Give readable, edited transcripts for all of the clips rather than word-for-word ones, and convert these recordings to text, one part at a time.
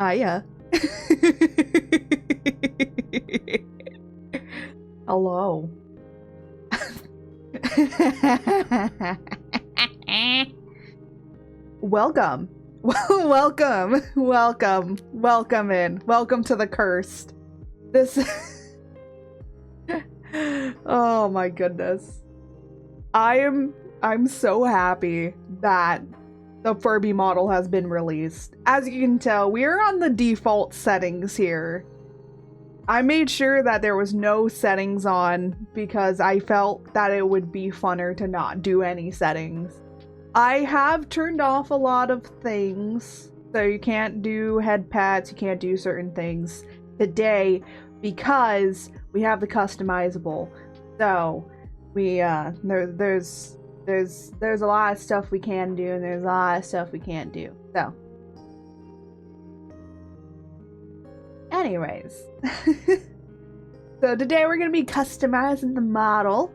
Hiya. Hello. Welcome. Welcome in. Welcome to the cursed. This Oh my goodness. I'm so happy that the Furby model has been released. As you can tell, we are on the default settings here. I made sure that there was no settings on because I felt that it would be funner to not do any settings. I have turned off a lot of things, so you can't do head pats, you can't do certain things today because we have the customizable. So we there's a lot of stuff we can do and there's a lot of stuff we can't do. So anyways, so today we're gonna be customizing the model.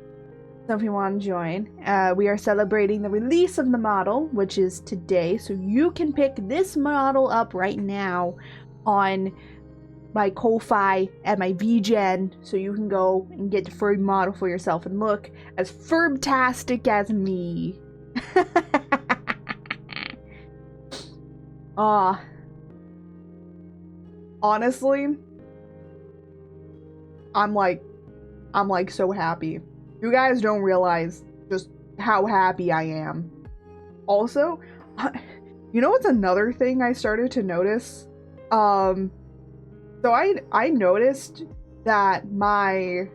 So if you want to join, we are celebrating the release of the model, which is today. So you can pick this model up right now on my Ko-Fi and my VGen, so you can go and get the Furby model for yourself and look as Furbtastic as me. Honestly, I'm like so happy. You guys don't realize just how happy I am. Also, you know what's another thing I started to notice? So I noticed that my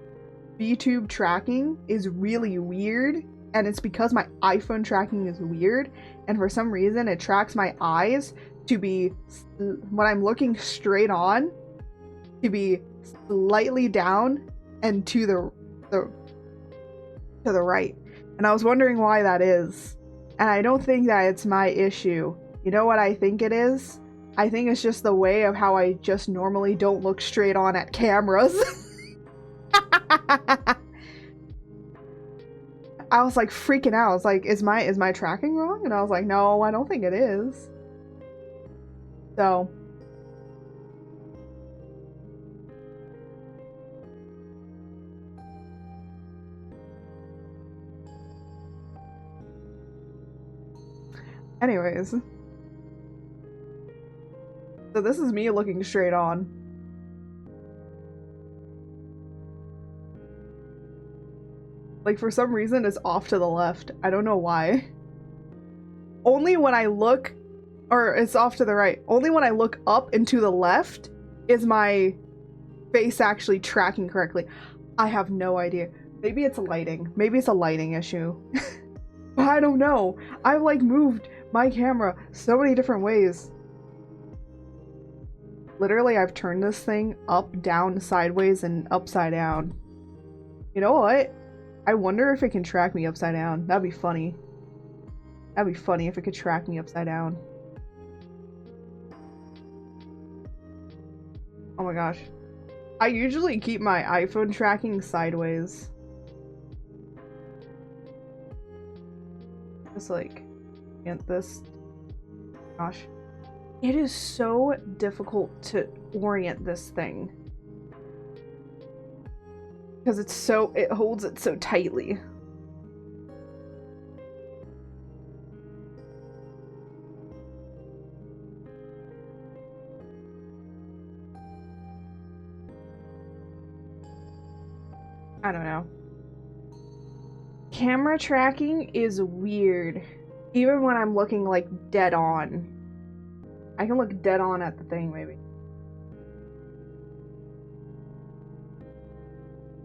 VTube tracking is really weird, and it's because my iPhone tracking is weird, and for some reason it tracks my eyes to be, when I'm looking straight on, to be slightly down and to the right. And I was wondering why that is. And I don't think that it's my issue. You know what I think it is? I think it's just the way of how I just normally don't look straight on at cameras. I was like freaking out. I was like, is my tracking wrong? And I was like, no, I don't think it is. So anyways, so this is me looking straight on. Like, for some reason, it's off to the left. I don't know why. Only when I look, or it's off to the right. Only when I look up and to the left is my face actually tracking correctly. I have no idea. Maybe it's lighting. Maybe it's a lighting issue. I don't know. I've like moved my camera so many different ways. Literally, I've turned this thing up, down, sideways, and upside down. You know what? I wonder if it can track me upside down. That'd be funny. That'd be funny if it could track me upside down. Oh my gosh. I usually keep my iPhone tracking sideways. Just like, get this. Gosh. It is so difficult to orient this thing. Because it holds it so tightly. I don't know. Camera tracking is weird. Even when I'm looking like dead on. I can look dead on at the thing, maybe.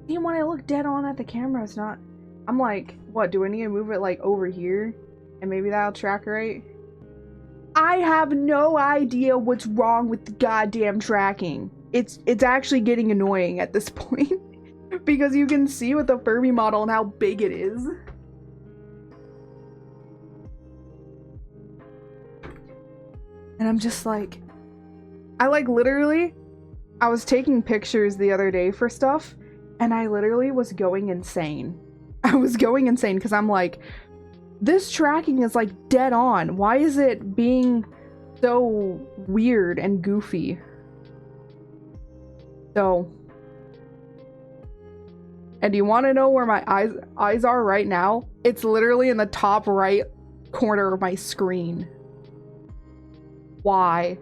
Even when I look dead on at the camera, it's not... I'm like, what, do I need to move it like over here? And maybe that'll track right? I have no idea what's wrong with the goddamn tracking. It's actually getting annoying at this point. Because you can see with the Furby model and how big it is. And I'm just like... I was taking pictures the other day for stuff, and I literally was going insane. I was going insane because I'm like, this tracking is like dead on. Why is it being so weird and goofy. So, and you want to know where my eyes are right now? It's literally in the top right corner of my screen. Why?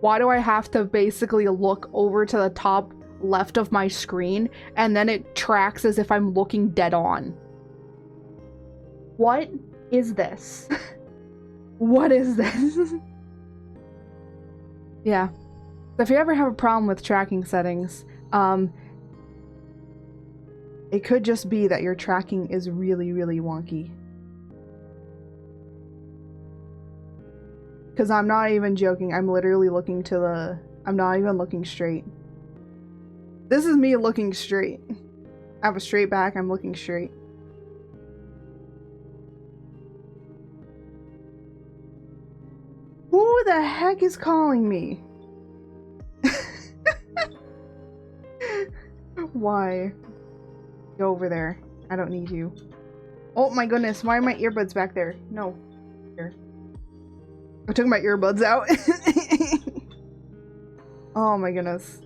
Why do I have to basically look over to the top left of my screen and then it tracks as if I'm looking dead on? What is this? What is this? Yeah. So if you ever have a problem with tracking settings, it could just be that your tracking is really, really wonky. Because I'm not even joking. I'm literally looking to the... I'm not even looking straight. This is me looking straight. I have a straight back. I'm looking straight. Who the heck is calling me? Why? Go over there. I don't need you. Oh my goodness. Why are my earbuds back there? No. Here. I took my earbuds out. Oh my goodness.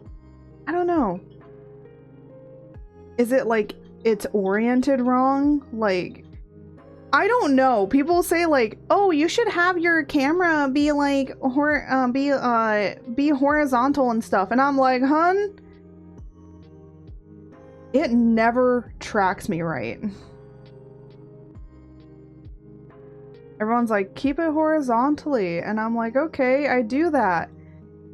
I don't know. Is it like it's oriented wrong? Like, I don't know. People say like, oh, you should have your camera be like be horizontal and stuff. And I'm like, hun, it never tracks me right. Everyone's like, keep it horizontally. And I'm like, okay, I do that.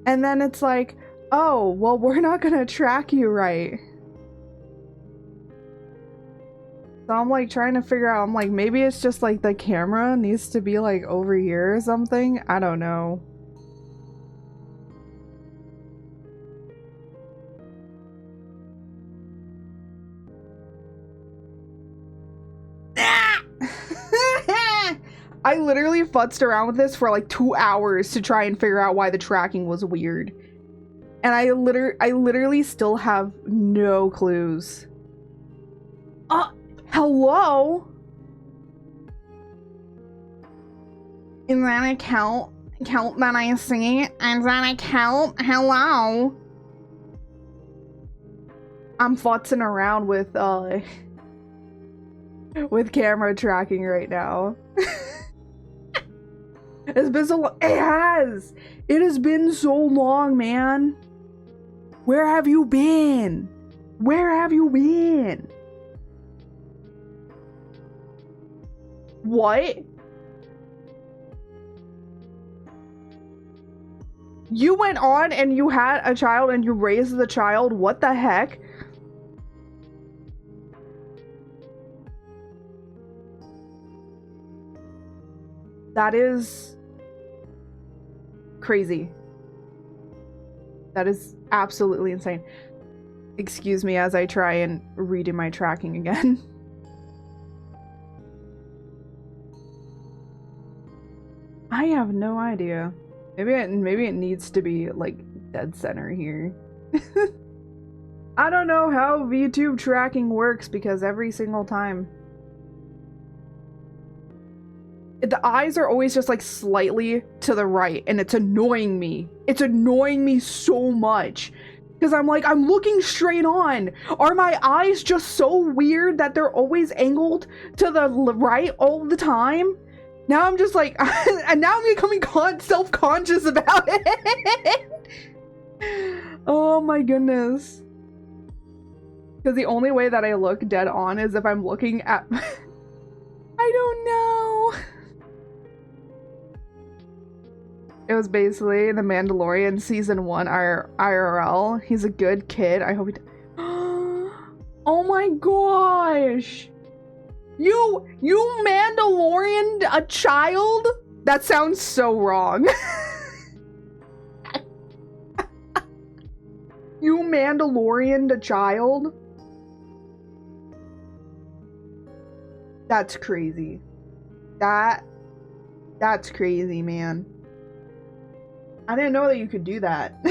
And then it's like, oh, well, we're not gonna track you right. So I'm like trying to figure out, I'm like, maybe it's just like the camera needs to be like over here or something. I don't know. I literally futzed around with this for like 2 hours to try and figure out why the tracking was weird. And I literally still have no clues. Hello? Is that a count that I see? Is that a count? Hello? I'm futzing around with camera tracking right now. It's been so long. It has! It has been so long, man. Where have you been? Where have you been? What? You went on and you had a child and you raised the child? What the heck? That is crazy. That is absolutely insane. Excuse me as I try and redo my tracking again. I have no idea. Maybe it needs to be like dead center here. I don't know how VTube tracking works because every single time the eyes are always just like slightly to the right and it's annoying me. It's annoying me so much because I'm like, I'm looking straight on. Are my eyes just so weird that they're always angled to the right all the time? Now I'm just like, and now I'm becoming self-conscious about it. Oh my goodness. Because the only way that I look dead on is if I'm looking at... I don't know. It was basically The Mandalorian Season 1 IRL. He's a good kid. I hope he... Oh my gosh! You Mandalorian a child? That sounds so wrong. You Mandalorian a child? That's crazy. That's crazy, man. I didn't know that you could do that.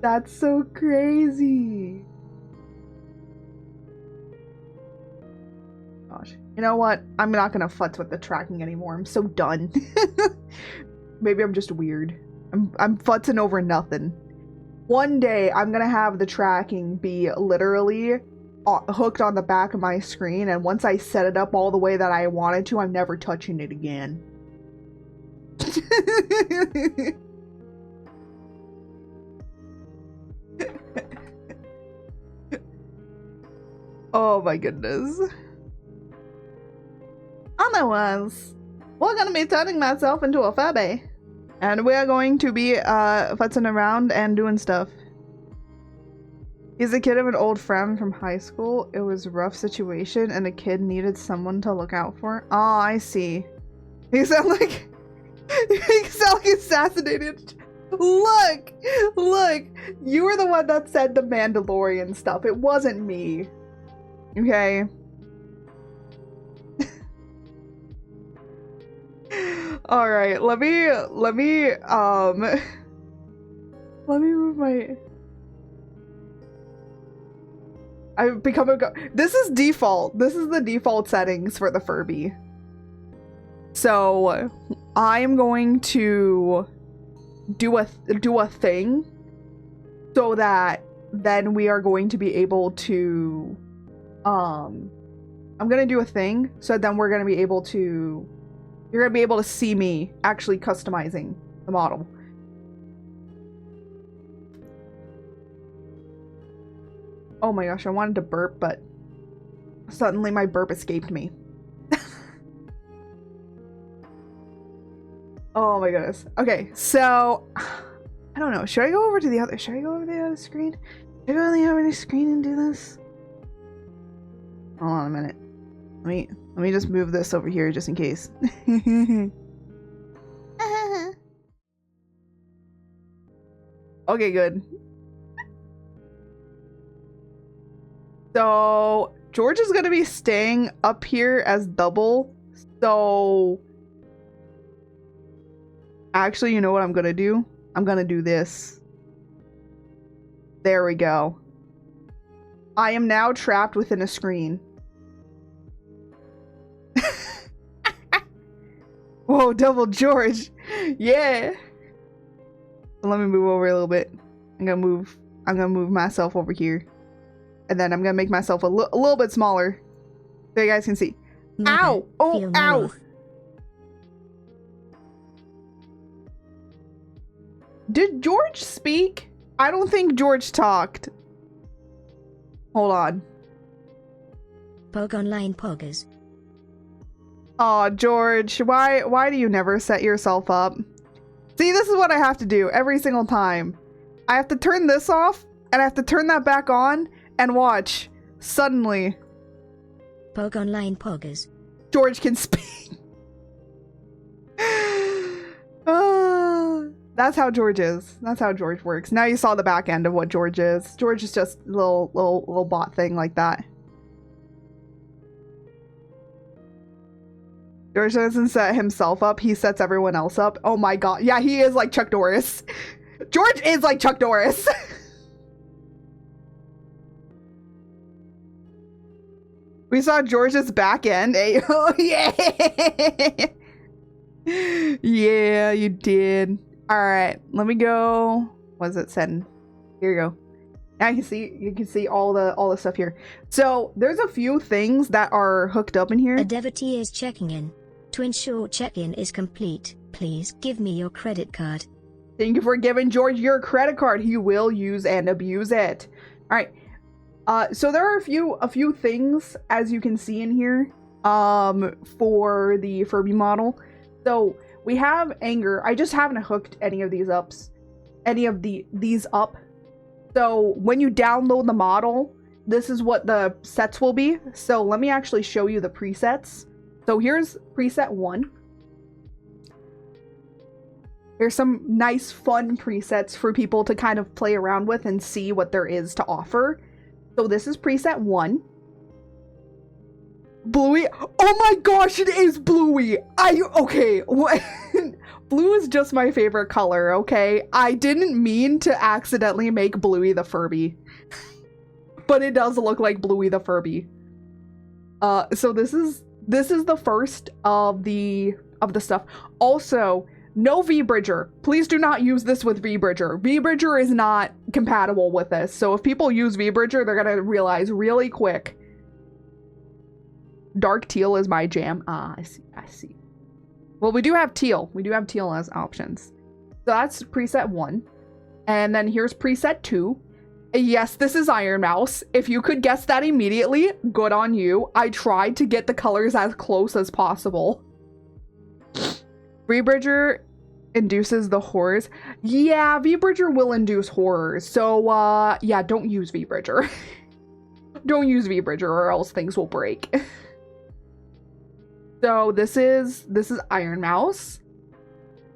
That's so crazy. Oh, gosh. You know what? I'm not gonna futz with the tracking anymore. I'm so done. Maybe I'm just weird. I'm futzing over nothing. One day, I'm gonna have the tracking be literally hooked on the back of my screen, and once I set it up all the way that I wanted to, I'm never touching it again. Oh my goodness. Otherwise, we're gonna be turning myself into a Furby. And we're going to be futzing around and doing stuff. He's a kid of an old friend from high school. It was a rough situation and the kid needed someone to look out for. Oh, I see. You sound like assassinated. Look! Look! You were the one that said the Mandalorian stuff. It wasn't me. Okay? Alright, let me move my... I've become a this is default. This is the default settings for the Furby. So, I am going to do a thing so that then we are going to be able to I'm gonna do a thing so then we're gonna be able to you're gonna be able to see me actually customizing the model. Oh my gosh, I wanted to burp, but suddenly my burp escaped me. Oh my goodness. Okay, so I don't know. Should I go over to the other screen? Should I go on the other screen and do this? Hold on a minute. Let me just move this over here just in case. Okay, good. So George is gonna be staying up here as double. So actually, you know what I'm gonna do? I'm gonna do this. There we go. I am now trapped within a screen. Whoa, double George. Yeah. Let me move over a little bit. I'm gonna move myself over here. And then I'm gonna make myself a little bit smaller. So you guys can see. Ow! Oh, ow! Did George speak? I don't think George talked. Hold on. Pog online poggers. Aw, George, why do you never set yourself up? See, this is what I have to do every single time. I have to turn this off, and I have to turn that back on, and watch. Suddenly. Pog online poggers. George can speak. That's how George is. That's how George works. Now you saw the back end of what George is. George is just a little bot thing like that. George doesn't set himself up. He sets everyone else up. Oh my god. Yeah, he is like Chuck Norris. George is like Chuck Norris. We saw George's back end. Hey, oh, yeah. Yeah, you did. All right, let me go. What is it setting? Here you go. Now you can see all the stuff here. So there's a few things that are hooked up in here. A devotee is checking in. To ensure check-in is complete, please give me your credit card. Thank you for giving George your credit card. He will use and abuse it. All right. So there are a few things, as you can see in here, for the Furby model. So we have anger. I just haven't hooked any of these up. So when you download the model, this is what the sets will be. So let me actually show you the presets. So here's preset 1. Here's some nice fun presets for people to kind of play around with and see what there is to offer. So this is preset 1. Bluey. Oh my gosh, it is Bluey. Okay. What? Blue is just my favorite color, okay? I didn't mean to accidentally make Bluey the Furby. But it does look like Bluey the Furby. So this is the first of the stuff. Also, no V-Bridger. Please do not use this with V-Bridger. V-Bridger is not compatible with this. So if people use V-Bridger, they're gonna realize really quick. Dark teal is my jam. Ah, I see. Well, we do have teal. We do have teal as options. So that's preset 1. And then here's preset 2. Yes, this is Iron Mouse. If you could guess that immediately, good on you. I tried to get the colors as close as possible. V-Bridger induces the horrors. Yeah, V-Bridger will induce horrors. So, yeah, don't use V-Bridger. Don't use V-Bridger or else things will break. So this is Iron Mouse.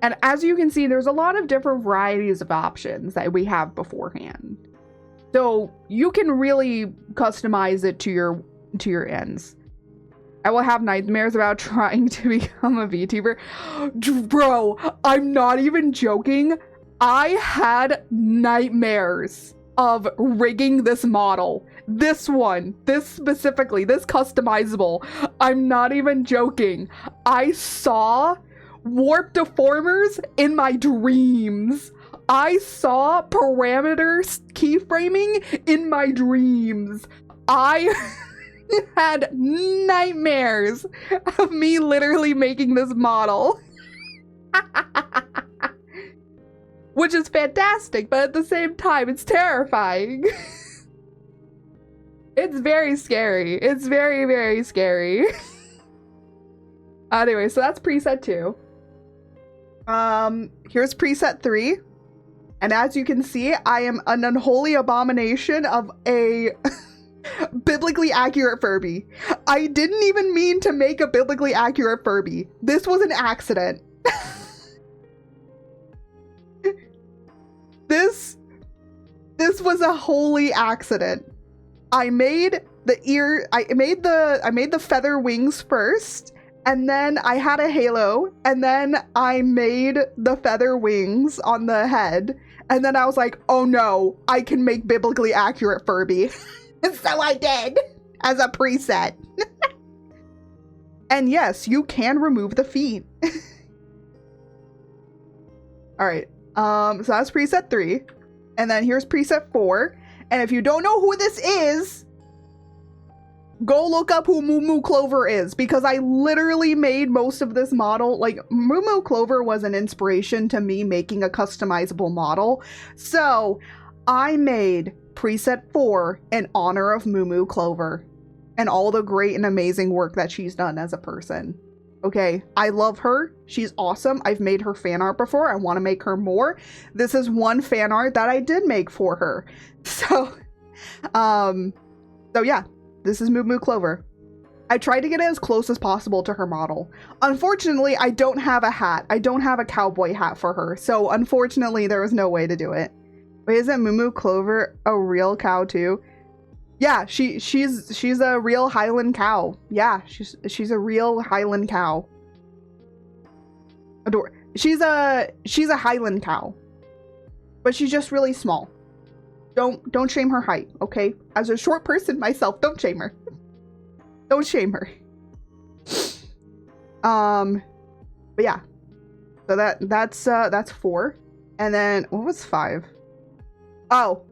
And as you can see, there's a lot of different varieties of options that we have beforehand. So you can really customize it to your ends. I will have nightmares about trying to become a VTuber. Bro, I'm not even joking. I had nightmares of rigging this model. This one, this specifically, this customizable. I'm not even joking. I saw warp deformers in my dreams. I saw parameters keyframing in my dreams. I had nightmares of me literally making this model. Which is fantastic, but at the same time, it's terrifying. It's very scary. It's very, very scary. Anyway, so that's preset 2. Here's preset 3. And as you can see, I am an unholy abomination of a biblically accurate Furby. I didn't even mean to make a biblically accurate Furby. This was an accident. This was a holy accident. I made the feather wings first, and then I had a halo, and then I made the feather wings on the head, and then I was like, oh no, I can make biblically accurate Furby. So I did, as a preset. And yes, you can remove the feet. Alright, so that's preset 3. And then here's preset 4. And if you don't know who this is, go look up who Moo Moo Clover is, because I literally made most of this model. Like, Moo Moo Clover was an inspiration to me making a customizable model. So I made preset 4 in honor of Moo Moo Clover and all the great and amazing work that she's done as a person. Okay, I love her. She's awesome. I've made her fan art before. I want to make her more. This is one fan art that I did make for her. So yeah, this is Moo Moo Clover. I tried to get it as close as possible to her model. Unfortunately, I don't have a hat. I don't have a cowboy hat for her. So unfortunately, there was no way to do it. Wait, isn't Moo Moo Clover a real cow too? Yeah, she's a real Highland cow. Yeah, she's a real Highland cow. Adore. She's a Highland cow. But she's just really small. Don't shame her height, okay? As a short person myself, don't shame her. Don't shame her. But yeah. So that's 4. And then what was 5? Oh.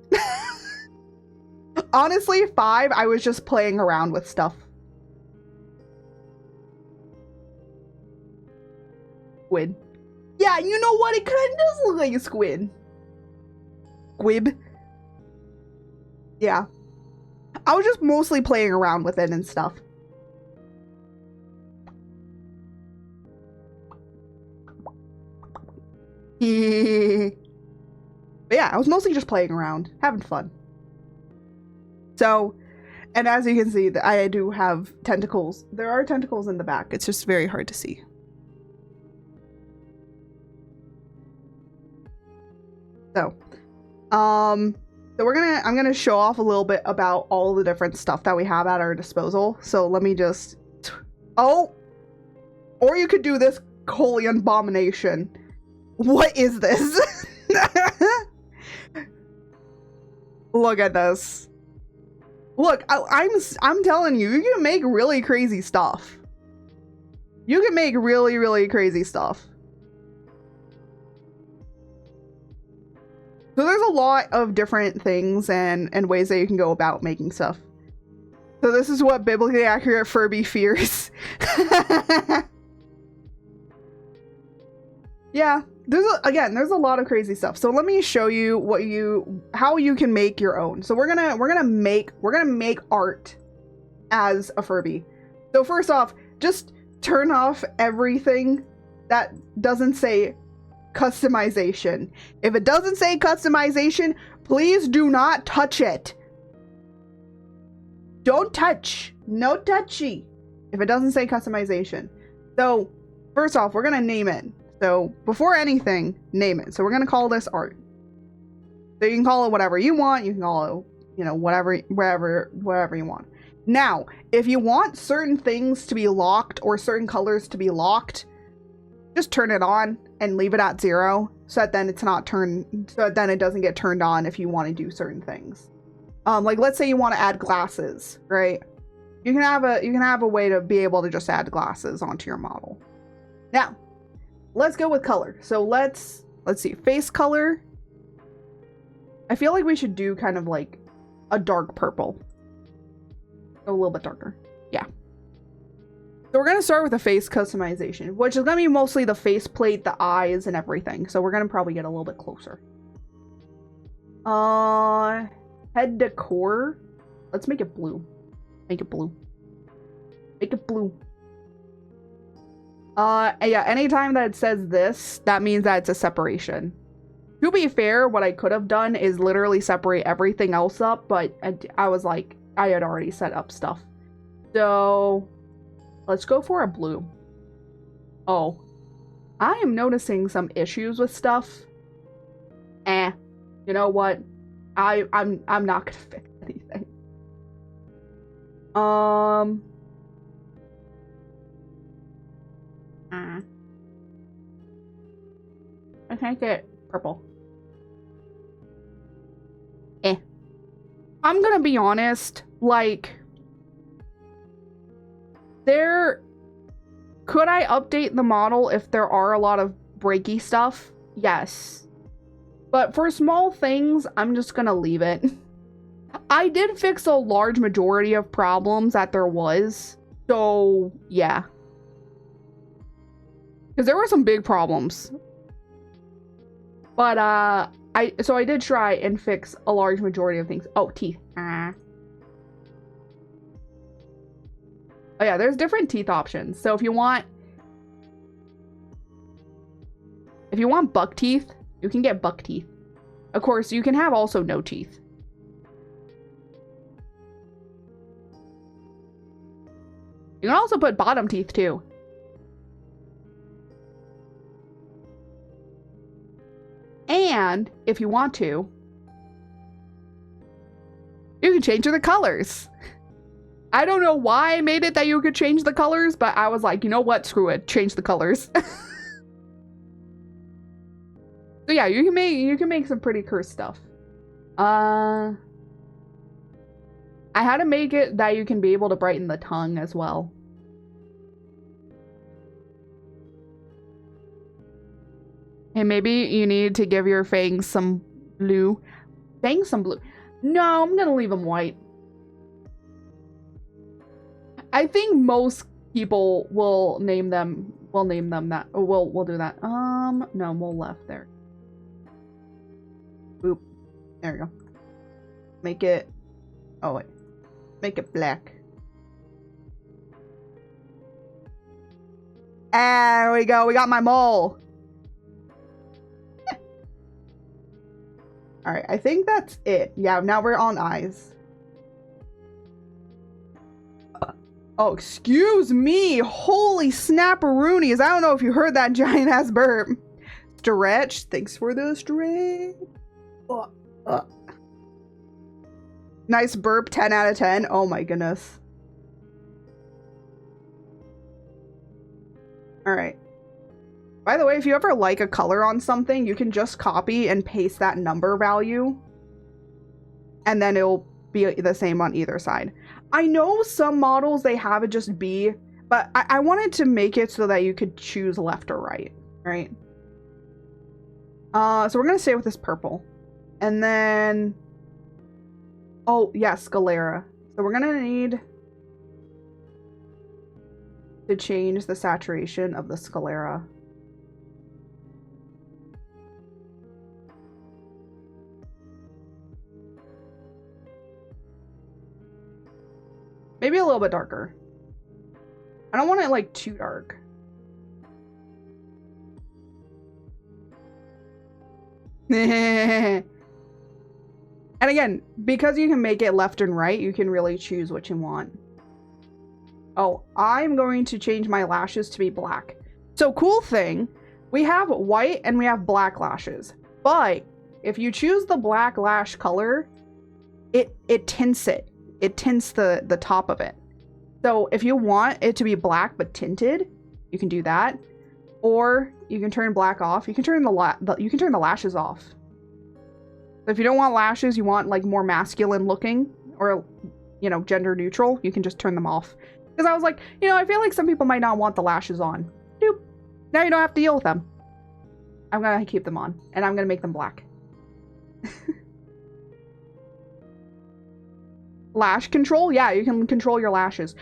Honestly, 5, I was just playing around with stuff. Squid. Yeah, you know what? It kind of does look like a squid. Squib. Yeah. I was just mostly playing around with it and stuff. But yeah, I was mostly just playing around, having fun. So, and as you can see, I do have tentacles. There are tentacles in the back. It's just very hard to see. So, I'm gonna show off a little bit about all the different stuff that we have at our disposal. So let me just, oh, or you could do this holy abomination. What is this? Look at this. Look, I'm telling you, you can make really crazy stuff. You can make really, really crazy stuff. So there's a lot of different things and ways that you can go about making stuff. So this is what biblically accurate Furby fears. Yeah, there's a lot of crazy stuff. So let me show you how you can make your own. So we're gonna make art as a Furby. So first off, just turn off everything that doesn't say customization. If it doesn't say customization, please do not touch it. Don't touch. No touchy. If it doesn't say customization. So first off, we're gonna name it. So before anything, name it. So we're gonna call this art. So you can call it whatever you want. You can call it, you know, whatever you want. Now, if you want certain things to be locked or certain colors to be locked, just turn it on and leave it at 0 so that then it doesn't get turned on if you want to do certain things. Like let's say you want to add glasses, right? You can have a way to be able to just add glasses onto your model. Now, let's go with color. So let's see, face color. I feel like we should do kind of like a dark purple. A little bit darker. Yeah. So we're going to start with the face customization, which is going to be mostly the face plate, the eyes, and everything. So we're going to probably get a little bit closer. Head decor. Let's make it blue. Make it blue. Make it blue. Yeah, anytime that it says this, that means that it's a separation. To be fair, what I could have done is literally separate everything else up, but I was like, I had already set up stuff. So let's go for a blue. Oh, I am noticing some issues with stuff. You know what? I'm not gonna fix anything. I can't get purple. I'm gonna be honest, like, could I update the model if there are a lot of breaky stuff? Yes. But for small things, I'm just gonna leave it. I did fix a large majority of problems that there was. So, yeah. Because there were some big problems. But, I did try and fix a large majority of things. Oh, teeth. Oh yeah, there's different teeth options. So if you want buck teeth, you can get buck teeth. Of course, you can have also no teeth. You can also put bottom teeth too. And if you want to, you can change the colors. I don't know why I made it that you could change the colors, but I was like, you know what? Screw it. Change the colors. So yeah, you can make some pretty cursed stuff. I had to make it that you can be able to brighten the tongue as well. And maybe you need to give your fangs some blue. Fangs some blue. No, I'm gonna leave them white. I think most people will name them that. We'll do that. No, we'll left there. Boop. There we go. Make it, oh wait. Make it black. There we go. We got my mole. Alright, I think that's it. Yeah, now we're on eyes. Oh, excuse me. Holy snapperoonies. I don't know if you heard that giant ass burp. Stretch. Thanks for the stretch. Nice burp. 10 out of 10. Oh my goodness. Alright. By the way, if you ever like a color on something, you can just copy and paste that number value. And then it'll be the same on either side. I know some models, they have it just be, but I wanted to make it so that you could choose left or right, right? So we're gonna stay with this purple. And then, oh yeah, sclera. So we're gonna need to change the saturation of the sclera. Maybe a little bit darker. I don't want it like too dark. And again, because you can make it left and right, you can really choose what you want. Oh, I'm going to change my lashes to be black. So cool thing, we have white and we have black lashes. But if you choose the black lash color, it tints it. It tints the top of it. So if you want it to be black but tinted, you can do that. Or you can turn black off. You can turn the lashes off. So if you don't want lashes, you want like more masculine looking or, you know, gender neutral, you can just turn them off. Because I was like, you know, I feel like some people might not want the lashes on. Doop. Now you don't have to deal with them. I'm gonna keep them on and I'm gonna make them black. Lash control? Yeah, you can control your lashes.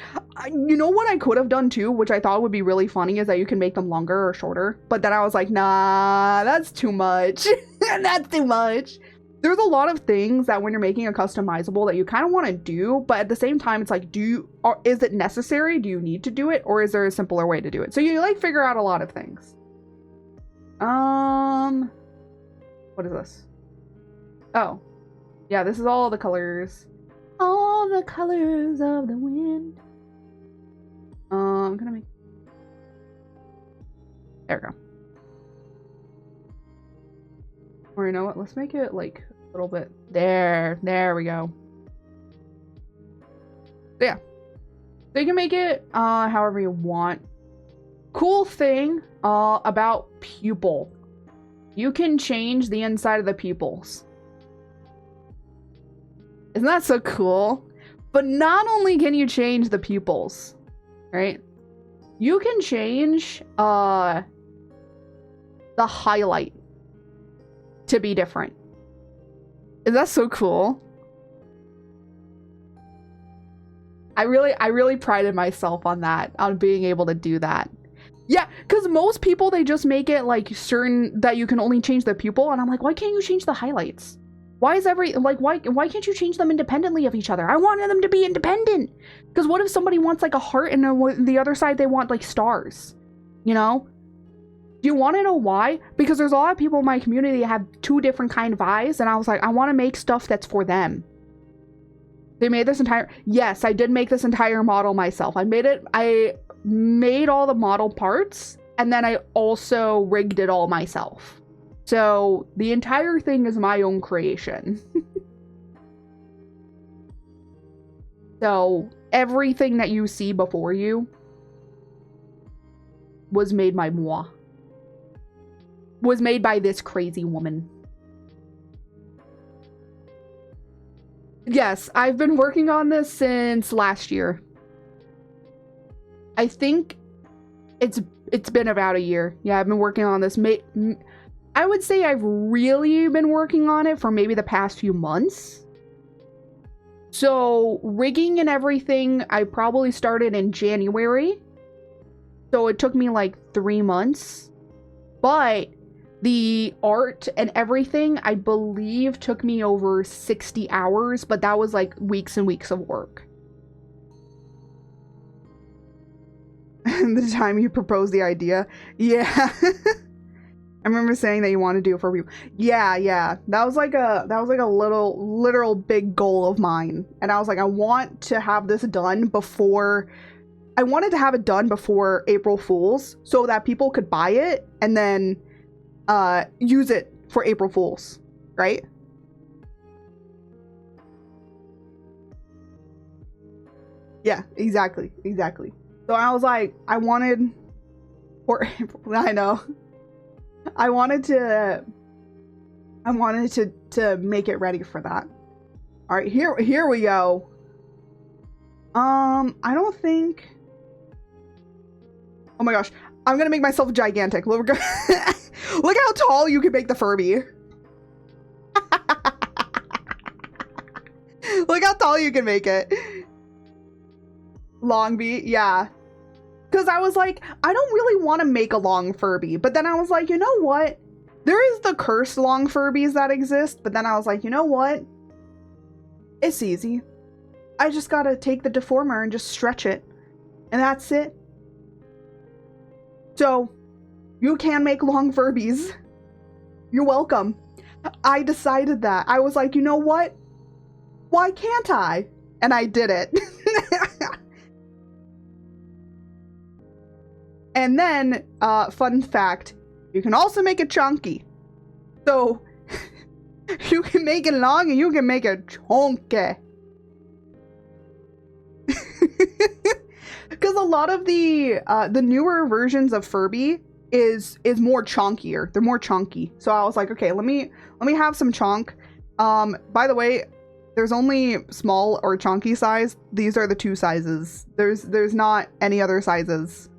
You know what I could have done too, which I thought would be really funny, is that you can make them longer or shorter. But then I was like, nah, that's too much. That's too much. There's a lot of things that when you're making a customizable that you kind of want to do, but at the same time, it's like, is it necessary? Do you need to do it? Or is there a simpler way to do it? So you like figure out a lot of things. What is this? Oh, yeah, this is all the colors. All the colors of the wind. I'm gonna make... There we go. Or you know what? Let's make it like a little bit... There we go. So yeah. So you can make it however you want. Cool thing about pupil. You can change the inside of the pupils. Isn't that so cool? But not only can you change the pupils, right? You can change the highlight to be different. Is that so cool? I really prided myself on that, on being able to do that. Yeah, because most people, they just make it like certain that you can only change the pupil, and I'm like, why can't you change the highlights? Why is why can't you change them independently of each other? I wanted them to be independent. Because what if somebody wants like a heart and on the other side they want like stars? You know? Do you want to know why? Because there's a lot of people in my community that have two different kind of eyes, and I was like, I want to make stuff that's for them. They made this entire... Yes, I did make this entire model myself. I made all the model parts, and then I also rigged it all myself. So the entire thing is my own creation. So everything that you see before you was made by moi. Was made by this crazy woman. Yes, I've been working on this since last year. I think it's been about a year. Yeah, I've been working on this. I would say I've really been working on it for maybe the past few months. So rigging and everything, I probably started in January. So it took me like 3 months. But the art and everything, I believe, took me over 60 hours. But that was like weeks and weeks of work. The time you proposed the idea. Yeah. I remember saying that you want to do it for people. Yeah. That was like a literal big goal of mine. And I was like, I want to have this done before... I wanted to have it done before April Fools so that people could buy it and then use it for April Fools, right? Yeah, exactly. So I was like, I wanted to make it ready for that. All right, here we go. I don't think. Oh my gosh, I'm gonna make myself gigantic. Look how tall you can make the Furby. Look how tall you can make it. Long beat, yeah. Because I was like, I don't really want to make a long Furby. But then I was like, you know what? There is the cursed long Furbies that exist. But then I was like, you know what? It's easy. I just gotta take the deformer and just stretch it. And that's it. So, you can make long Furbies. You're welcome. I decided that. I was like, you know what? Why can't I? And I did it. And then, fun fact, you can also make it chunky. So, you can make it long and you can make it chunky. Because a lot of the newer versions of Furby is more chunkier. They're more chunky. So I was like, okay, let me have some chunk. By the way, there's only small or chunky size. These are the 2 sizes. There's not any other sizes.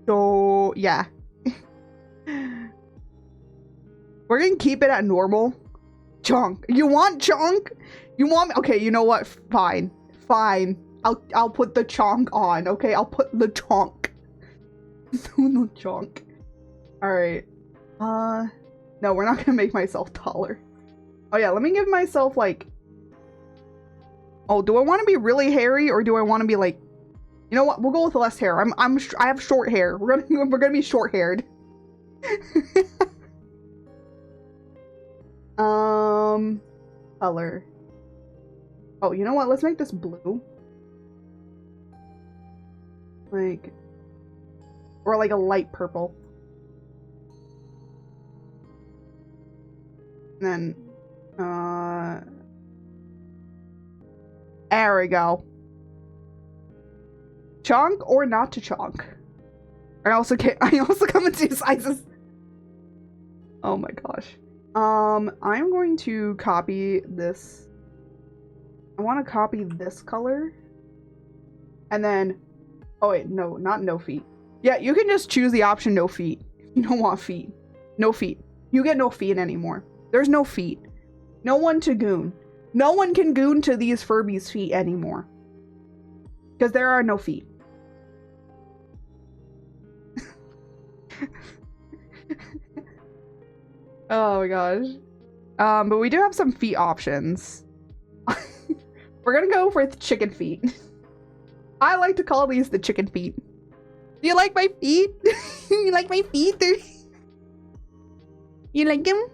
So, yeah. We're gonna keep it at normal. Chunk. You want chunk? You want... Okay, you know what? Fine. Fine. I'll put the chunk on, okay? I'll put the chunk. No chunk. Alright. No, we're not gonna make myself taller. Oh yeah, let me give myself, like... Oh, do I want to be really hairy or do I want to be, like... You know what? We'll go with less hair. I have short hair. We're gonna be short-haired. Color. Oh, you know what? Let's make this blue. Like, or like a light purple. And then, there we go. Chunk or not to chunk. I also come in 2 sizes. Oh my gosh. I'm going to copy this. I want to copy this color. And then, oh wait, no, not no feet. Yeah, you can just choose the option no feet. You don't want feet. No feet. You get no feet anymore. There's no feet. No one to goon. No one can goon to these Furby's feet anymore. Because there are no feet. Oh my gosh. But we do have some feet options. We're gonna go with chicken feet. I like to call these the chicken feet. Do you like my feet? You like my feet? You like them?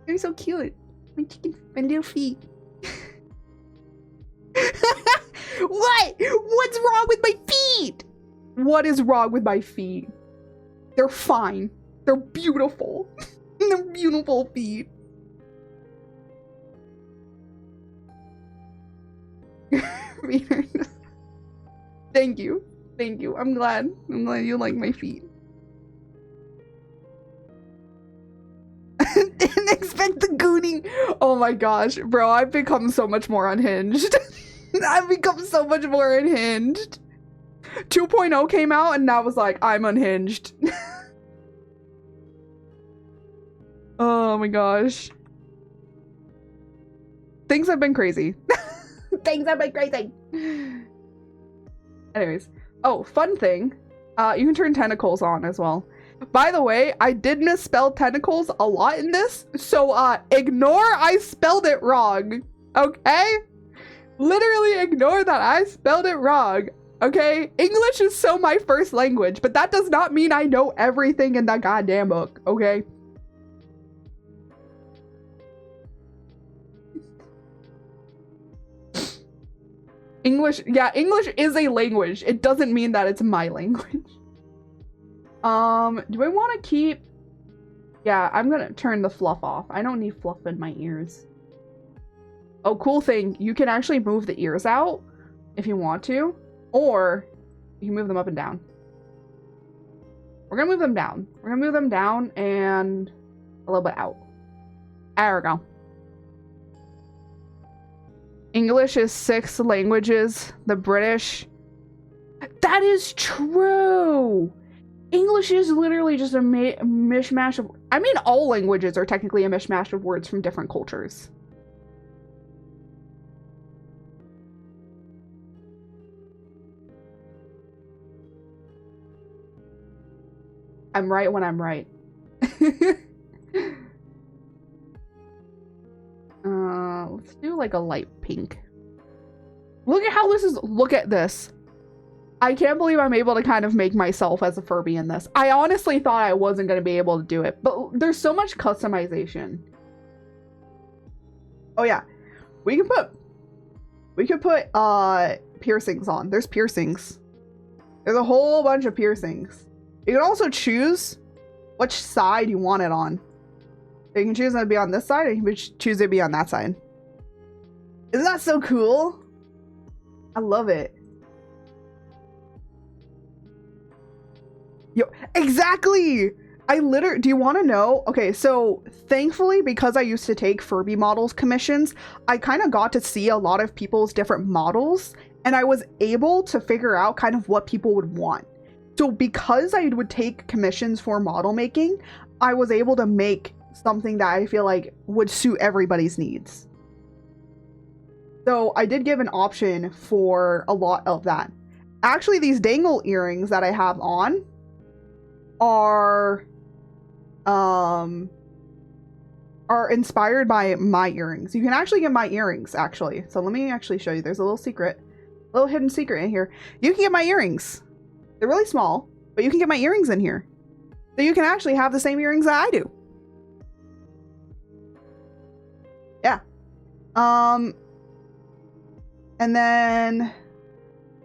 They're so cute. My little feet. What? What's wrong with my feet? What is wrong with my feet? They're fine. They're beautiful. They're beautiful feet. Thank you. Thank you. I'm glad you like my feet. Didn't expect the gooning. Oh my gosh, bro, I've become so much more unhinged. I've become so much more unhinged. 2.0 came out and I was like, I'm unhinged. Oh my gosh. Things have been crazy. Things have been crazy. Anyways. Oh, fun thing. You can turn tentacles on as well. By the way, I did misspell tentacles a lot in this. So, ignore I spelled it wrong. Okay? Literally ignore that I spelled it wrong. Okay? English is so my first language, but that does not mean I know everything in that goddamn book. Okay? English, yeah, English is a language. It doesn't mean that it's my language. Do I want to keep... Yeah, I'm gonna turn the fluff off. I don't need fluff in my ears. Oh, cool thing. You can actually move the ears out if you want to. Or you can move them up and down. We're gonna move them down. We're gonna move them down and a little bit out. There we go. English is 6 languages. The British. That is true. English is literally just a mishmash of... I mean, all languages are technically a mishmash of words from different cultures. I'm right when I'm right. Let's do like a light pink. Look at how this is. Look at this. I can't believe I'm able to kind of make myself as a Furby in this. I honestly thought I wasn't going to be able to do it, but there's so much customization. Oh yeah, we can put piercings on. There's piercings. There's a whole bunch of piercings. You can also choose which side you want it on. So you can choose it to be on this side, or you can choose it to be on that side. Isn't that so cool? I love it. Yo, exactly! Do you want to know? Okay, so thankfully, because I used to take Furby models commissions, I kind of got to see a lot of people's different models, and I was able to figure out kind of what people would want. So because I would take commissions for model making, I was able to make something that I feel like would suit everybody's needs. So I did give an option for a lot of that. Actually, these dangle earrings that I have on are inspired by my earrings. You can actually get my earrings, actually. So let me actually show you. There's a little hidden secret in here. You can get my earrings. They're really small, but you can get my earrings in here. So you can actually have the same earrings that I do. Yeah. And then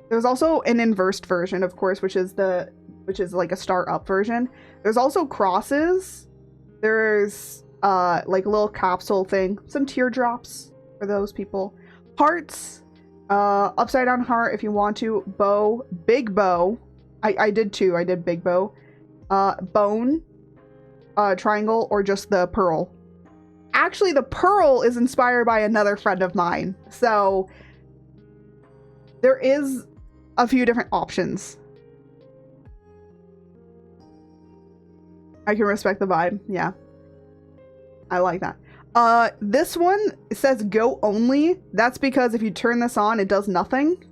there's also an inversed version, of course, which is like a start up version. There's also crosses. There's like a little capsule thing, some teardrops for those people, hearts, upside down heart if you want to, bow, big bow. I did two. I did big bow, bone, triangle, or just the pearl. Actually, the pearl is inspired by another friend of mine, so there is a few different options. I can respect the vibe. Yeah, I like that. This one says go only. That's because if you turn this on, it does nothing,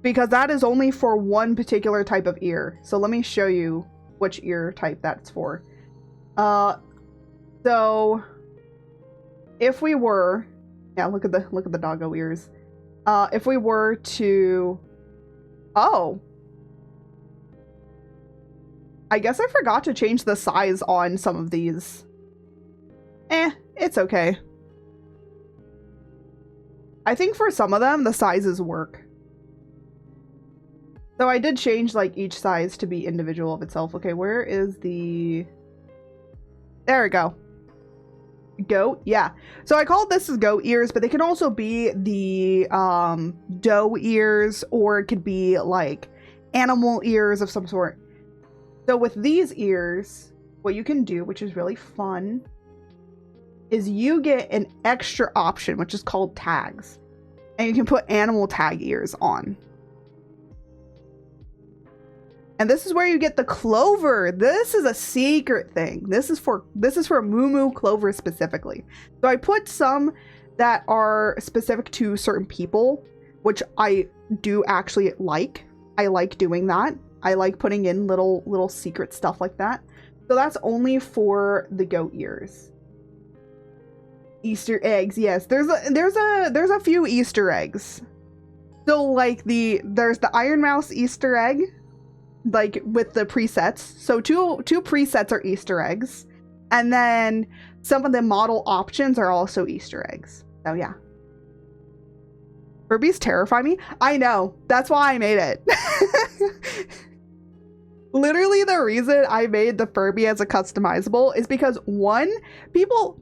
because that is only for one particular type of ear. So let me show you which ear type that's for. So if we were, yeah, look at the doggo ears. If we were to, oh, I guess I forgot to change the size on some of these. It's okay. I think for some of them, the sizes work. So I did change like each size to be individual of itself. Okay, where is the... There we go. Goat, yeah. So I called this as goat ears, but they can also be the doe ears, or it could be like animal ears of some sort. So with these ears, what you can do, which is really fun, is you get an extra option, which is called tags. And you can put animal tag ears on. And this is where you get the clover. This is a secret thing. This is for Moo Moo Clover specifically. So I put some that are specific to certain people, which I do actually like. I like doing that. I like putting in little secret stuff like that. So that's only for the goat ears. Easter eggs, yes. There's a few Easter eggs. So like there's the Iron Mouse Easter egg, like with the presets. So two presets are Easter eggs, and then some of the model options are also Easter eggs. So yeah. Furbies terrify me. I know. That's why I made it. Literally the reason I made the Furby as a customizable is because, one, people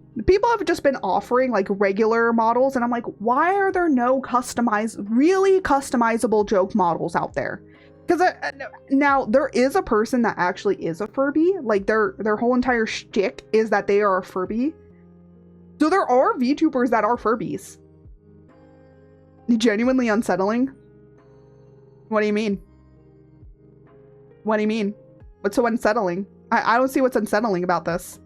have just been offering like regular models, and I'm like, why are there no really customizable joke models out there? Because now there is a person that actually is a Furby. Like their whole entire shtick is that they are a Furby. So there are VTubers that are Furbies. Genuinely unsettling? What do you mean? What do you mean? What's so unsettling? I don't see what's unsettling about this.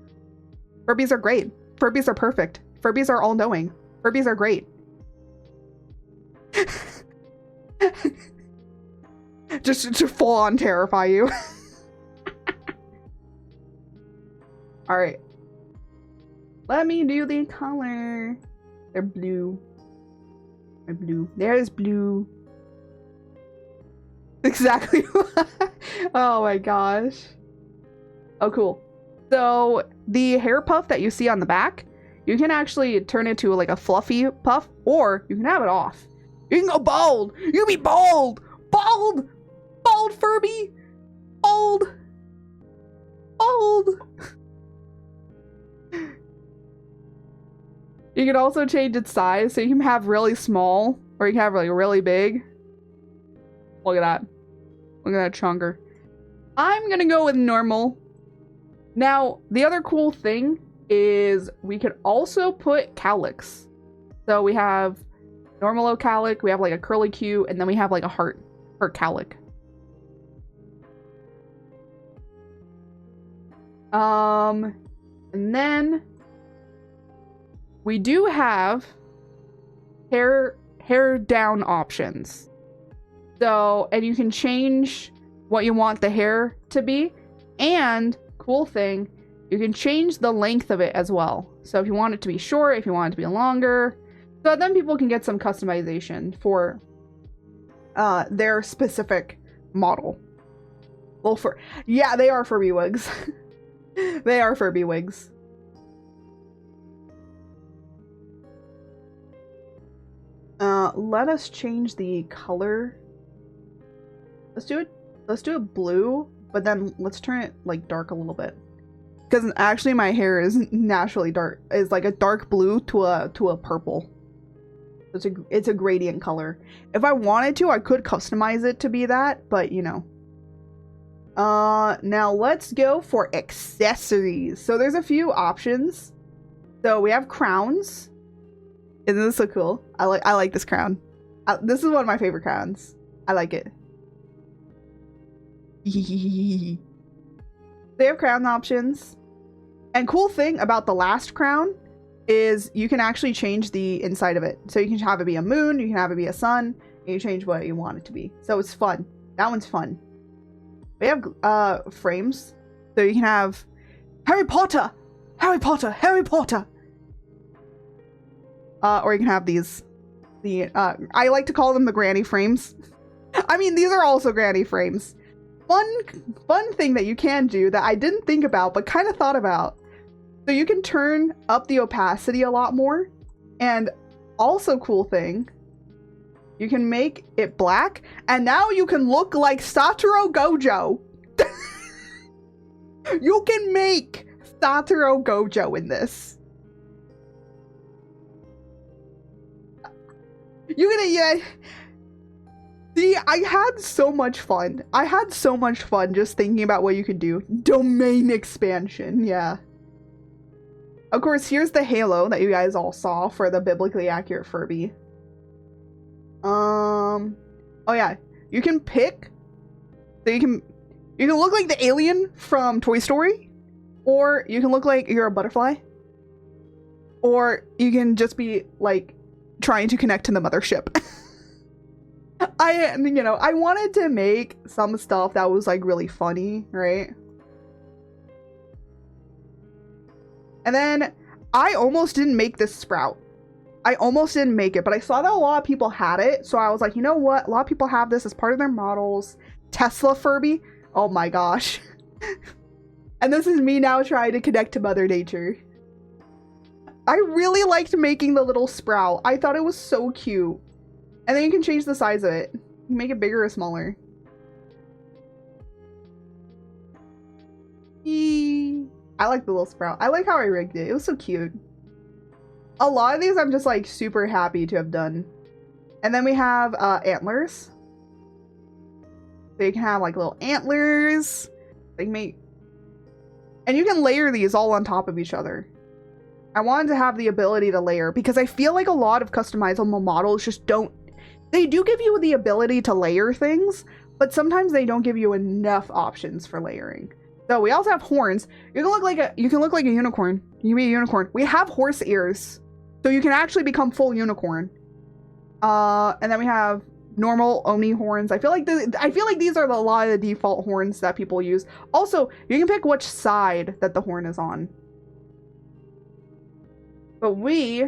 Furbies are great. Furbies are perfect. Furbies are all-knowing. Furbies are great. Just to full-on terrify you. Alright. Let me do the color. They're blue. They're blue. There's blue. Exactly. Oh my gosh. Oh, cool. So the hair puff that you see on the back, you can actually turn it to like a fluffy puff, or you can have it off. You can go bald. You can be bald. Bald. Bald Furby. Bald. Bald. You can also change its size, so you can have really small, or you can have like really big. Look at that. Look at that chonker. I'm gonna go with normal. Now, the other cool thing is we could also put cowlicks. So we have normal cowlick, we have like a curly Q, and then we have like a heart cowlick. And then we do have hair down options. So, and you can change what you want the hair to be, and cool thing, you can change the length of it as well. So if you want it to be short, if you want it to be longer, so then people can get some customization for their specific model. Well, yeah, they are Furby wigs. They are Furby wigs. Let us change the color. Let's do it blue, but then let's turn it like dark a little bit. Because actually my hair is naturally dark. It's like a dark blue to a purple. It's a gradient color. If I wanted to, I could customize it to be that, but you know. Now let's go for accessories. So there's a few options. So we have crowns. Isn't this so cool? I like this crown. This is one of my favorite crowns. I like it. They have crown options. And cool thing about the last crown is you can actually change the inside of it. So you can have it be a moon, you can have it be a sun, and you change what you want it to be. So it's fun. That one's fun. We have frames. So you can have Harry Potter! Harry Potter! Harry Potter! Or you can have these. I like to call them the granny frames. I mean, these are also granny frames. Fun thing that you can do that I didn't think about, but kind of thought about. So you can turn up the opacity a lot more. And also cool thing, you can make it black. And now you can look like Satoru Gojo. You can make Satoru Gojo in this. Yeah. See, I had so much fun. I had so much fun just thinking about what you could do. Domain expansion, yeah. Of course, here's the halo that you guys all saw for the biblically accurate Furby. Oh yeah, you can pick. So you can look like the alien from Toy Story, or you can look like you're a butterfly, or you can just be like trying to connect to the mothership. I wanted to make some stuff that was like really funny, right? And then I almost didn't make this sprout. I almost didn't make it, but I saw that a lot of people had it, so I was like, you know what? A lot of people have this as part of their models. Tesla Furby? Oh my gosh. And this is me now trying to connect to Mother Nature. I really liked making the little sprout. I thought it was so cute. And then you can change the size of it. Make it bigger or smaller. I like the little sprout. I like how I rigged it. It was so cute. A lot of these I'm just like super happy to have done. And then we have antlers. So you can have like little antlers. They make... And you can layer these all on top of each other. I wanted to have the ability to layer because I feel like a lot of customizable models just don't They do give you the ability to layer things, but sometimes they don't give you enough options for layering. So we also have horns. You can look like a unicorn. You can be a unicorn. We have horse ears, so you can actually become full unicorn. And then we have normal Omni horns. I feel like these are a lot of the default horns that people use. Also, you can pick which side that the horn is on. But we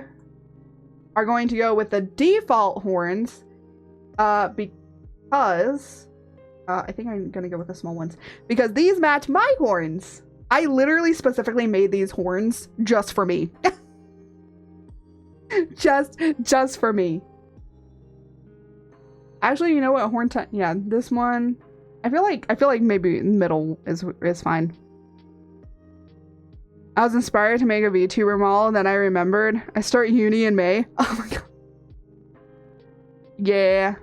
are going to go with the default horns, because I think I'm gonna go with the small ones because these match my horns. I literally specifically made these horns just for me. just for me. Actually, you know what? Horn time. Yeah, this one. I feel like maybe middle is fine. I was inspired to make a VTuber model, then I remembered I start uni in May. Oh my god. Yeah.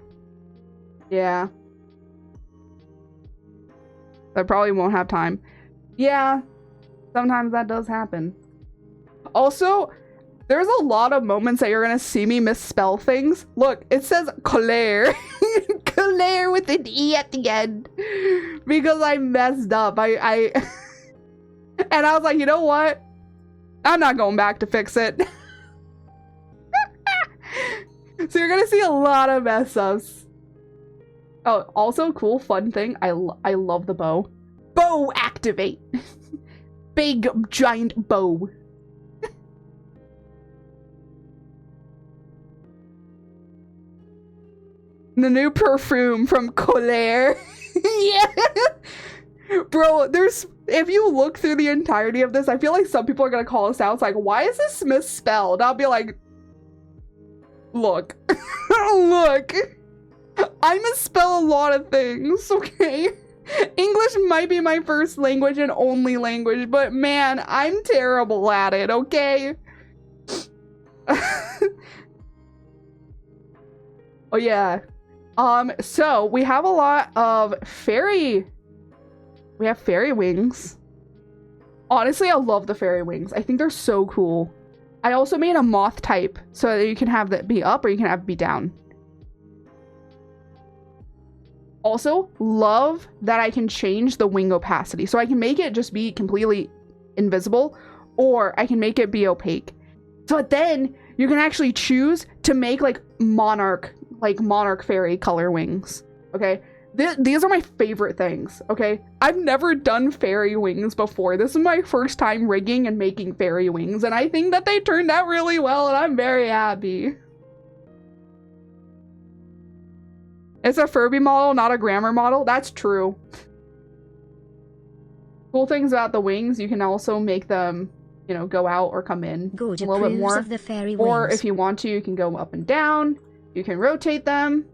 I probably won't have time. Yeah, sometimes that does happen. Also, there's a lot of moments that you're gonna see me misspell things. Look, it says Claire. Claire with an E at the end. Because I messed up. And I was like, you know what? I'm not going back to fix it. So you're gonna see a lot of mess ups. Oh, also cool, fun thing. I love the bow. Bow activate. Big, giant bow. The new perfume from Colère. Yeah. Bro, if you look through the entirety of this, I feel like some people are gonna call us out. It's like, why is this misspelled? I'll be like, look. Look. I misspell a lot of things, okay? English might be my first language and only language, but man, I'm terrible at it, okay? Oh yeah. So we have a lot of fairy. We have fairy wings. Honestly, I love the fairy wings. I think they're so cool. I also made a moth type so that you can have that be up or you can have it be down. Also, love that I can change the wing opacity. So I can make it just be completely invisible, or I can make it be opaque. So then you can actually choose to make like monarch fairy color wings. Okay, these are my favorite things. Okay, I've never done fairy wings before. This is my first time rigging and making fairy wings, and I think that they turned out really well, and I'm very happy. It's a Furby model, not a grammar model. That's true. Cool things about the wings, you can also make them, you know, go out or come in Gorge a little bit more. of the fairy or wings. if you want to, you can go up and down. You can rotate them.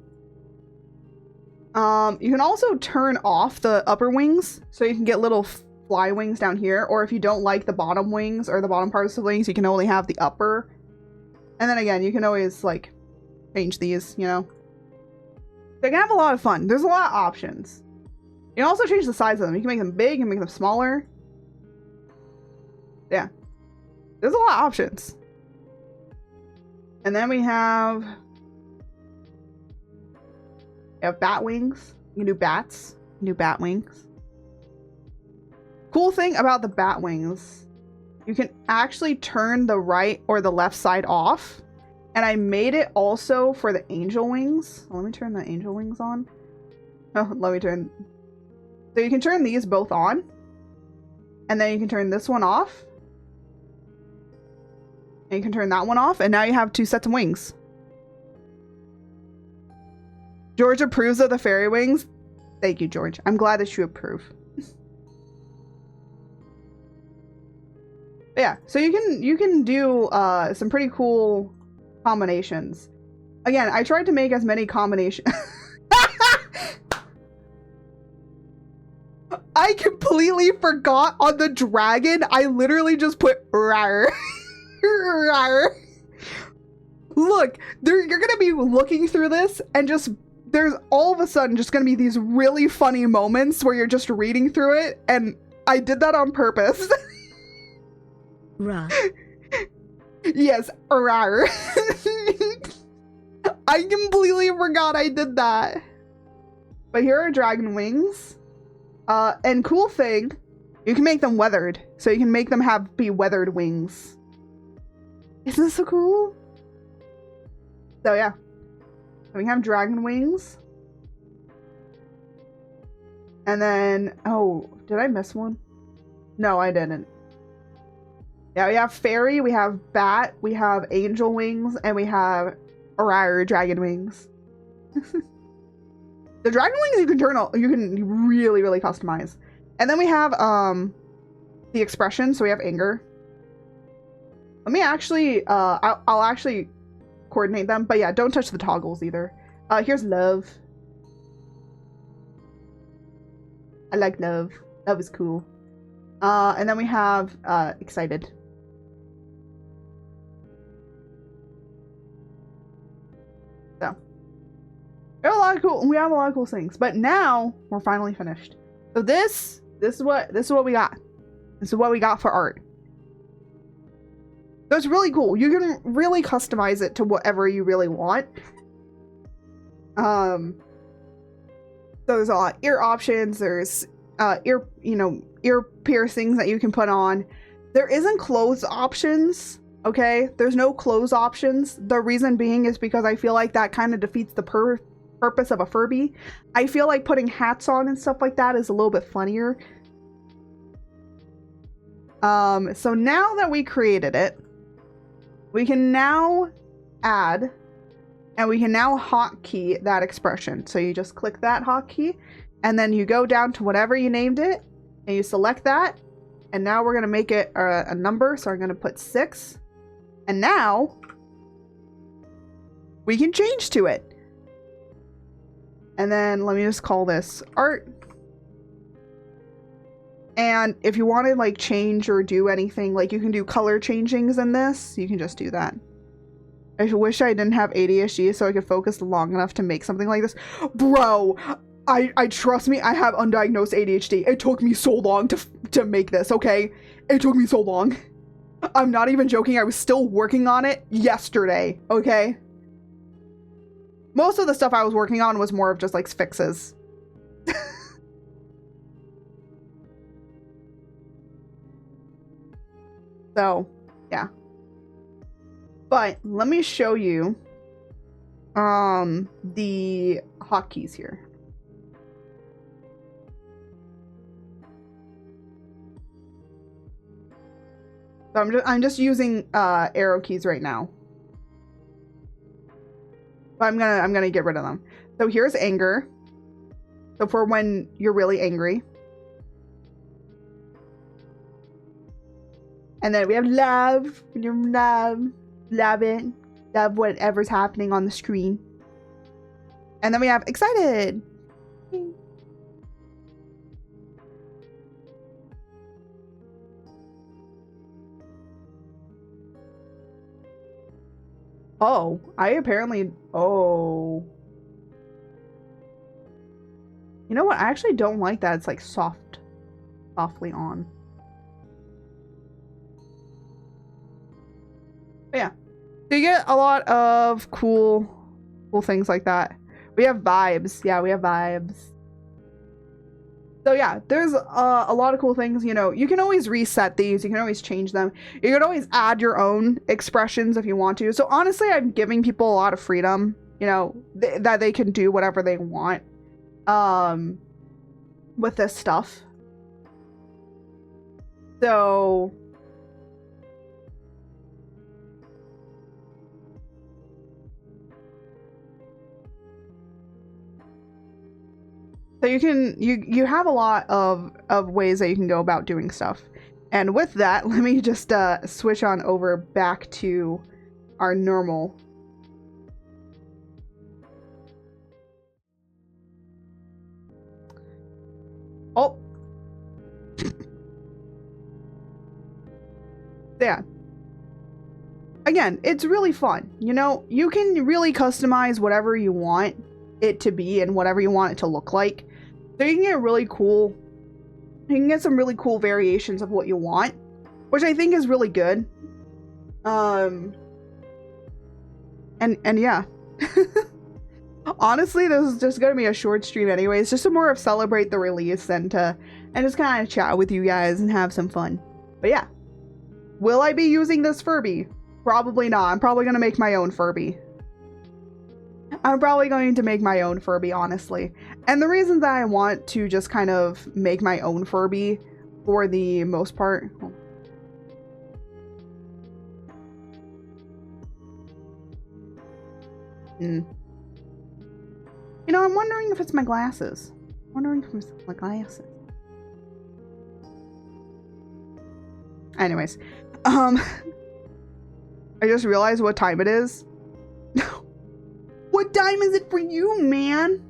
You can also turn off the upper wings, so you can get little fly wings down here. Or if you don't like the bottom wings or the bottom parts of the wings, you can only have the upper. And then again, you can always like change these, you know. They can have a lot of fun. There's a lot of options. You can also change the size of them. You can make them big and make them smaller. Yeah. There's a lot of options. And then we have bat wings. You can do bats. You can do bat wings. Cool thing about the bat wings, you can actually turn the right or the left side off. And I made it also for the angel wings. Let me turn the angel wings on. Oh, let me turn. So you can turn these both on. And then you can turn this one off. And you can turn that one off. And now you have 2 sets of wings. George approves of the fairy wings. Thank you, George. I'm glad that you approve. Yeah, so you can do some pretty cool combinations. Again, I tried to make as many combinations. I completely forgot on the dragon. I literally just put rawr. Rawr. Look, you're gonna be looking through this and just there's all of a sudden just gonna be these really funny moments where you're just reading through it, and I did that on purpose. Yes, rawr. I completely forgot I did that. But here are dragon wings. And cool thing, you can make them weathered. So you can make them be weathered wings. Isn't this so cool? So yeah. So we have dragon wings. And then, oh, did I miss one? No, I didn't. Yeah, we have fairy, we have bat, we have angel wings, and we have dragon wings. The dragon wings you can really, really customize. And then we have the expression, so we have anger. Let me actually I'll actually coordinate them, but yeah, don't touch the toggles either. Here's love. I like love. Love is cool. And then we have excited. So we have a lot of cool things. But now we're finally finished. So this is what we got. This is what we got for art. So it's really cool. You can really customize it to whatever you really want. So there's a lot of ear options. There's ear piercings that you can put on. There isn't clothes options. Okay, there's no clothes options. The reason being is because I feel like that kind of defeats the purpose of a Furby. I feel like putting hats on and stuff like that is a little bit funnier. So now that we created it, we can now add, and we can now hotkey that expression. So you just click that hotkey, and then you go down to whatever you named it, and you select that, and now we're going to make it a number. So I'm going to put 6, and now we can change to it. And then let me just call this art. And if you want to like change or do anything, like you can do color changings in this, you can just do that. I wish I didn't have ADHD so I could focus long enough to make something like this. Bro, I trust me, I have undiagnosed ADHD. It took me so long to make this, okay? It took me so long. I'm not even joking. I was still working on it yesterday, okay? Most of the stuff I was working on was more of just like fixes. So, yeah. But let me show you the hotkeys here. So I'm just using arrow keys right now. But I'm gonna get rid of them. So here's anger. So for when you're really angry. And then we have love. When you're love it. Love whatever's happening on the screen. And then we have excited. Oh, oh. You know what? I actually don't like that. It's like softly on. But yeah. So you get a lot of cool things like that. We have vibes. Yeah, we have vibes. So yeah, there's a lot of cool things, you know. You can always reset these. You can always change them. You can always add your own expressions if you want to. So honestly, I'm giving people a lot of freedom, you know, that they can do whatever they want with this stuff. So you have a lot of ways that you can go about doing stuff. And with that, let me just switch on over back to our normal. Oh. Yeah. Again, it's really fun. You know, you can really customize whatever you want it to be and whatever you want it to look like. So you can get really cool, you can get some really cool variations of what you want, which I think is really good. And yeah, Honestly, this is just gonna be a short stream anyways, just to more of celebrate the release and just kind of chat with you guys and have some fun. But yeah, will I be using this Furby? Probably not. I'm probably gonna make my own Furby. Honestly. And the reason that I want to just kind of make my own Furby for the most part. You know, I'm wondering if it's my glasses. Anyways, I just realized what time it is. What time is it for you, man?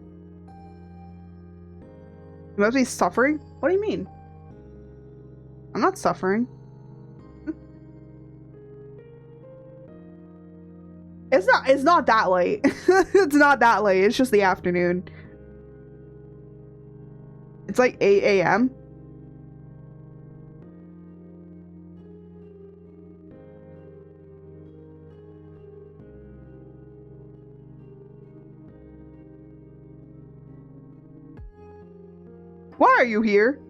You must be suffering? What do you mean? I'm not suffering. It's not that late. It's not that late. It's just the afternoon. It's like 8 a.m. Why are you here?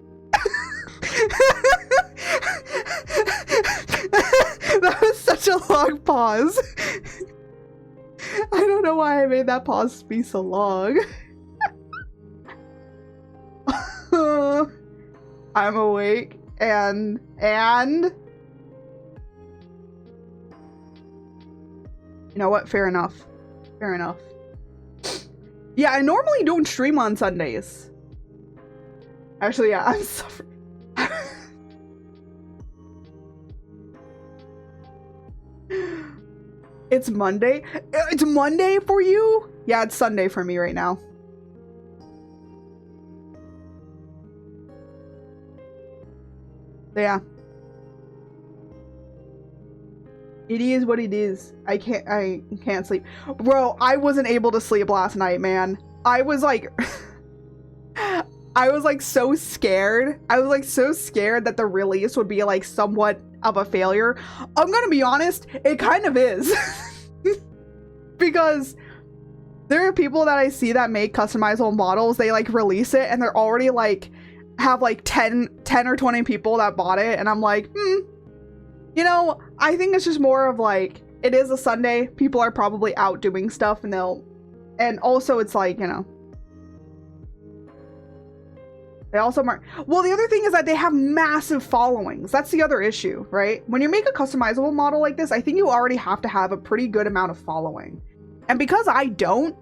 That was such a long pause. I don't know why I made that pause be so long. I'm awake and you know what? Fair enough. Yeah, I normally don't stream on Sundays. Actually, yeah, I'm suffering. It's Monday? It's Monday for you? Yeah, it's Sunday for me right now. Yeah. It is what it is. I can't sleep. Bro, I wasn't able to sleep last night, man. I was like so scared. I was like so scared that the release would be like somewhat of a failure. I'm gonna be honest, it kind of is. Because there are people that I see that make customizable models, they like release it and they're already like have like 10 or 20 people that bought it, and I'm like, you know, I think it's just more of like, it is a Sunday, people are probably out doing stuff, and also it's like, you know, they also well, the other thing is that they have massive followings. That's the other issue, right? When you make a customizable model like this, I think you already have to have a pretty good amount of following. And because I don't,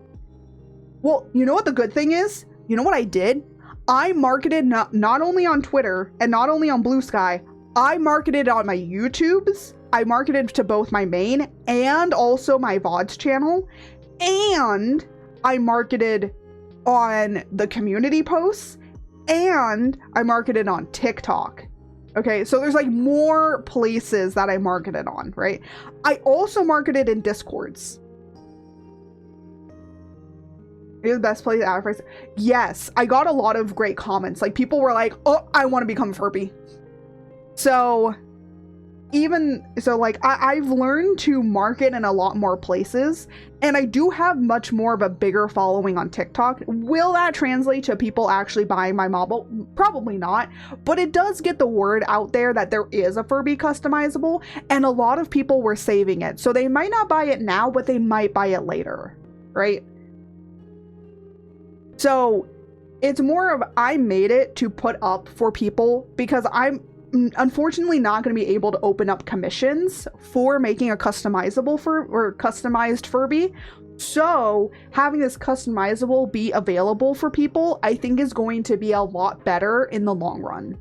well, you know what the good thing is? You know what I did? I marketed not only on Twitter and not only on Blue Sky, I marketed on my YouTubes. I marketed to both my main and also my VODs channel. And I marketed on the community posts. And I marketed on TikTok. Okay, so there's like more places that I marketed on, right? I also marketed in Discords. It is the best place to advertise. Yes, I got a lot of great comments. Like, people were like, oh, I want to become Furby. So I've learned to market in a lot more places, and I do have much more of a bigger following on TikTok. Will that translate to people actually buying my model? Probably not, but it does get the word out there that there is a Furby customizable, and a lot of people were saving it. So they might not buy it now, but they might buy it later, right? So it's more of, I made it to put up for people because I'm unfortunately not going to be able to open up commissions for making a customizable customized Furby. So having this customizable be available for people, I think is going to be a lot better in the long run.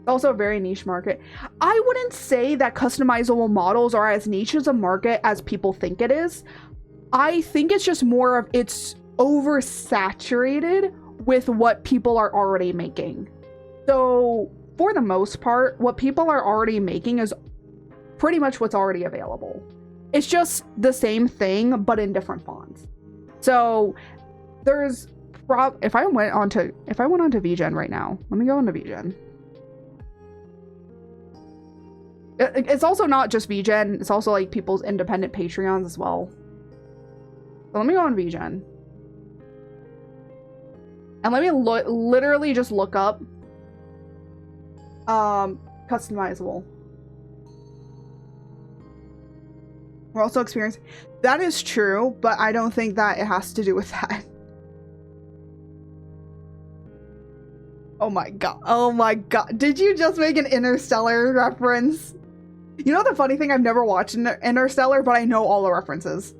Also a very niche market. I wouldn't say that customizable models are as niche as a market as people think it is. I think it's just more of, it's oversaturated with what people are already making. So for the most part, what people are already making is pretty much what's already available. It's just the same thing, but in different fonts. So there's if I went onto VGen right now, let me go into VGen. It's also not just VGen, it's also like people's independent Patreons as well. So let me go on VGen. And let me literally just look up customizable. We're also experiencing. That is true, but I don't think that it has to do with that. Oh my god. Oh my god. Did you just make an Interstellar reference? You know the funny thing? I've never watched Interstellar, but I know all the references.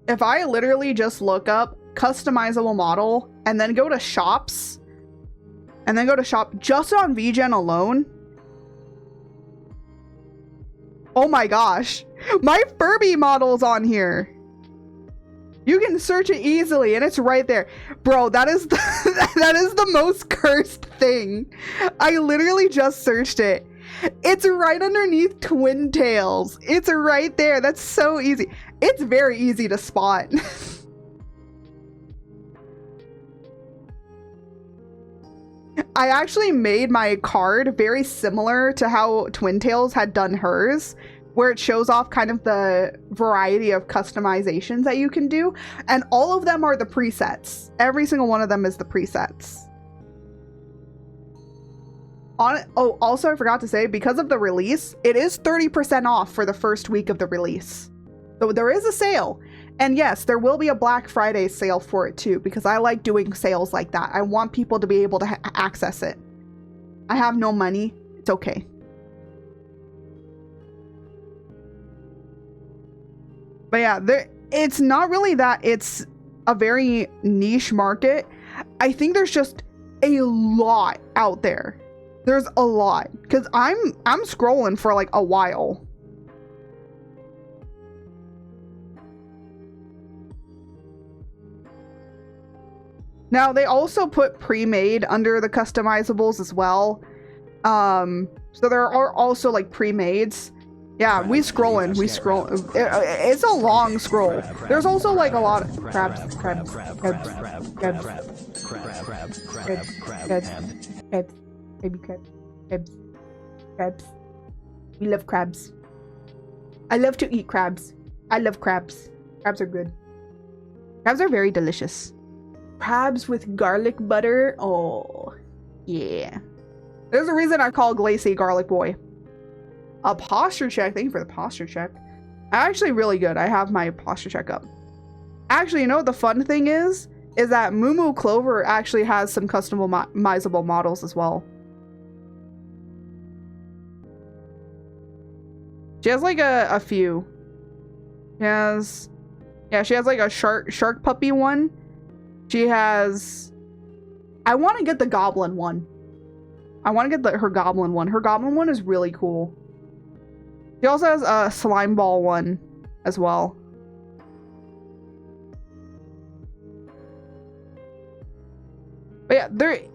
If I literally just look up customizable model and then go to shops and then go to shop just on VGen alone. Oh my gosh, my Furby model's on here. You can search it easily and it's right there. Bro, that is that is the most cursed thing. I literally just searched it. It's right underneath Twin Tails. It's right there. That's so easy. It's very easy to spot. I actually made my card very similar to how Twin Tails had done hers, where it shows off kind of the variety of customizations that you can do. And all of them are the presets. Every single one of them is the presets. Oh, also I forgot to say, because of the release, it is 30% off for the first week of the release. So there is a sale. And yes, there will be a Black Friday sale for it too, because I like doing sales like that. I want people to be able to access it. I have no money. It's okay. But yeah, it's not really that it's a very niche market. I think there's just a lot out there. There's a lot, because I'm scrolling for like a while. Now they also put pre-made under the customizables as well. So there are also like pre-mades. Yeah, we scrolling. We scroll. It's a long scroll. There's also like a lot of crabs. Baby crabs. We love crabs. I love to eat crabs. I love crabs. Crabs are good. Crabs are very delicious. Crabs with garlic butter. Oh, yeah. There's a reason I call Glacy Garlic Boy. A posture check. Thank you for the posture check. Actually, really good. I have my posture check up. Actually, you know what the fun thing is that Moo Moo Clover actually has some customizable models as well. She has like a few. She has like a shark puppy one. She has, I want to get the goblin one. I want to get her goblin one. Her goblin one is really cool. She also has a slime ball one as well. But yeah,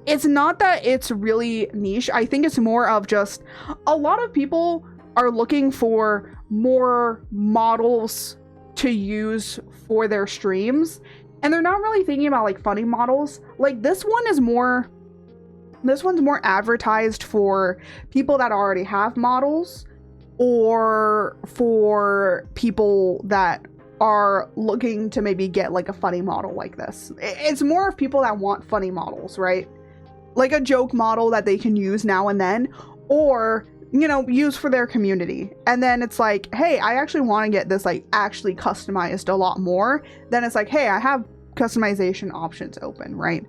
it's not that it's really niche. I think it's more of just a lot of people are looking for more models to use for their streams, and they're not really thinking about like funny models. Like this one's more advertised for people that already have models, or for people that are looking to maybe get like a funny model like this. It's more of people that want funny models, right? Like a joke model that they can use now and then, or, you know, use for their community. And then it's like, hey, I actually want to get this like actually customized a lot more. Then it's like, hey, I have customization options open, right?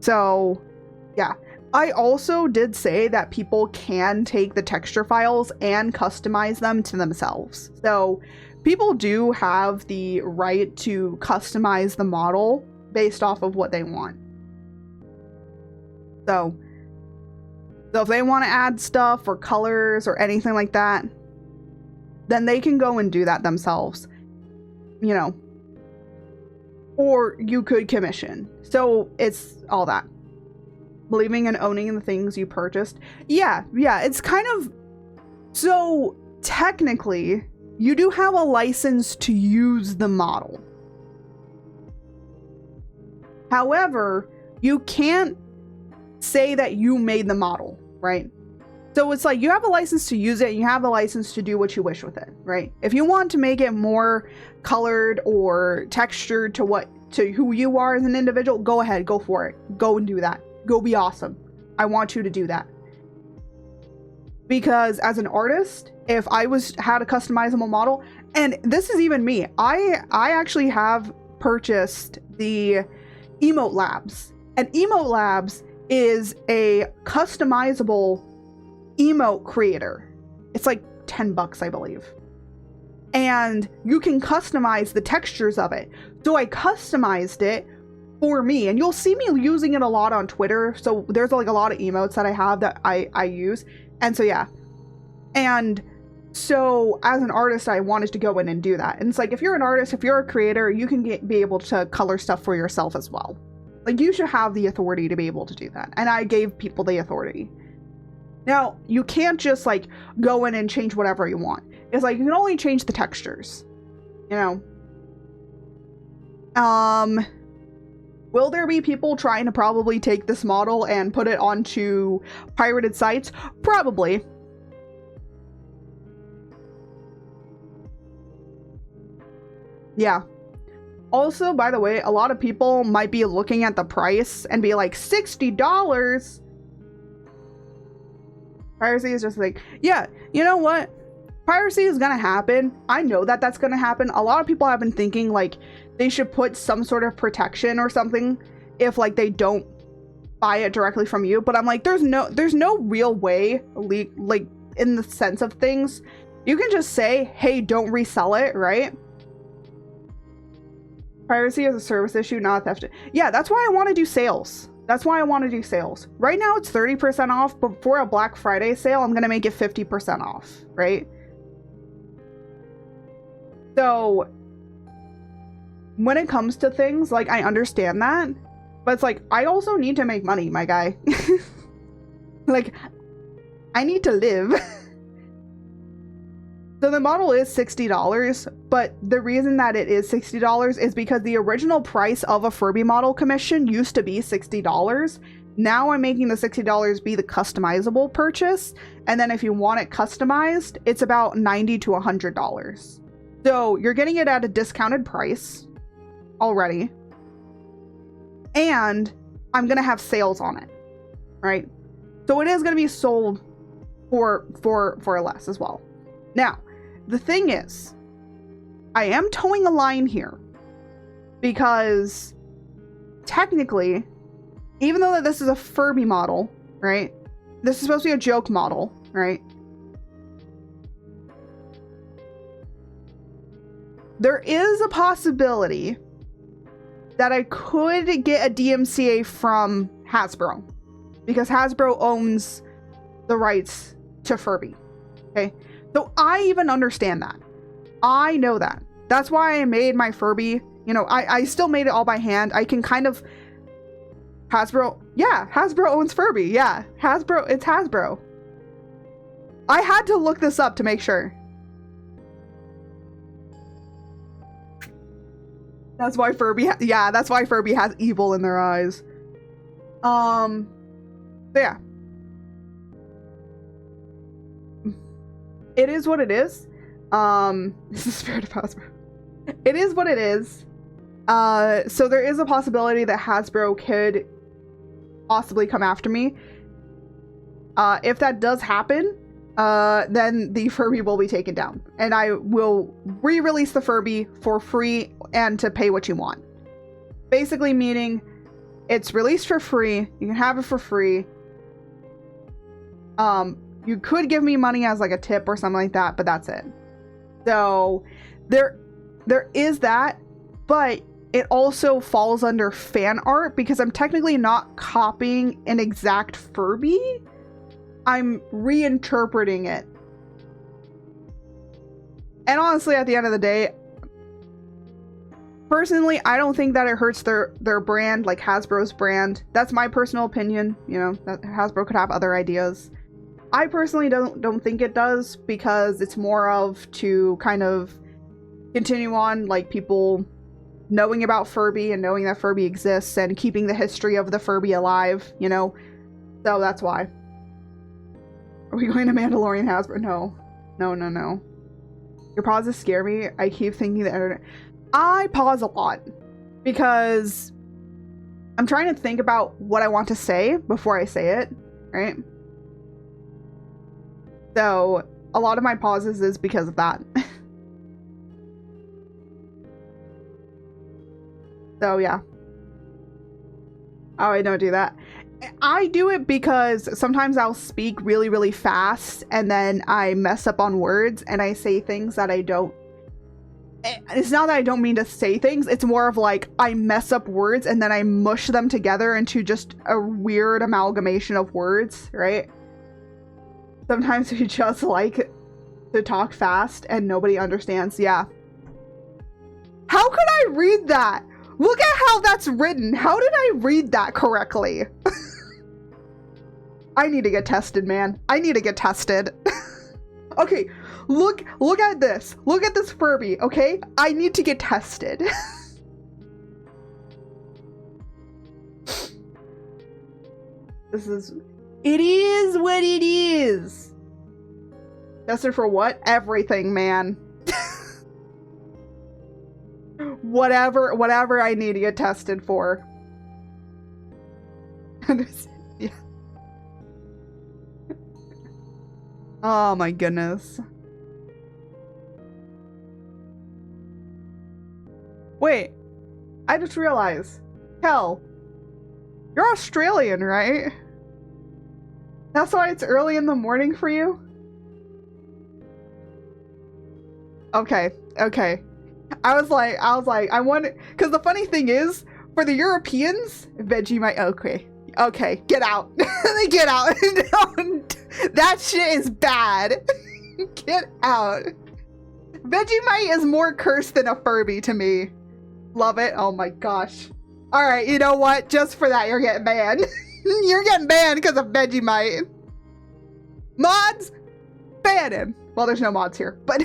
So yeah. I also did say that people can take the texture files and customize them to themselves. So people do have the right to customize the model based off of what they want. So if they want to add stuff or colors or anything like that, then they can go and do that themselves, you know, or you could commission. So it's all that. Believing and owning the things you purchased. Yeah, it's kind of So technically, you do have a license to use the model. However, you can't say that you made the model, right? So it's like you have a license to use it, and you have a license to do what you wish with it, right? If you want to make it more colored or textured to who you are as an individual, go ahead, go for it. Go and do that. Go be awesome. I want you to do that. Because as an artist, if I had a customizable model, and this is even me, I actually have purchased the Emote Labs. And Emote Labs is a customizable emote creator. It's like $10, I believe. And you can customize the textures of it. So I customized it for me, and you'll see me using it a lot on Twitter. So there's like a lot of emotes that I have that I use. And so yeah. And so as an artist, I wanted to go in and do that. And it's like, if you're an artist, if you're a creator, you can be able to color stuff for yourself as well. Like, you should have the authority to be able to do that. And I gave people the authority. Now, you can't just like go in and change whatever you want. It's like, you can only change the textures, you know? Will there be people trying to probably take this model and put it onto pirated sites? Probably. Yeah. Also, by the way, a lot of people might be looking at the price and be like, $60? Piracy is just like, yeah, you know what? Piracy is gonna happen. I know that that's gonna happen. A lot of people have been thinking like they should put some sort of protection or something if like they don't buy it directly from you. But I'm like, there's no real way, like in the sense of things. You can just say, hey, don't resell it, right? Piracy is a service issue, not a theft. Yeah, that's why I want to do sales. That's why I want to do sales. Right now it's 30% off, but for a Black Friday sale, I'm going to make it 50% off, right? So when it comes to things, like, I understand that, but it's like, I also need to make money, my guy. Like, I need to live. So the model is $60, but the reason that it is $60 is because the original price of a Furby model commission used to be $60. Now I'm making the $60 be the customizable purchase. And then if you want it customized, it's about $90 to $100. So you're getting it at a discounted price already. And I'm going to have sales on it, right? So it is going to be sold for less as well. Now, the thing is, I am towing a line here because technically, even though that this is a Furby model, right? This is supposed to be a joke model, right? There is a possibility that I could get a DMCA from Hasbro because Hasbro owns the rights to Furby, okay? So I even understand that. I know that. That's why I made my Furby. You know, I still made it all by hand. I can kind of... Hasbro... Yeah, Hasbro owns Furby. Yeah, Hasbro... It's Hasbro. I had to look this up to make sure. That's why Furby... Yeah, that's why Furby has evil in their eyes. So yeah. It is what it is. It's the spirit of Hasbro. It is what it is. So there is a possibility that Hasbro could possibly come after me. If that does happen, then the Furby will be taken down. And I will re-release the Furby for free and to pay what you want. Basically meaning it's released for free. You can have it for free. You could give me money as like a tip or something like that, but that's it. So there is that, but it also falls under fan art because I'm technically not copying an exact Furby. I'm reinterpreting it. And honestly, at the end of the day, personally, I don't think that it hurts their brand, like Hasbro's brand. That's my personal opinion. You know, that Hasbro could have other ideas. I personally don't think it does, because it's more of to kind of continue on, like, people knowing about Furby and knowing that Furby exists and keeping the history of the Furby alive, you know? So that's why. Are we going to Mandalorian Hasbro? No. No, no, no. Your pauses scare me. I keep thinking the internet. I pause a lot because I'm trying to think about what I want to say before I say it, right? So a lot of my pauses is because of that. So yeah. Oh, I don't do that. I do it because sometimes I'll speak really, really fast and then I mess up on words and I say things that I don't. It's not that I don't mean to say things. It's more of like I mess up words and then I mush them together into just a weird amalgamation of words, right? Sometimes we just like to talk fast and nobody understands. Yeah. How could I read that? Look at how that's written. How did I read that correctly? I need to get tested, man. I need to get tested. Okay, look at this. Look at this Furby, okay? I need to get tested. It is what it is. Tested for what? Everything, man. Whatever I need to get tested for. Yeah. Oh my goodness. Wait, I just realized. Hell, you're Australian, right? That's why it's early in the morning for you? Okay. I was like, I wonder, because the funny thing is, for the Europeans, Vegemite, okay, get out. Get out. That shit is bad. Get out. Vegemite is more cursed than a Furby to me. Love it. Oh my gosh. Alright, you know what? Just for that, you're getting banned. You're getting banned because of Vegemite. Mods? Ban him. Well, there's no mods here, but...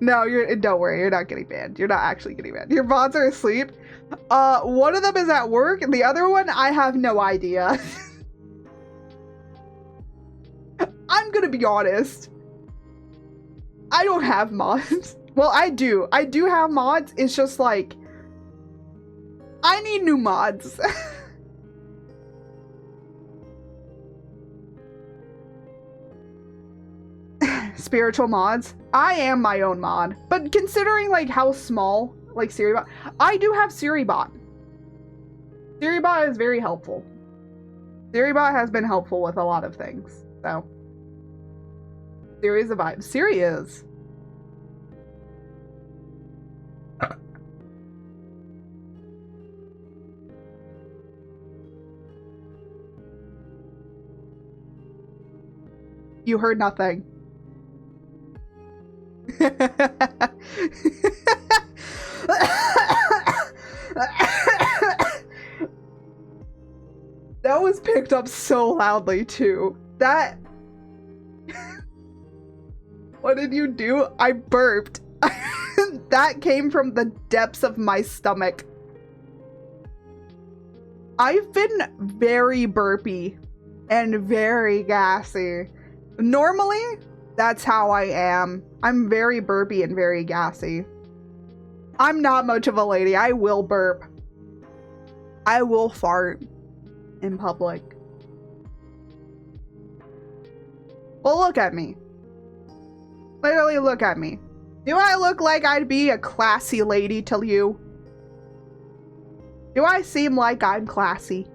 No, don't worry, you're not getting banned. You're not actually getting banned. Your mods are asleep. One of them is at work, and the other one, I have no idea. I'm gonna be honest. I don't have mods. Well, I do. I do have mods. It's just like, I need new mods. Spiritual mods. I am my own mod, but considering like how small, like Siribot, I do have Siribot. Siribot is very helpful. Siribot has been helpful with a lot of things, so. Siri is a vibe. Siri is. You heard nothing. That was picked up so loudly too. That... What did you do? I burped. That came from the depths of my stomach. I've been very burpy and very gassy. Normally, that's how I am. I'm very burpy and very gassy. I'm not much of a lady. I will burp. I will fart in public. Well, look at me. Literally look at me. Do I look like I'd be a classy lady to you? Do I seem like I'm classy?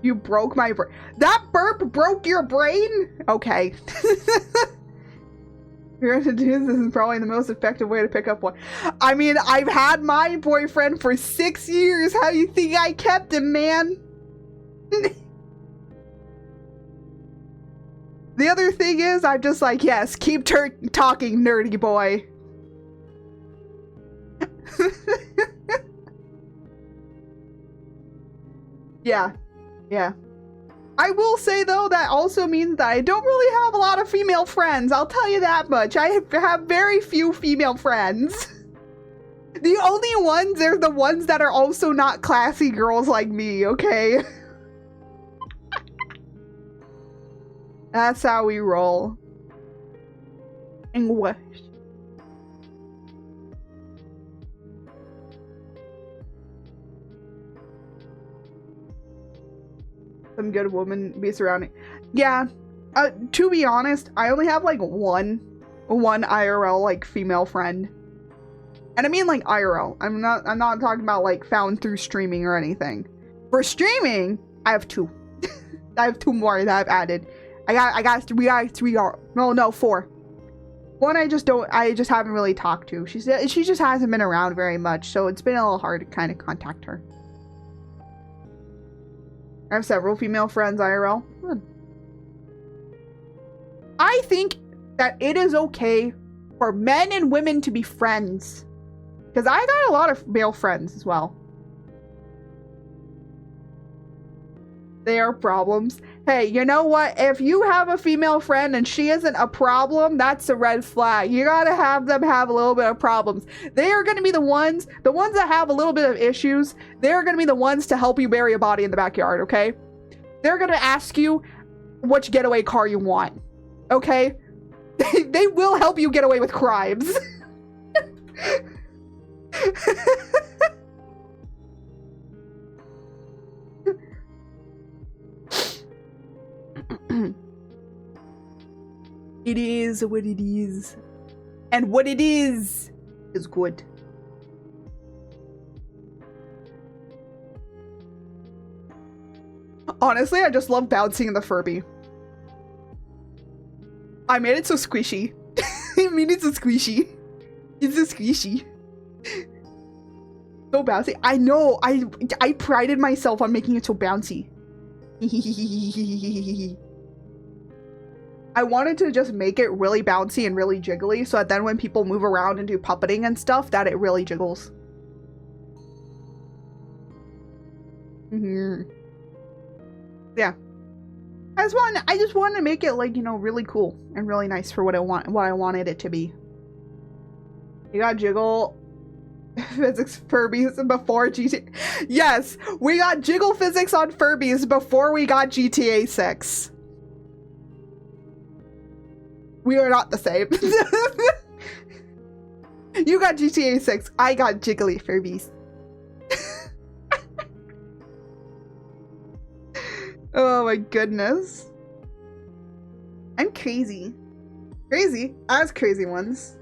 You broke my brain. That burp broke your brain? Okay. You're gonna do this is probably the most effective way to pick up one. I mean, I've had my boyfriend for 6 years. How do you think I kept him, man? The other thing is, I'm just like, yes, keep talking, nerdy boy. Yeah. Yeah. I will say, though, that also means that I don't really have a lot of female friends. I'll tell you that much. I have very few female friends. The only ones are the ones that are also not classy girls like me, okay? That's how we roll. English. Some good woman be surrounding. Yeah. To be honest, I only have like one IRL like female friend. And I mean like IRL. I'm not talking about like found through streaming or anything. For streaming, I have two. I have two more that I've added. Four. One I just haven't really talked to. She just hasn't been around very much, so it's been a little hard to kind of contact her. I have several female friends IRL. Good. I think that it is okay for men and women to be friends. Because I got a lot of male friends as well. They are problems. Hey, you know what? If you have a female friend and she isn't a problem, that's a red flag. You gotta have them have a little bit of problems. They are gonna be the ones that have a little bit of issues. They're gonna be the ones to help you bury a body in the backyard, okay? They're gonna ask you which getaway car you want, okay? They will help you get away with crimes. It is what it is. And what it is good. Honestly, I just love bouncing in the Furby. I made it so squishy. I made it so squishy. It's so squishy. So bouncy. I know. I prided myself on making it so bouncy. I wanted to just make it really bouncy and really jiggly so that then when people move around and do puppeting and stuff, that it really jiggles. Yeah. I just wanted to make it like, you know, really cool and really nice for what I wanted it to be. You got jiggle physics Furbies before GTA. Yes, we got jiggle physics on Furbies before we got GTA 6. We are not the same. You got GTA 6. I got jiggly Furbies. Oh my goodness. I'm crazy. Crazy. I was crazy once.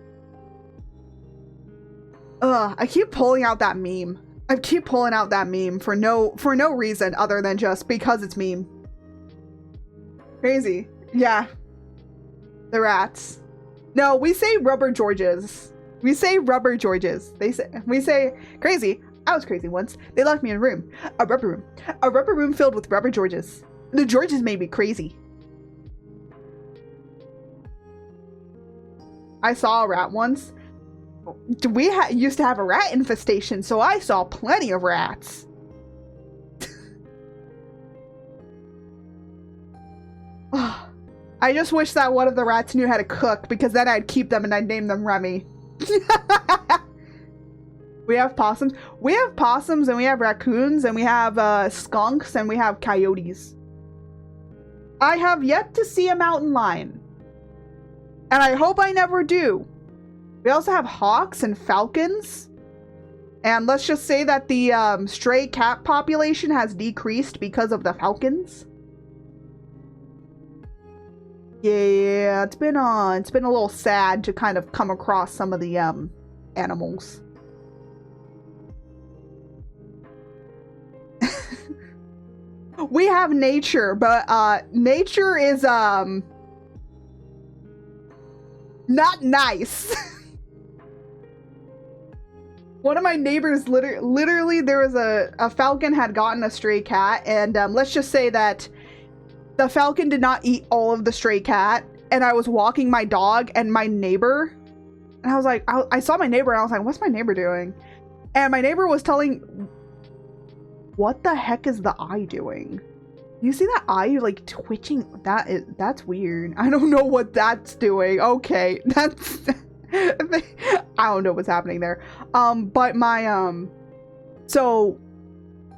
Ugh, I keep pulling out that meme. I keep pulling out that meme for no reason other than just because it's meme. Crazy. Yeah. The rats. No, we say rubber Georges. We say rubber Georges. We say crazy. I was crazy once. They locked me in a room. A rubber room. A rubber room filled with rubber Georges. The Georges made me crazy. I saw a rat once. We used to have a rat infestation, so I saw plenty of rats. I just wish that one of the rats knew how to cook, because then I'd keep them and I'd name them Remy. We have possums. We have possums and we have raccoons and we have skunks and we have coyotes. I have yet to see a mountain lion. And I hope I never do. We also have hawks and falcons. And let's just say that the stray cat population has decreased because of the falcons. Yeah, it's been a little sad to kind of come across some of the animals. We have nature, but nature is not nice. One of my neighbors literally there was a falcon had gotten a stray cat, and let's just say that the falcon did not eat all of the stray cat, and I was walking my dog and my neighbor, and I was like, I saw my neighbor and I was like, what's my neighbor doing? And my neighbor was telling What the heck is the eye doing? You see that eye like twitching? That's weird. I don't know what that's doing. Okay, that's I don't know what's happening there. But my so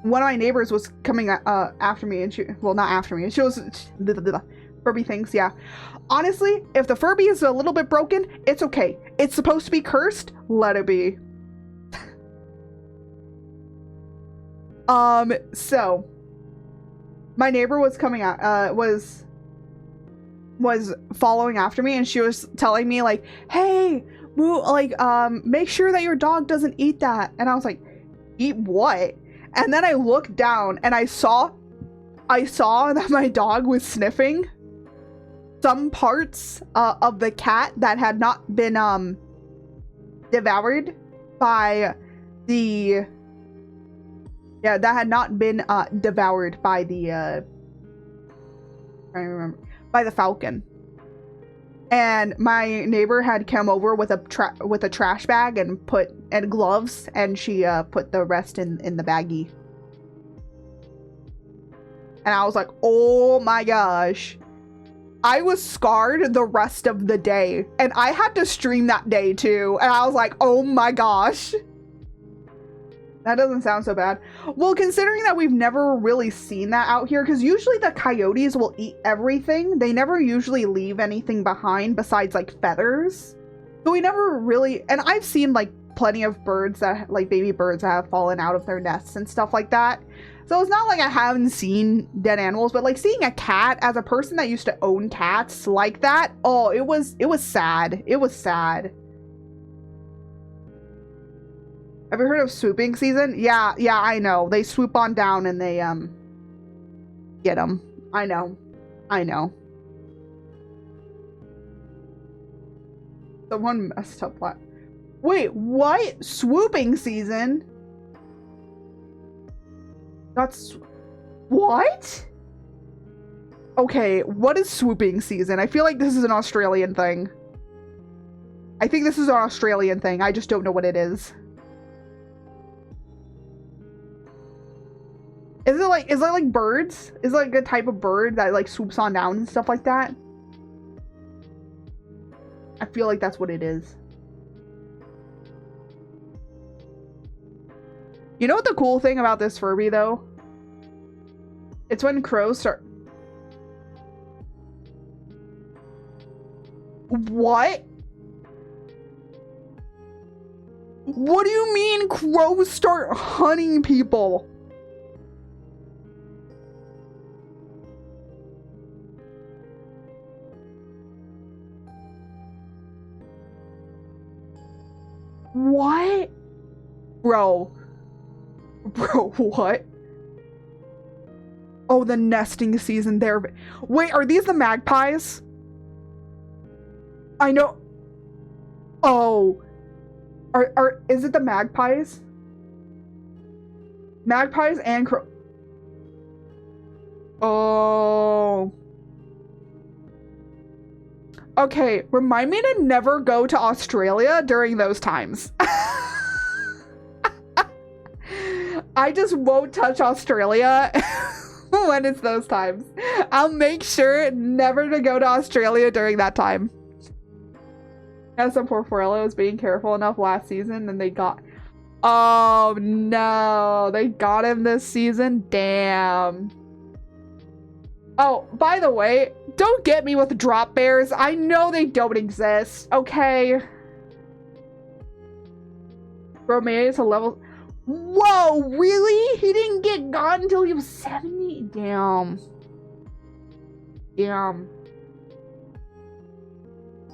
one of my neighbors was coming after me, and she, well, not after me, and she was Furby things, yeah. Honestly, if the Furby is a little bit broken, it's okay. It's supposed to be cursed. Let it be. So my neighbor was coming out, was following after me, and she was telling me like, hey, make sure that your dog doesn't eat that. And I was like, eat what? And then I looked down and I saw that my dog was sniffing some parts of the cat that had not been devoured by the devoured by the I don't remember, by the falcon. And my neighbor had come over with a trash bag and gloves, and she put the rest in the baggie. And I was like, oh my gosh. I was scarred the rest of the day, and I had to stream that day too. And I was like, oh my gosh. That doesn't sound so bad. Well, considering that we've never really seen that out here, because usually the coyotes will eat everything. They never usually leave anything behind besides like feathers. So we never really, and I've seen like plenty of birds that, like baby birds that have fallen out of their nests and stuff like that. So it's not like I haven't seen dead animals, but like seeing a cat, as a person that used to own cats like that, oh, it was sad. It was sad. Have you heard of swooping season? Yeah, I know. They swoop on down and they, get them. I know. Someone messed up that. Wait, what? Swooping season? That's... What? Okay, what is swooping season? I feel like this is an Australian thing. I think this is an Australian thing. I just don't know what it is. Is it like birds? Is it like a type of bird that like swoops on down and stuff like that? I feel like that's what it is. You know what the cool thing about this Furby though? It's when crows start... What? What do you mean crows start hunting people? What? Bro, what? Oh, the nesting season there. Wait, are these the magpies? I know. Oh. Is it the magpies? Magpies and crow. Oh. Okay, remind me to never go to Australia during those times. I just won't touch Australia when it's those times. I'll make sure never to go to Australia during that time. As some Porforello was being careful enough last season, and they got... Oh no, they got him this season? Damn. Oh, by the way, don't get me with drop bears. I know they don't exist, okay? Romance a level... Whoa, really? He didn't get got until he was 70? Damn. Damn.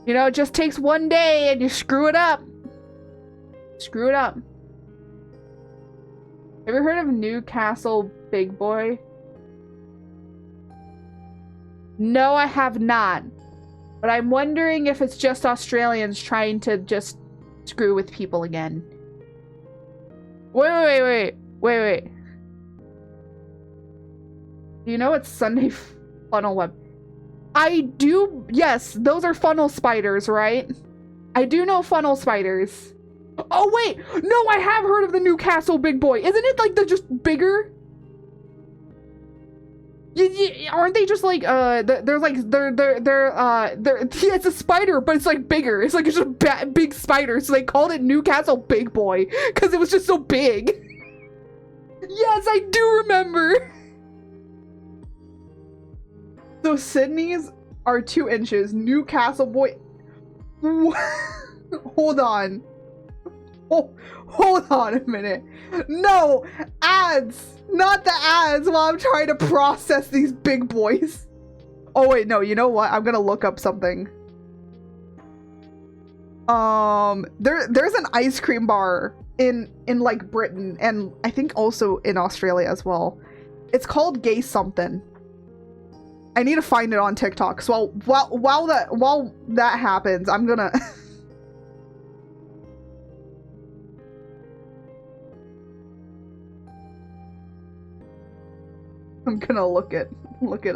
You know, it just takes one day and you screw it up. Screw it up. Have you heard of Newcastle Big Boy? No, I have not. But I'm wondering if it's just Australians trying to just screw with people again. Wait. Do you know it's Sunday funnel web? I do. Yes, those are funnel spiders, right? I do know funnel spiders. Oh, wait. No, I have heard of the Newcastle Big Boy. Isn't it like the just bigger? Aren't they just like they're like it's a spider, but it's like bigger. It's like it's just a big spider, so they called it Newcastle Big Boy because it was just so big. Yes, I do remember. So Sydney's are 2 inches. Newcastle Boy. Hold on. Hold on a minute. No, ads. Not the ads while I'm trying to process these big boys. Oh wait, no, you know what? I'm gonna look up something. There's an ice cream bar in like Britain, and I think also in Australia as well. It's called Gay Something. I need to find it on TikTok. So while that happens, I'm gonna I'm gonna look it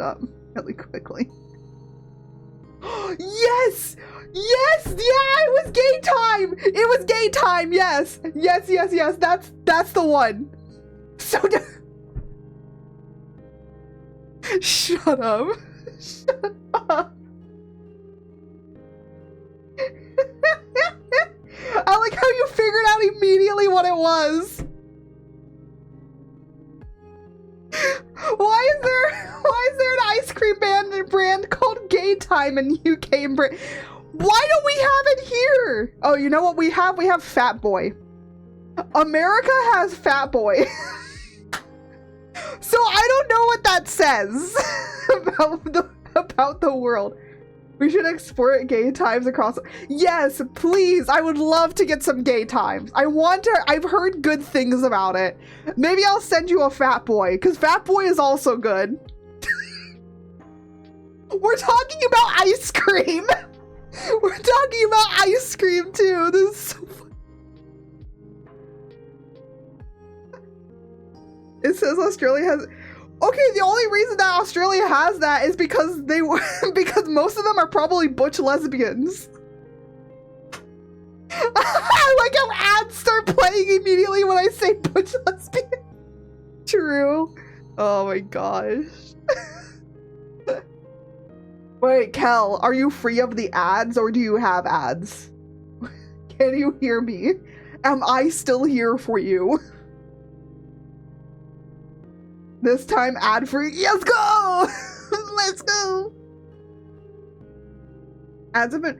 up really quickly. Yes! Yes! Yeah, it was gay time! It was gay time, yes! Yes, that's the one. So shut up. Shut up. I like how you figured out immediately what it was. Why is there an ice cream brand called Gay Time in UK and Britain? Why don't we have it here? Oh, you know what we have? We have Fat Boy. America has Fat Boy. So I don't know what that says about the world. We should export Gay Times across. Yes, please. I would love to get some Gay Times. I've heard good things about it. Maybe I'll send you a Fat Boy, because Fat Boy is also good. We're talking about ice cream. We're talking about ice cream too. This is so funny. It says Australia has... Okay, the only reason that Australia has that is because because most of them are probably butch lesbians. I like how ads start playing immediately when I say butch lesbian. True. Oh my gosh. Wait, Kel, are you free of the ads or do you have ads? Can you hear me? Am I still here for you? This time ad-free. Let's go! Let's go! Ads have been...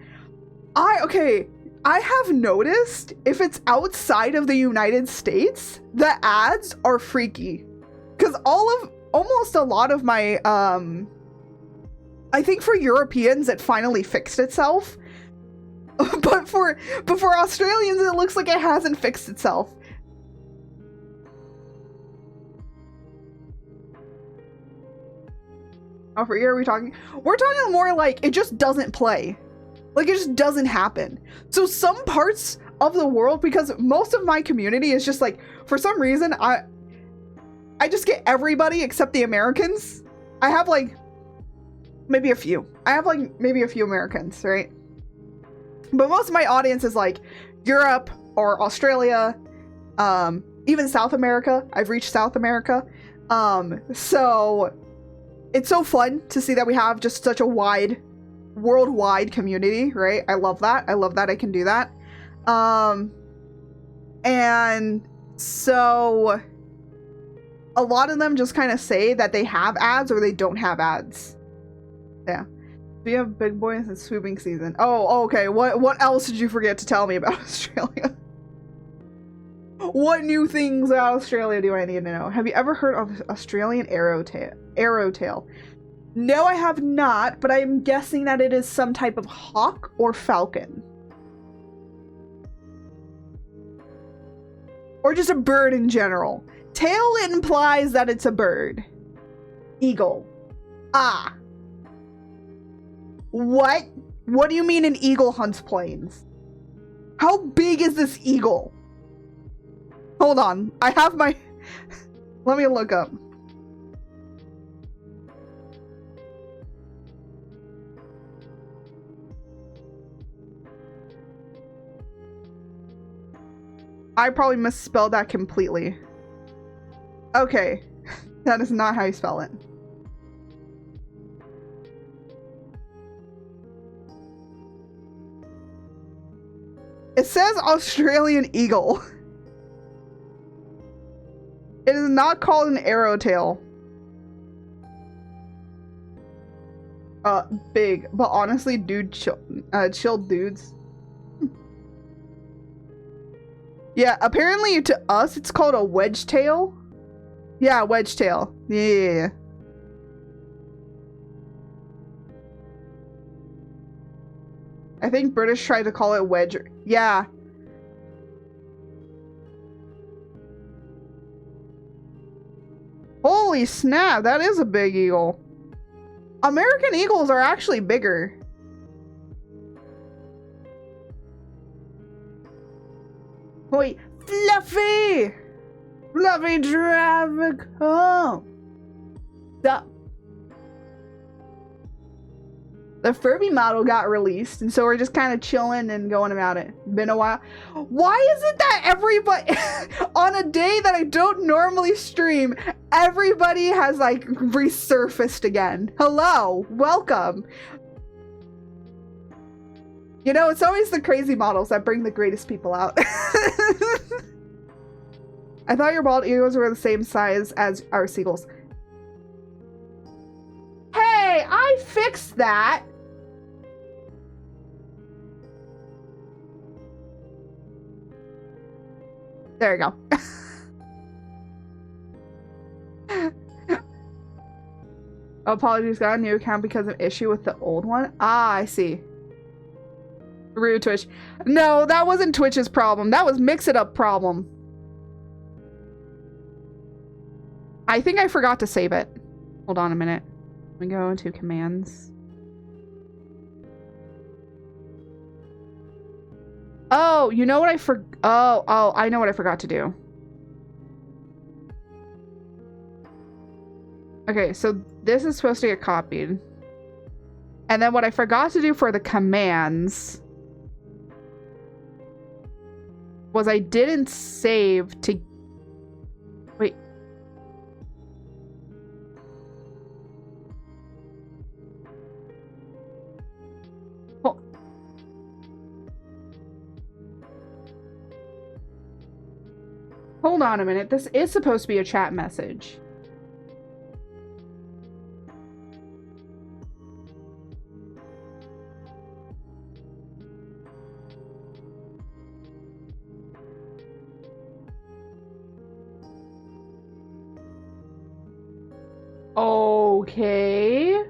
Okay. I have noticed if it's outside of the United States, the ads are freaky. Because almost a lot of my, I think for Europeans, it finally fixed itself. But for Australians, it looks like it hasn't fixed itself. Oh, for ear, are we talking? We're talking more like it just doesn't play. Like it just doesn't happen. So some parts of the world, because most of my community is just like, for some reason, I just get everybody except the Americans. I have like maybe a few. I have like maybe a few Americans, right? But most of my audience is like Europe or Australia, even South America. I've reached South America. So it's so fun to see that we have just such a wide, worldwide community, right? I love that. I love that I can do that. And so a lot of them just kind of say that they have ads or they don't have ads. Yeah. We have big boys in swooping season. Oh, okay. What else did you forget to tell me about Australia? What new things about Australia do I need to know? Have you ever heard of Australian arrowtail? No, I have not, but I'm guessing that it is some type of hawk or falcon. Or just a bird in general. Tail implies that it's a bird. Eagle. Ah. What? What do you mean an eagle hunts planes? How big is this eagle? Hold on. I have my... Let me look up. I probably misspelled that completely. Okay. That is not how you spell it. It says Australian eagle. It is not called an arrowtail. Big, but honestly, dude, chill dudes. Yeah, apparently to us, it's called a wedge tail. Yeah, wedge tail. Yeah. I think British tried to call it wedge. Yeah. Holy snap, that is a big eagle. American eagles are actually bigger. Wait, Fluffy! Fluffy traffic home! The Furby model got released, and so we're just kind of chilling and going about it. Been a while. Why is it that everybody, on a day that I don't normally stream, everybody has like resurfaced again? Hello, welcome. You know, it's always the crazy models that bring the greatest people out. I thought your bald eagles were the same size as our seagulls. Hey, I fixed that. There you go. Apologies, got a new account because of issue with the old one. Ah, I see. Rude Twitch. No, that wasn't Twitch's problem. That was Mix It Up problem. I think I forgot to save it. Hold on a minute. Let me go into commands. Oh, you know what I Oh, I know what I forgot to do. Okay, so this is supposed to get copied. And then what I forgot to do for the commands was I didn't save to... Wait. Hold on a minute. This is supposed to be a chat message. Okay.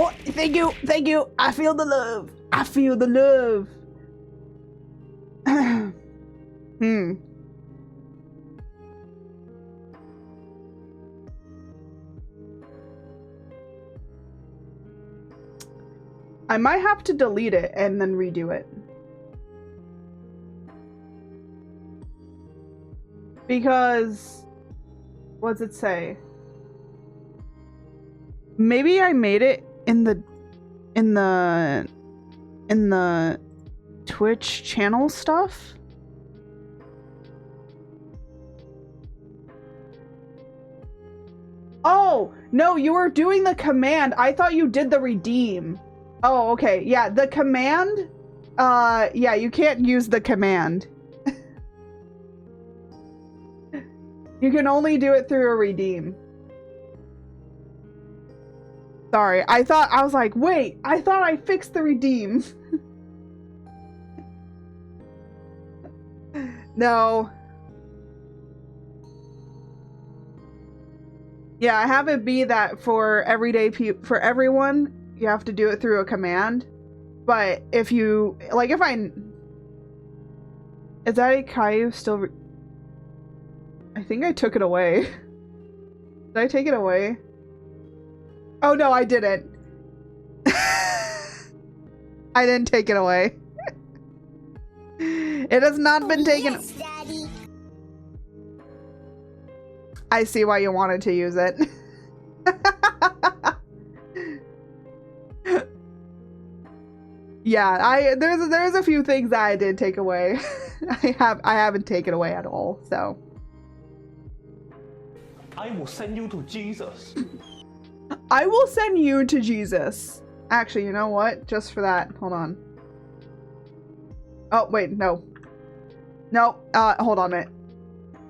Oh, thank you, thank you. I feel the love. I feel the love. I might have to delete it and then redo it. Because, what's it say? Maybe I made it in the Twitch channel stuff. Oh, no, you were doing the command. I thought you did the redeem. Oh, okay. Yeah, the command. Yeah, you can't use the command. You can only do it through a redeem. Sorry, I was like, wait, I thought I fixed the redeem. No. Yeah, I have it be that for for everyone, you have to do it through a command. But if you, like, is that a Caillou still? I think I took it away. Did I take it away? Oh no, I didn't. I didn't take it away. It has not been taken. Yes, Daddy. I see why you wanted to use it. Yeah, there's a few things that I did take away. I haven't taken away at all, so. I will send you to Jesus. I will send you to Jesus. Actually, you know what? Just for that, hold on. Oh, wait, no. No, hold on a minute.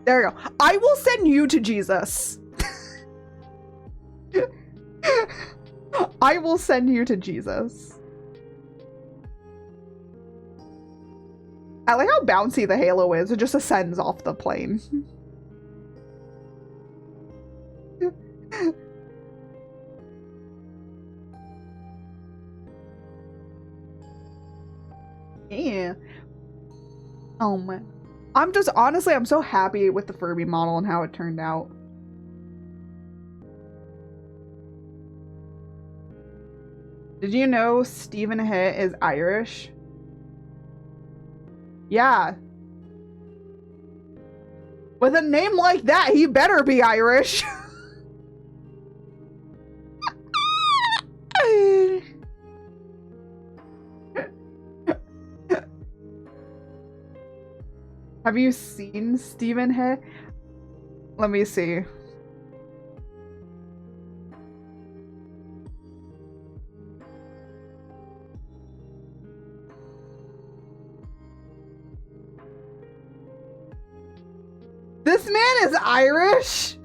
There you go. I will send you to Jesus. I will send you to Jesus. I like how bouncy the halo is. It just ascends off the plane. Yeah. Oh my. Honestly, I'm so happy with the Furby model and how it turned out. Did you know Stephen Hitt is Irish? Yeah. With a name like that, he better be Irish. Have you seen Stephen Hitt? Let me see. This man is Irish.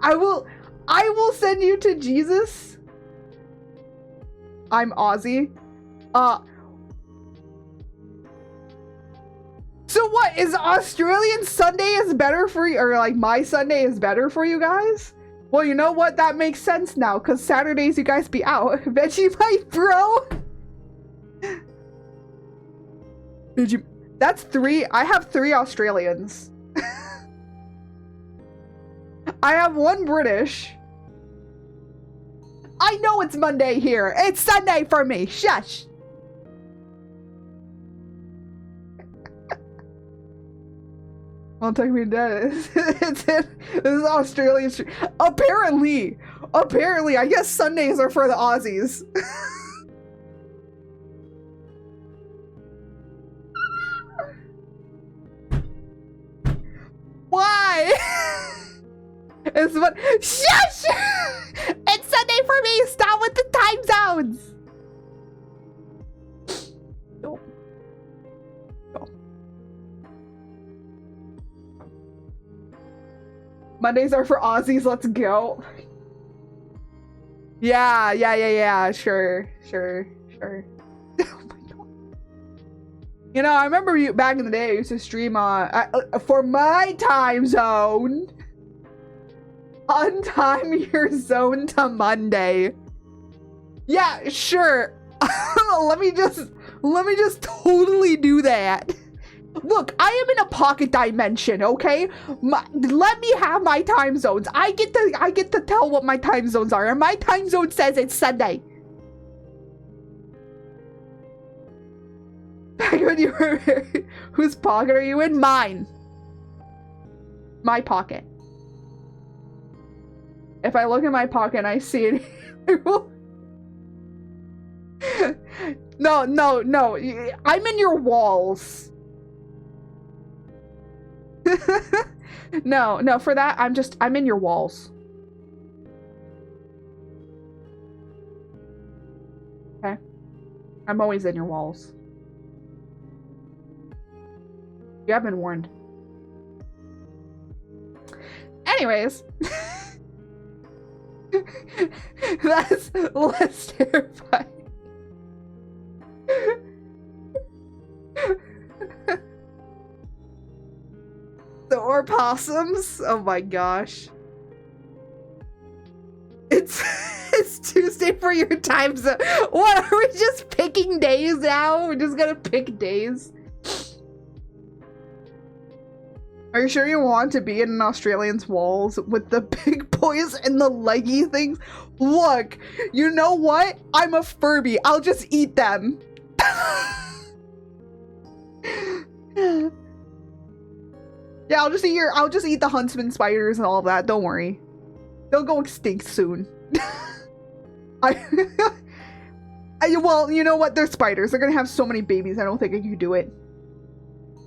I will send you to Jesus. I'm Aussie. So what, is Australian Sunday is better for you, or like my Sunday is better for you guys? Well, you know what? That makes sense now, because Saturdays you guys be out. Vegemite, bro. Did you? That's 3. I have 3 Australians. I have 1 British. I know it's Monday here. It's Sunday for me. Shush. Won't take me dead. This is Australian street. Apparently, I guess Sundays are for the Aussies. Why? It's what? Shush! It's Sunday for me. Stop with the time zones. No. No. Mondays are for Aussies. Let's go. Yeah. Sure. You know, I remember you back in the day. I used to stream for my time zone. Untime your zone to Monday. Yeah, sure. let me just totally do that. Look, I am in a pocket dimension, okay? Let me have my time zones. I get to tell what my time zones are, and my time zone says it's Sunday. Back when you were whose pocket are you in? Mine. My pocket. If I look in my pocket and I see it, I will... No. I'm in your walls. No, for that, I'm in your walls. Okay? I'm always in your walls. You have been warned. Anyways. That's less terrifying. The opossums? Oh my gosh. It's Tuesday for your time zone. What, are we just picking days now? We're just gonna pick days. Are you sure you want to be in an Australian's walls with the big boys and the leggy things? Look, you know what? I'm a Furby. I'll just eat them. Yeah, I'll just eat the huntsman spiders and all of that. Don't worry. They'll go extinct soon. Well, you know what? They're spiders. They're gonna have so many babies. I don't think I could do it.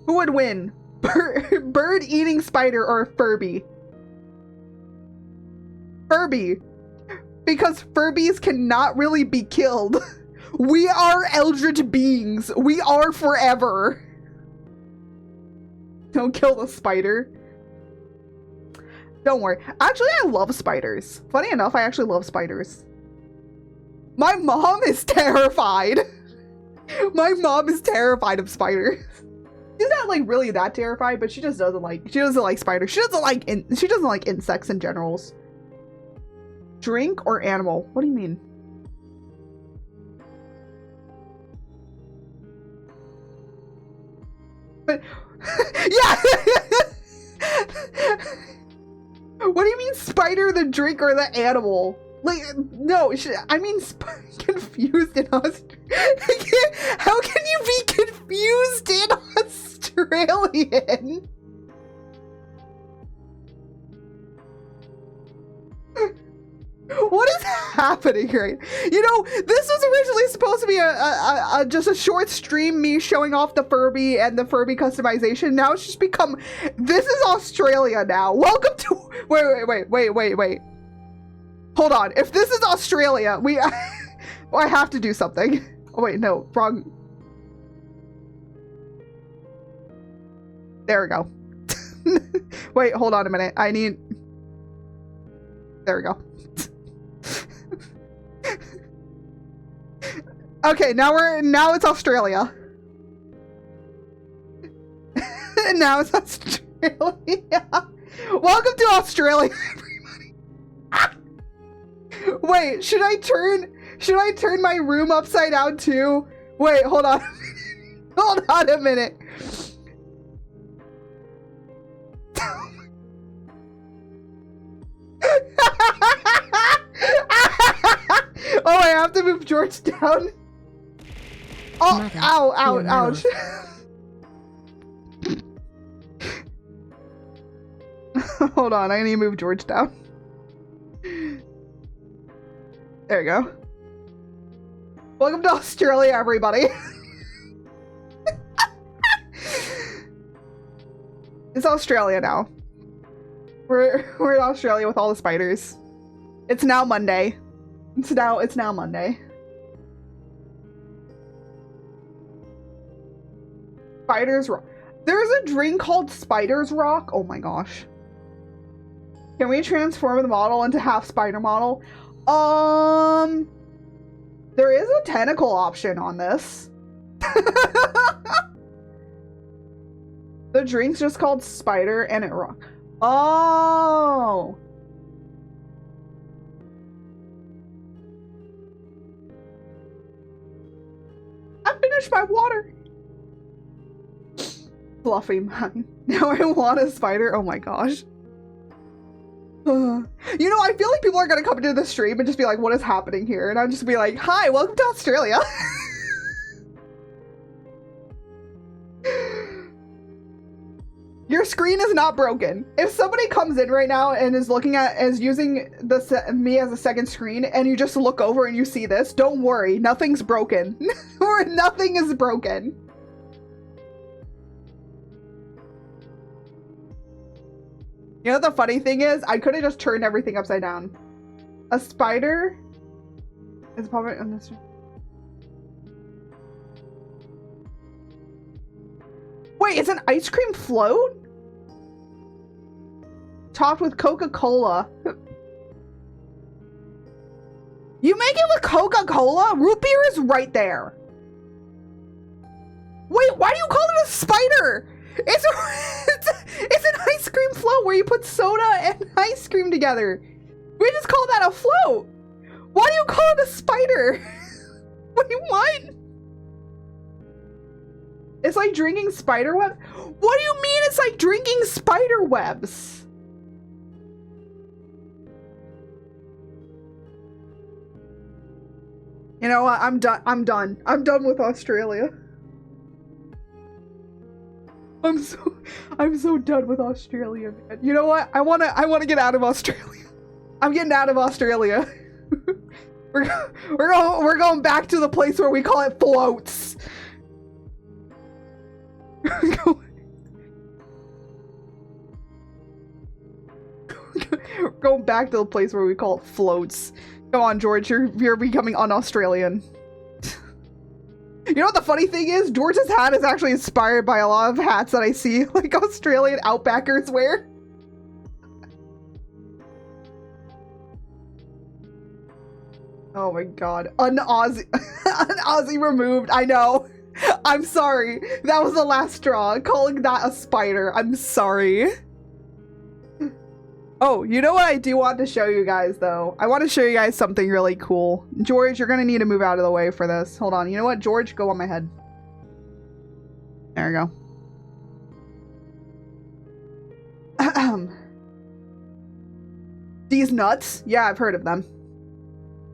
Who would win? Bird eating spider or Furby? Furby. Because Furbies cannot really be killed. We are eldritch beings. We are forever. Don't kill the spider. Don't worry. Actually, I love spiders. Funny enough, I actually love spiders. My mom is terrified. My mom is terrified of spiders. She's not like really that terrified, but she just doesn't like spiders. She doesn't like insects in generals. Drink or animal? What do you mean? But yeah. What do you mean spider, the drink, or the animal? Like, no, I mean confused in Australian. How can you be confused in Australian? What is happening right? You know, this was originally supposed to be just a short stream, me showing off the Furby and the Furby customization. Now it's just become, this is Australia now. Welcome to, wait. Hold on. If this is Australia, I have to do something. Oh wait, no, wrong. There we go. Wait, hold on a minute. There we go. Okay, now it's Australia. Now it's Australia. Welcome to Australia, everybody. Wait, should I turn my room upside down too? Wait, hold on. Hold on a minute. Oh, I have to move George down. Oh, Mother, ow, ouch. Hold on, I need to move George down. There we go. Welcome to Australia, everybody. It's Australia now. We're in Australia with all the spiders. It's now Monday. It's now Monday. Spiders Rock. There's a drink called Spiders Rock. Oh my gosh. Can we transform the model into half spider model? There is a tentacle option on this. The drink's just called Spider and it rock. Oh. I finished my water. Fluffy mine. Now I want a spider. Oh my gosh. You know, I feel like people are gonna come into the stream and just be like, what is happening here? And I'll just be like, hi, welcome to Australia. Your screen is not broken. If somebody comes in right now and is using me as a second screen and you just look over and you see this, don't worry, nothing's broken. Or nothing is broken. You know what the funny thing is? I could have just turned everything upside down. A spider is probably on this. Wait, it's an ice cream float? Topped with Coca-Cola. You make it with Coca-Cola? Root beer is right there. Wait, why do you call it a spider? It's an ice cream float where you put soda and ice cream together. We just call that a float. Why do you call it a spider? What do you want? It's like drinking spider webs? What do you mean it's like drinking spider webs? You know what? I'm done. I'm done with Australia. I'm so done with Australia, man. You know what? I wanna get out of Australia. I'm getting out of Australia. we're going back to the place where we call it floats. We're going back to the place where we call it floats. Come on, George, you're becoming un-Australian. You know what the funny thing is? George's hat is actually inspired by a lot of hats that I see like Australian outbackers wear. Oh my god. Un-Aussie un-Aussie removed. I know. I'm sorry. That was the last straw. Calling that a spider. I'm sorry. Oh, you know what I do want to show you guys, though? I want to show you guys something really cool. George, you're going to need to move out of the way for this. Hold on. You know what? George, go on my head. There we go. These nuts? Yeah, I've heard of them.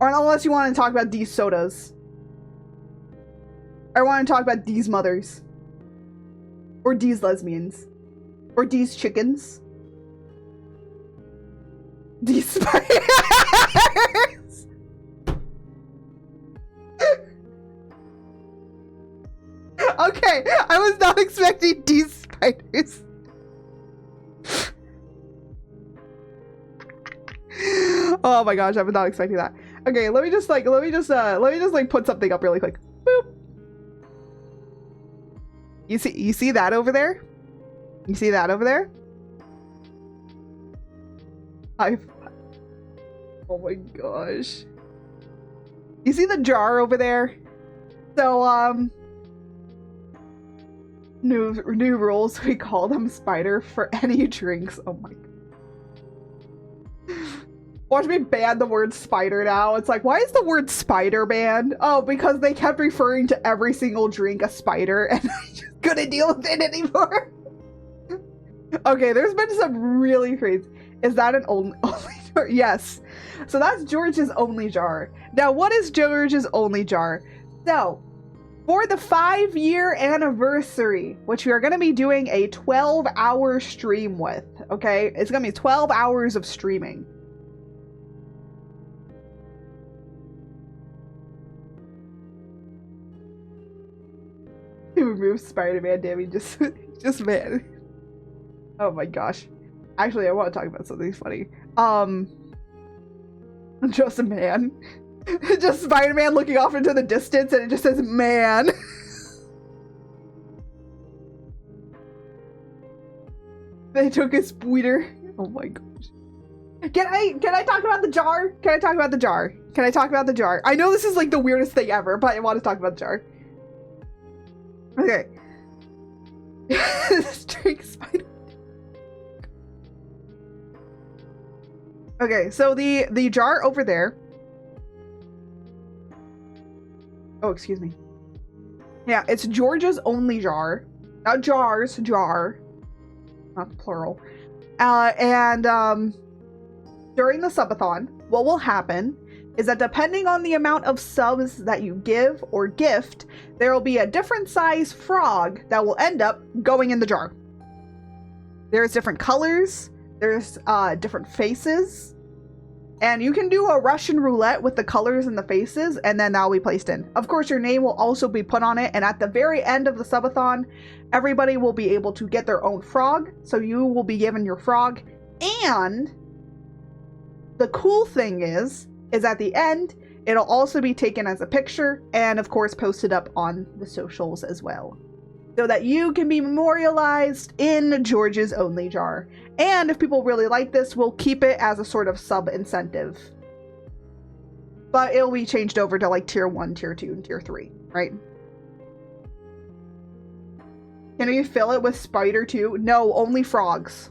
Or unless you want to talk about these sodas. I want to talk about these mothers. Or these lesbians. Or these chickens. These spiders. Okay, I was not expecting these spiders. Oh my gosh, I was not expecting that. Okay, let me just put something up really quick. Boop. You see that over there? You see that over there? Oh my gosh. You see the jar over there? So, new rules. We call them spider for any drinks. Oh my god. Watch me ban the word spider now. It's like, why is the word spider banned? Oh, because they kept referring to every single drink a spider and I just couldn't deal with it anymore. Okay, there's been some really crazy. Is that an only jar? Yes. So that's George's only jar. Now, what is George's only jar? So, for the 5-year anniversary, which we are going to be doing a 12-hour stream with, okay? It's going to be 12 hours of streaming. Remove Spider-Man, Dammy. Just man. Oh my gosh. Actually, I want to talk about something funny. Just a man. Just Spider-Man looking off into the distance and it just says man. They took his spider. Oh my gosh. Can I talk about the jar? Can I talk about the jar? Can I talk about the jar? I know this is like the weirdest thing ever, but I want to talk about the jar. Okay. This drink spider. Okay, so the jar over there. Oh, excuse me. Yeah, it's George's only jar. Not jars, jar. Not the plural. During the subathon, what will happen is that depending on the amount of subs that you give or gift, there will be a different size frog that will end up going in the jar. There's different colors, there's different faces, and you can do a Russian roulette with the colors and the faces, and then that'll be placed in. Of course, your name will also be put on it, and at the very end of the subathon, everybody will be able to get their own frog, so you will be given your frog, and the cool thing is at the end, it'll also be taken as a picture and of course posted up on the socials as well. So that you can be memorialized in George's only jar. And if people really like this, we'll keep it as a sort of sub incentive. But it'll be changed over to like tier 1, tier 2, and tier 3, right? Can you fill it with spider too? No, only frogs.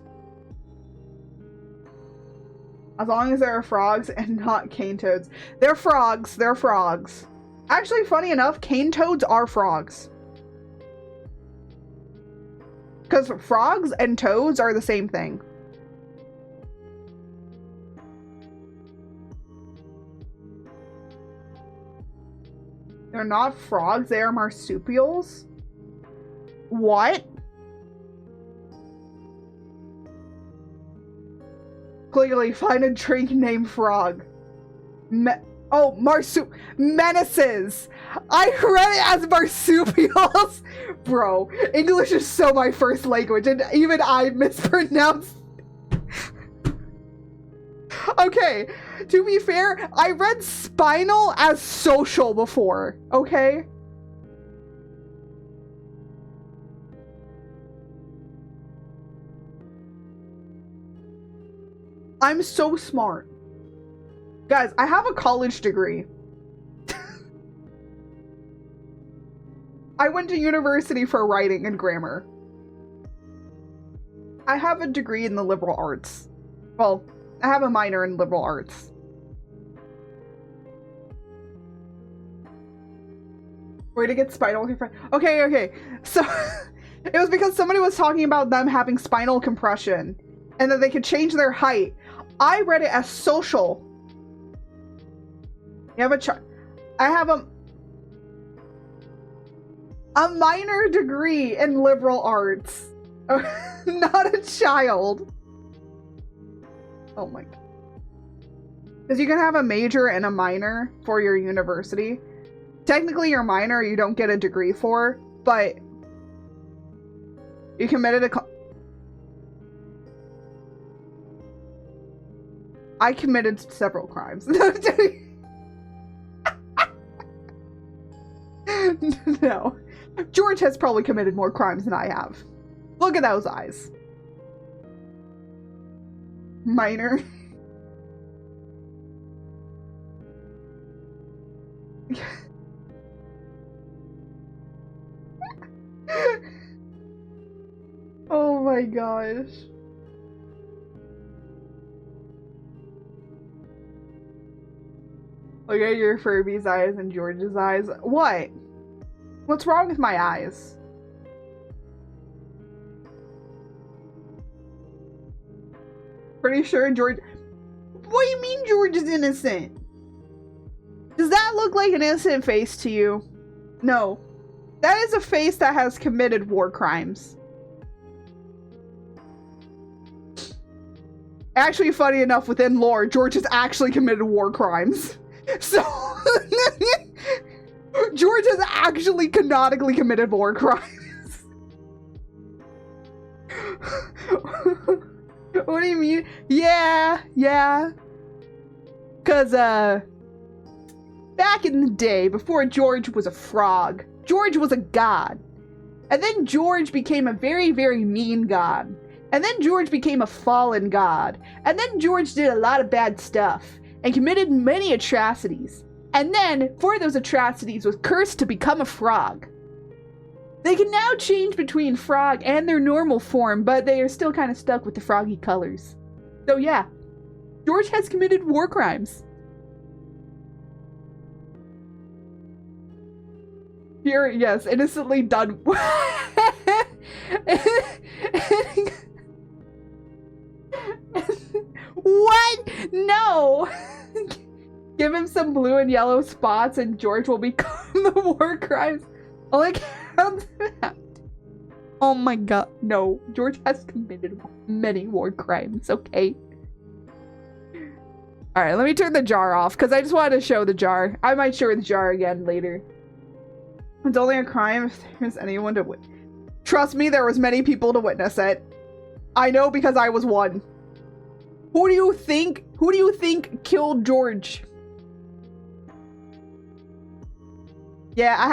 As long as there are frogs and not cane toads. They're frogs. They're frogs. Actually, funny enough, cane toads are frogs. Because frogs and toads are the same thing. They're not frogs. They are marsupials. What? Clearly, find a drink named Frog. Menaces! I read it as marsupials! Bro, English is so my first language, and even I mispronounce. Okay, to be fair, I read spinal as social before, okay? I'm so smart. Guys, I have a college degree. I went to university for writing and grammar. I have a degree in the liberal arts. Well, I have a minor in liberal arts. Where to get spinal compression? Okay. So, it was because somebody was talking about them having spinal compression and that they could change their height. I read it as social. You have I have a minor degree in liberal arts. Not a child. Oh my god. Because you can have a major and a minor for your university. Technically your minor you don't get a degree for, but you committed I committed several crimes. No. George has probably committed more crimes than I have. Look at those eyes. Minor. Oh my gosh. Look at your Furby's eyes and George's eyes. What? What's wrong with my eyes? Pretty sure George... What do you mean George is innocent? Does that look like an innocent face to you? No. That is a face that has committed war crimes. Actually, funny enough, within lore, George has actually committed war crimes. So... George has actually canonically committed war crimes. What do you mean? Yeah. Cause, back in the day, before George was a frog, George was a god. And then George became a very, very mean god. And then George became a fallen god. And then George did a lot of bad stuff and committed many atrocities. And then, for those atrocities, was cursed to become a frog. They can now change between frog and their normal form, but they are still kind of stuck with the froggy colors. So yeah, George has committed war crimes. Here, yes, innocently done. What? No! Give him some blue and yellow spots and George will become the war crimes. Only count that. Oh my god. No. George has committed many war crimes, okay? Alright, let me turn the jar off because I just wanted to show the jar. I might show the jar again later. It's only a crime if there's anyone to witness. Trust me, there was many people to witness it. I know because I was one. Who do you think killed George? Yeah, I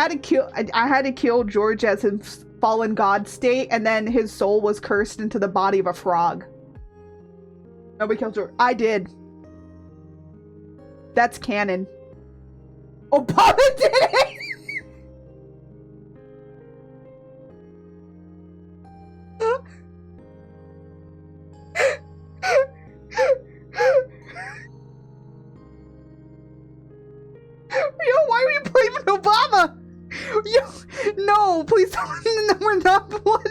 had to kill George as his fallen god state, and then his soul was cursed into the body of a frog. Nobody killed George. I did. That's canon. Obama did it! Yo, why are you blaming Obama? Yo, no, please don't. No, we're not one.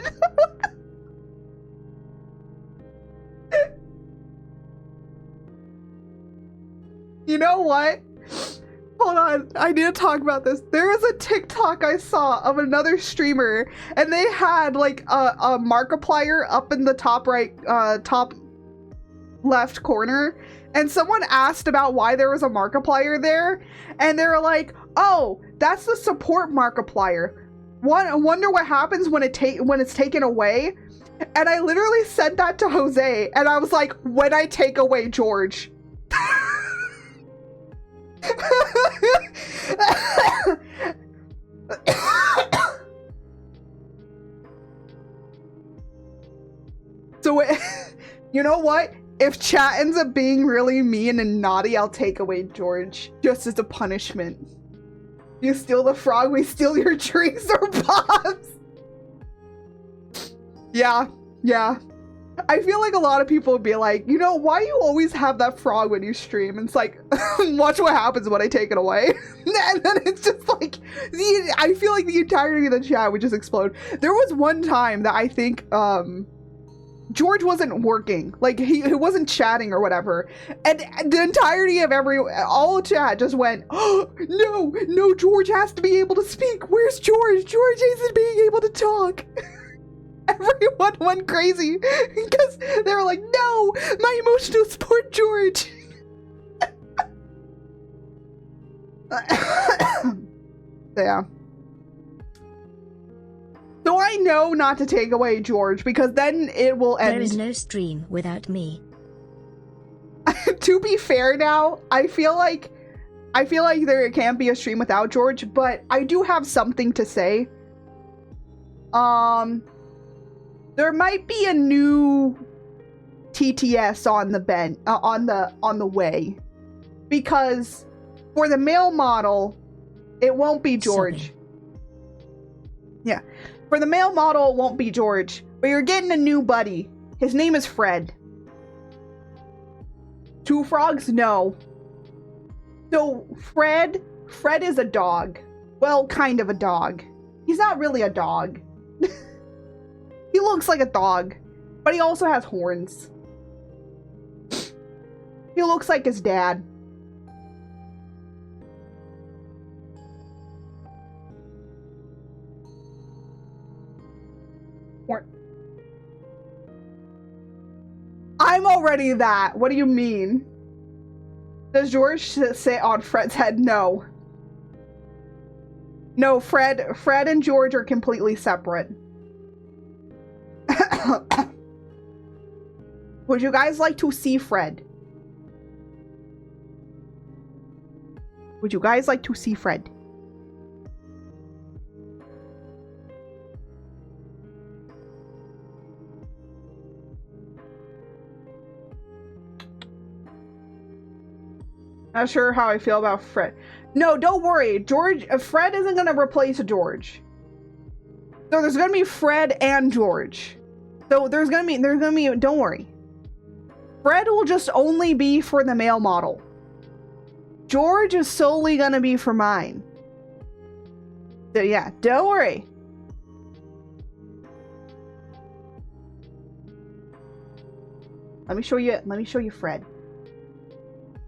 You know what? Hold on, I need to talk about this. There was a TikTok I saw of another streamer, and they had like a Markiplier up in the top right, top left corner, and someone asked about why there was a Markiplier there, and they were like, "Oh, that's the support Markiplier. I wonder what happens when it's taken away." And I literally said that to Jose, and I was like, "When I take away George." So you know what? If chat ends up being really mean and naughty, I'll take away George just as a punishment. You steal the frog, we steal your drinks or pops. Yeah. I feel like a lot of people would be like, you know, why you always have that frog when you stream? And it's like, watch what happens when I take it away. And then it's just like, I feel like the entirety of the chat would just explode. There was one time that I think, George wasn't working, like he wasn't chatting or whatever, and the entirety of all chat just went, "Oh no, George has to be able to speak. Where's George? George isn't being able to talk." Everyone went crazy because they were like, "No, my emotional support, George." Yeah. So I know not to take away George because then it will end. There is no stream without me. To be fair now, I feel like there can't be a stream without George, but I do have something to say. There might be a new TTS on the way, because for the male model, it won't be George. Yeah. For the male model, it won't be George, but you're getting a new buddy. His name is Fred. Two frogs? No. So, Fred is a dog. Well, kind of a dog. He's not really a dog. He looks like a dog, but he also has horns. He looks like his dad. I'm already that. What do you mean? Does George sit on Fred's head? No. No, Fred and George are completely separate. Would you guys like to see Fred? Would you guys like to see Fred? Not sure how I feel about Fred. No, don't worry. Fred isn't gonna replace George. So there's gonna be Fred and George. So there's gonna be, don't worry. Fred will just only be for the male model. George is solely gonna be for mine. So yeah, don't worry. Let me show you Fred.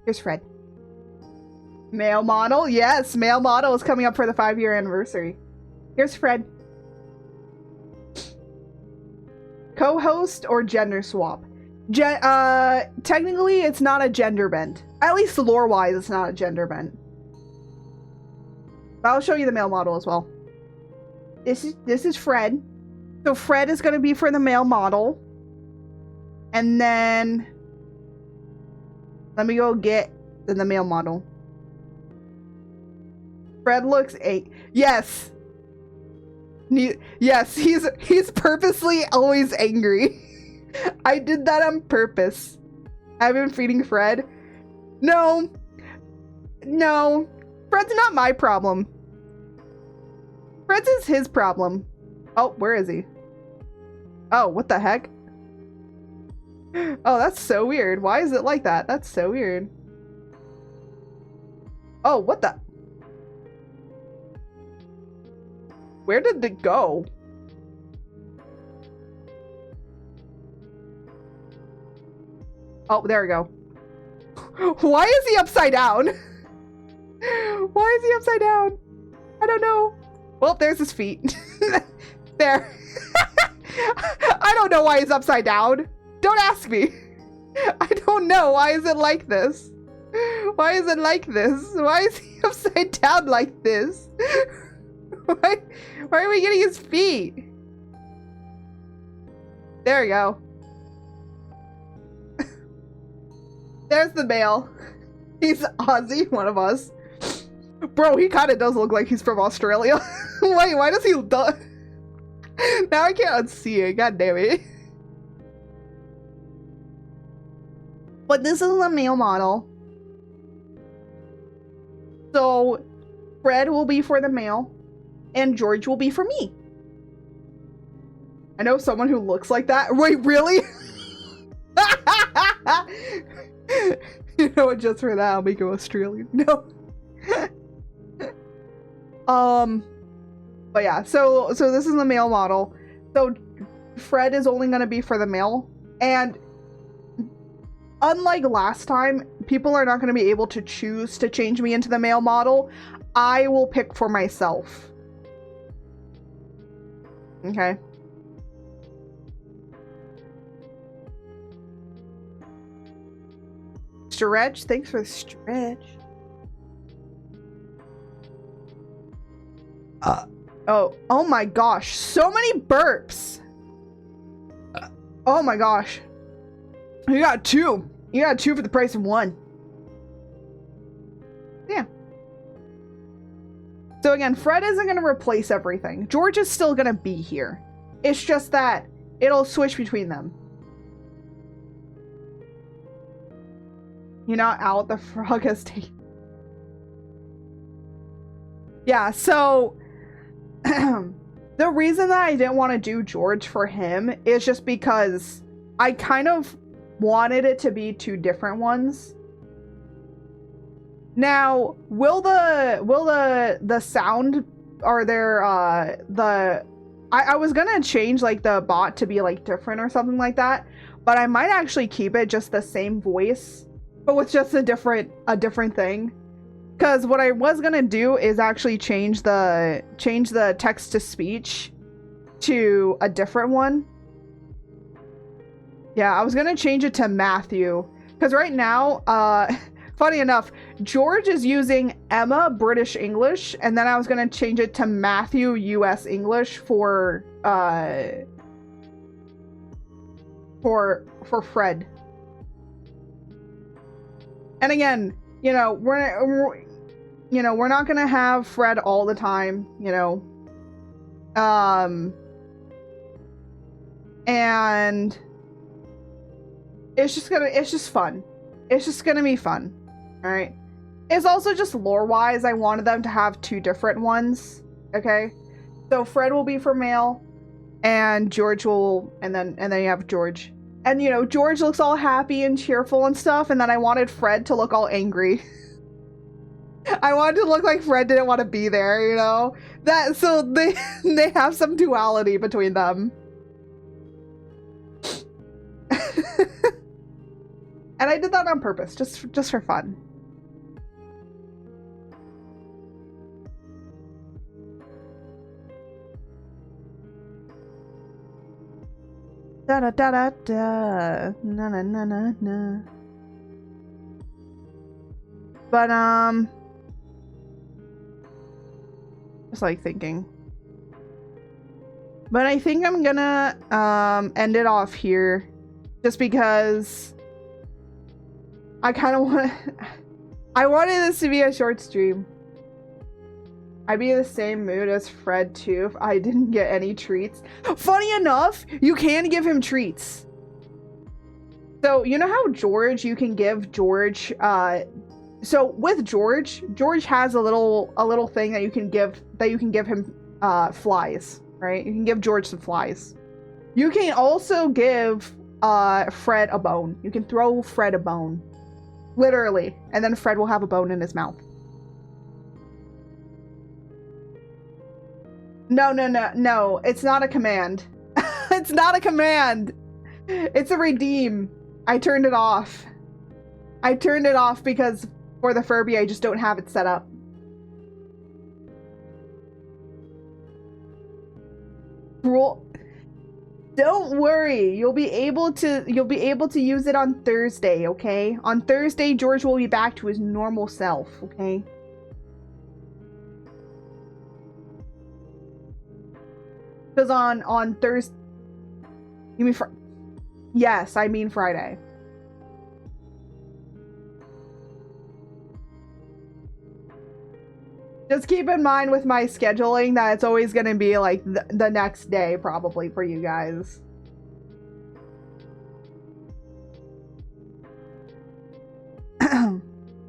Here's Fred. Male model? Yes, male model is coming up for the 5-year anniversary. Here's Fred. Co-host or gender swap? Technically, it's not a gender bend. At least lore-wise, it's not a gender bend. But I'll show you the male model as well. This is Fred. So Fred is going to be for the male model. And then... let me go get the male model. Fred looks yes. Yes, he's purposely always angry. I did that on purpose. I've been feeding Fred. No. Fred's not my problem. Fred's is his problem. Oh, where is he? Oh, what the heck? Oh, that's so weird. Why is it like that? That's so weird. Oh, what the? Where did it go? Oh, there we go. Why is he upside down? Why is he upside down? I don't know. Well, there's his feet. There. I don't know why he's upside down. Don't ask me. I don't know. Why is it like this? Why is it like this? Why is he upside down like this? Why are we getting his feet? There we go. There's the male. He's Aussie, one of us. Bro, he kind of does look like he's from Australia. Wait, why does he do? Now I can't unsee it. God damn it. But this is the male model. So Fred will be for the male, and George will be for me. I know someone who looks like that. Wait, really? You know what? Just for that, I'll make him Australian. No. But yeah, so this is the male model. So Fred is only gonna be for the male, and unlike last time, people are not gonna be able to choose to change me into the male model. I will pick for myself. Okay. Stretch, thanks for the stretch. Oh my gosh, so many burps. Oh my gosh. You got two. You got two for the price of one. Yeah. So again, Fred isn't going to replace everything. George is still going to be here. It's just that it'll switch between them. You're not out, the frog has taken. Yeah, so the reason that I didn't want to do George for him is just because I kind of wanted it to be two different ones. Now, will the sound or their I was gonna change like the bot to be like different or something like that, but I might actually keep it just the same voice, but with just a different thing. Because what I was gonna do is actually change the text to speech to a different one. Yeah, I was gonna change it to Matthew. Because right now, funny enough, George is using Emma British English, and then I was gonna change it to Matthew US English for Fred. And again, you know, we're not gonna have Fred all the time, you know. And it's just fun. It's just gonna be fun. All right. It's also just lore-wise, I wanted them to have two different ones. Okay. So Fred will be for male, and George will, and then you have George. And you know, George looks all happy and cheerful and stuff, and then I wanted Fred to look all angry. I wanted to look like Fred didn't want to be there, you know? That so they have some duality between them. And I did that on purpose, just for fun. Da da da da da. Na na na na na. But just like thinking. But I think I'm gonna end it off here, just because I kind of I wanted this to be a short stream. I'd be in the same mood as Fred too if I didn't get any treats. Funny enough, you can give him treats. So you know how George, you can give George so with George has a little thing that you can give him flies, right? You can give George some flies. You can also give Fred a bone. You can throw Fred a bone. Literally. And then Fred will have a bone in his mouth. No. It's not a command. It's not a command. It's a redeem. I turned it off. I turned it off because for the Furby, I just don't have it set up. Cruel. Don't worry. You'll be able to use it on Thursday, okay? On Thursday, George will be back to his normal self, okay? Because on Thursday... You mean Yes, I mean Friday. Just keep in mind with my scheduling that it's always going to be like the next day probably for you guys.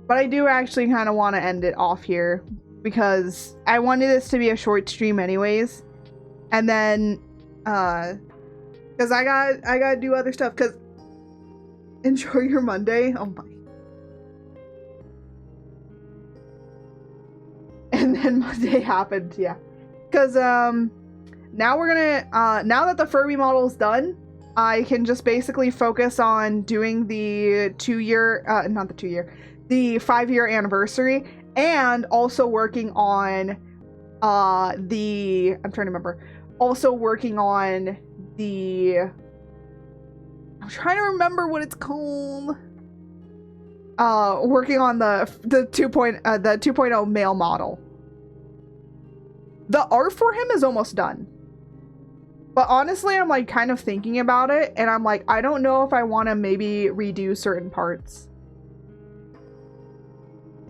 But I do actually kind of want to end it off here because I wanted this to be a short stream anyways. And then because I gotta do other stuff. Because enjoy your Monday. Oh my. And then Monday happened, yeah. Because now we're gonna now that the Furby model is done, I can just basically focus on doing the 2-year the 5-year anniversary, and also working on I'm trying to remember. Also working on I'm trying to remember what it's called. Working on the 2.0 male model. The art for him is almost done. But honestly, I'm like kind of thinking about it, and I'm like, I don't know if I want to maybe redo certain parts.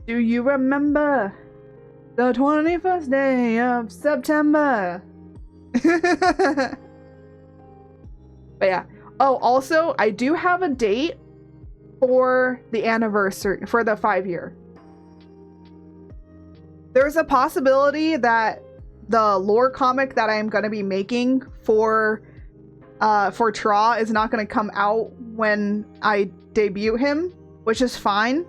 Do you remember the 21st day of September? But yeah. Oh, also, I do have a date for the anniversary, for the 5-year. There's a possibility that the lore comic that I'm going to be making for Tra is not going to come out when I debut him, which is fine.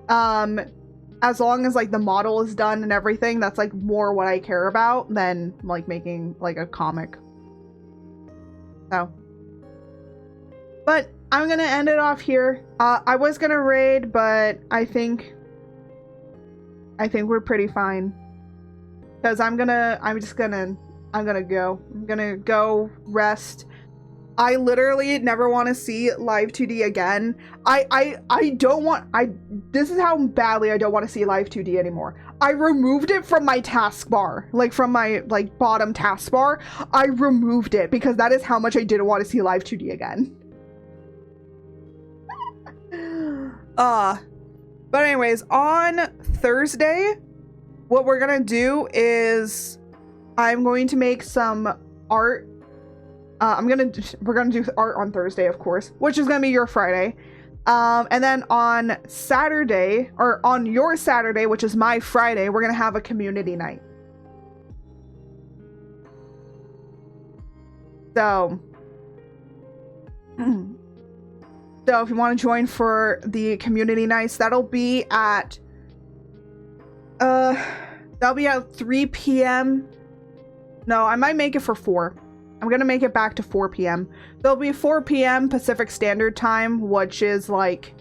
As long as like the model is done and everything, that's like more what I care about than like making like a comic. So, but I'm gonna end it off here. I was gonna raid, but I think we're pretty fine. Because I'm gonna go rest. I literally never want to see Live 2D again. This is how badly I don't want to see Live 2D anymore. I removed it from my taskbar, like from my like bottom taskbar. I removed it because that is how much I didn't want to see Live 2D again. But anyways, on Thursday, what we're gonna do is I'm going to make some art. We're gonna do art on Thursday, of course, which is gonna be your Friday. And then on Saturday, or on your Saturday, which is my Friday, we're gonna have a community night. So if you want to join for the community nights, that'll be at 3 p.m. No, I might make it for 4. I'm gonna make it back to 4 p.m. There'll be 4 p.m. Pacific Standard Time, which is like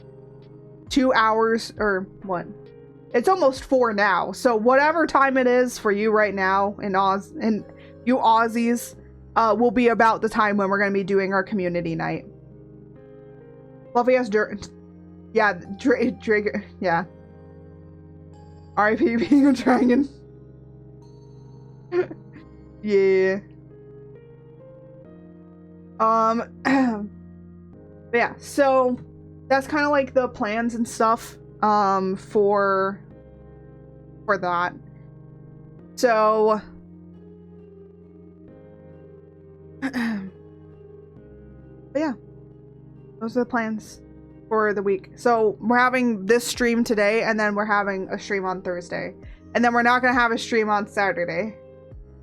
2 hours, or what? It's almost 4 now. So whatever time it is for you right now in you Aussies, will be about the time when we're gonna be doing our community night. Fluffy ass Drake, yeah. R.I.P. being a dragon. Yeah. But yeah, so that's kind of like the plans and stuff for that. So but yeah, those are the plans for the week. So we're having this stream today, and then we're having a stream on Thursday, and then we're not gonna have a stream on Saturday,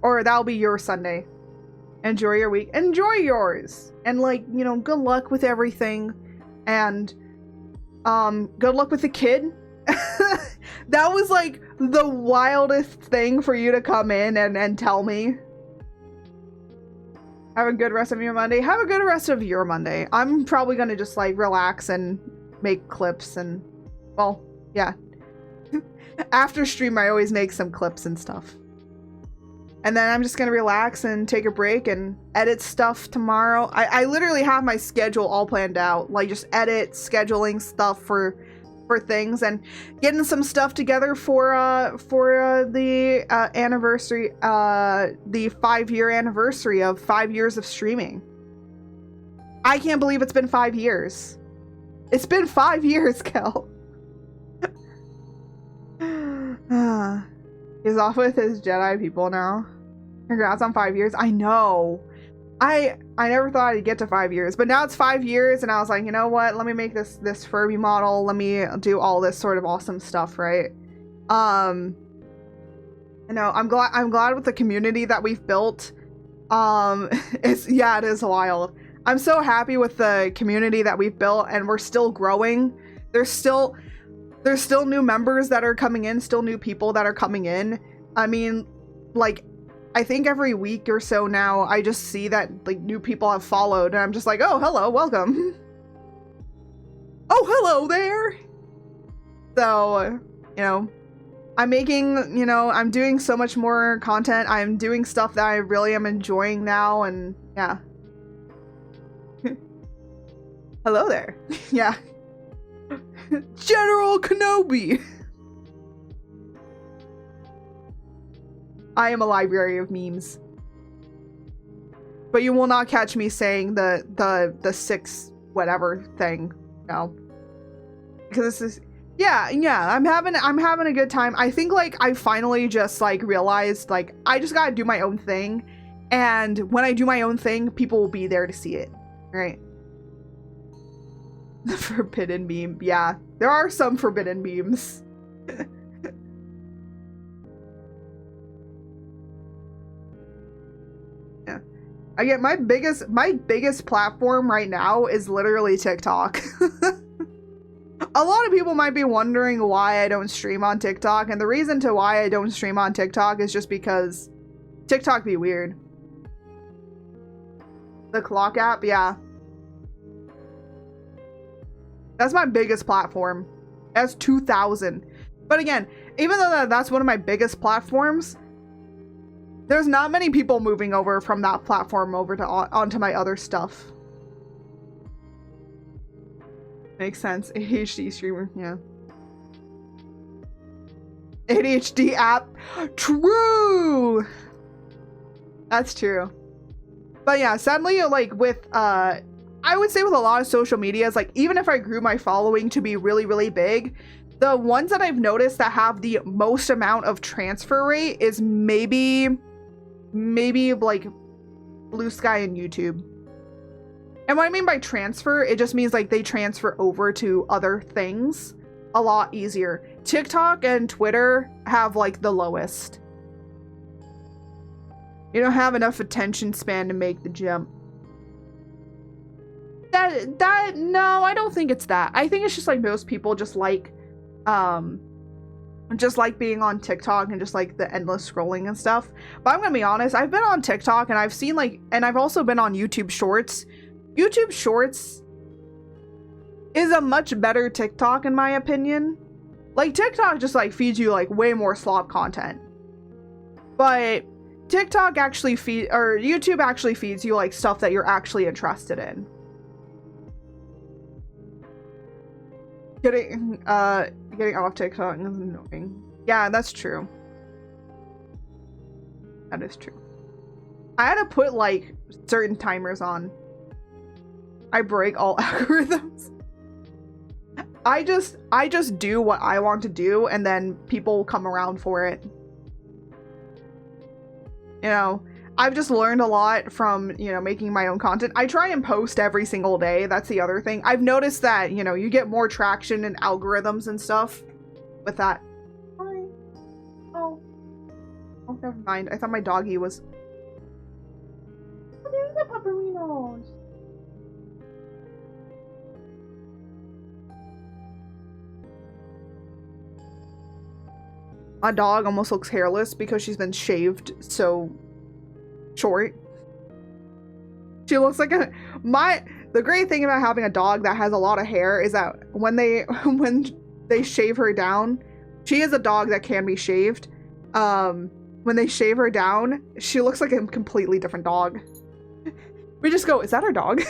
or that'll be your Sunday. Enjoy your week. Enjoy yours. And like, you know, good luck with everything. And good luck with the kid. That was like the wildest thing for you to come in and tell me. Have a good rest of your Monday. Have a good rest of your Monday. I'm probably gonna just like relax and make clips and, well, yeah. After stream I always make some clips and stuff. And then I'm just gonna relax and take a break and edit stuff tomorrow. I literally have my schedule all planned out, like just edit, scheduling stuff for things, and getting some stuff together for the anniversary, the 5-year anniversary of 5 years of streaming. I can't believe it's been 5 years. It's been 5 years, Kel. He's off with his Jedi people now. Congrats on 5 years. I know. I never thought I'd get to 5 years, but now it's 5 years, and I was like, you know what? Let me make this Furby model. Let me do all this sort of awesome stuff, right? You know, I'm glad with the community that we've built. It is wild. I'm so happy with the community that we've built, and we're still growing. There's still new members that are coming in, still new people that are coming in. I mean, like, I think every week or so now, I just see that, like, new people have followed, and I'm just like, oh, hello, welcome. Oh, hello there. So, you know, I'm making, you know, I'm doing so much more content. I'm doing stuff that I really am enjoying now, and yeah. Hello there. Yeah. General Kenobi. I am a library of memes. But you will not catch me saying the 6 whatever thing. No. Because this is yeah, I'm having a good time. I think, like, I finally just, like, realized, like, I just gotta do my own thing, and when I do my own thing, people will be there to see it. Right? The forbidden meme. Yeah, there are some forbidden memes. Yeah. I get my biggest platform right now is literally TikTok. A lot of people might be wondering why I don't stream on TikTok, and the reason to why I don't stream on TikTok is just because TikTok be weird. The clock app, yeah. That's my biggest platform. That's 2,000. But again, even though that's one of my biggest platforms, there's not many people moving over from that platform over to onto my other stuff. Makes sense. ADHD streamer, yeah. ADHD app. True! That's true. But yeah, sadly, like, with, I would say with a lot of social medias, like, even if I grew my following to be really, really big, the ones that I've noticed that have the most amount of transfer rate is maybe like Blue Sky and YouTube. And what I mean by transfer, it just means, like, they transfer over to other things a lot easier. TikTok and Twitter have, like, the lowest. You don't have enough attention span to make the jump. No, I don't think it's that. I think it's just, like, most people just like being on TikTok and just, like, the endless scrolling and stuff. But I'm gonna be honest, I've been on TikTok and I've seen, like, and I've also been on YouTube Shorts. YouTube Shorts is a much better TikTok in my opinion. Like, TikTok just, like, feeds you, like, way more slop content. But TikTok actually YouTube actually feeds you, like, stuff that you're actually interested in. Getting off TikTok is annoying. Yeah, that's true. That is true. I had to put, like, certain timers on. I break all algorithms. I just do what I want to do, and then people come around for it. You know, I've just learned a lot from, you know, making my own content. I try and post every single day. That's the other thing. I've noticed that, you know, you get more traction in algorithms and stuff with that. Hi. Oh, never mind. I thought my doggy was... Oh, there's the Paperinos. My dog almost looks hairless because she's been shaved so short. She looks like the great thing about having a dog that has a lot of hair is that when they shave her down, she is a dog that can be shaved. when they shave her down, she looks like a completely different dog. We just go, is that our dog?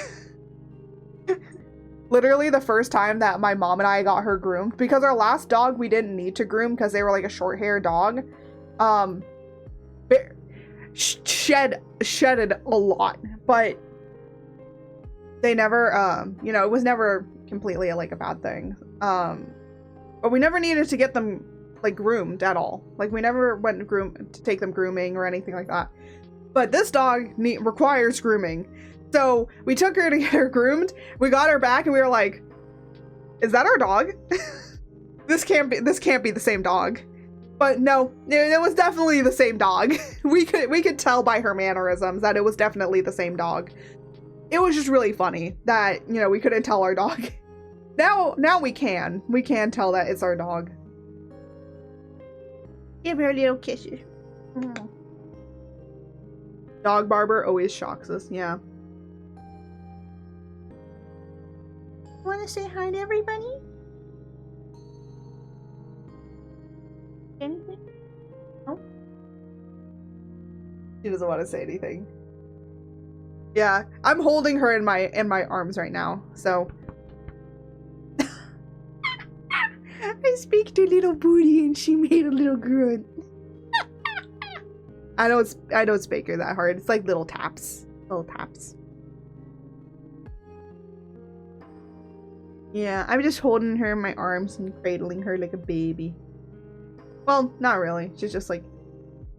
Literally the first time that my mom and I got her groomed, because our last dog we didn't need to groom because they were like a short hair dog. Shedded a lot, but they never, you know, it was never completely like a bad thing. But we never needed to get them like groomed at all. Like we never went to take them grooming or anything like that. But this dog requires grooming. So we took her to get her groomed. We got her back and we were like, is that our dog? This can't be the same dog. But no, it was definitely the same dog. We could tell by her mannerisms that it was definitely the same dog. It was just really funny that, you know, we couldn't tell our dog. Now we can. We can tell that it's our dog. Give her little kisses. Dog barber always shocks us, yeah. Want to say hi to everybody? Anything? No? She doesn't want to say anything. Yeah, I'm holding her in my arms right now, so. I speak to little Booty and she made a little grunt. I don't speak her that hard. It's like little taps. Little taps. Yeah, I'm just holding her in my arms and cradling her like a baby. Well, not really. She's just like,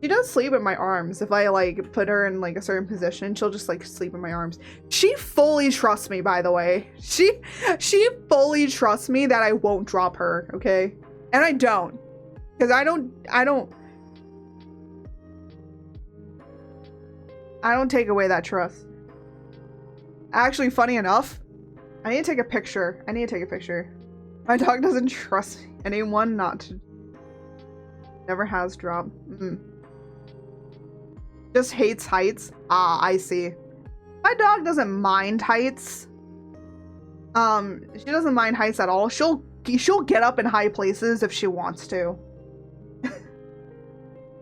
she does sleep in my arms. If I like put her in like a certain position, she'll just like sleep in my arms. She fully trusts me, by the way. She fully trusts me that I won't drop her, okay? And I don't. Because I don't take away that trust. Actually, funny enough, I need to take a picture. My dog doesn't trust anyone not to. Never has dropped. Just hates heights. Ah, I see. My dog doesn't mind heights. She doesn't mind heights at all. She'll get up in high places if she wants to.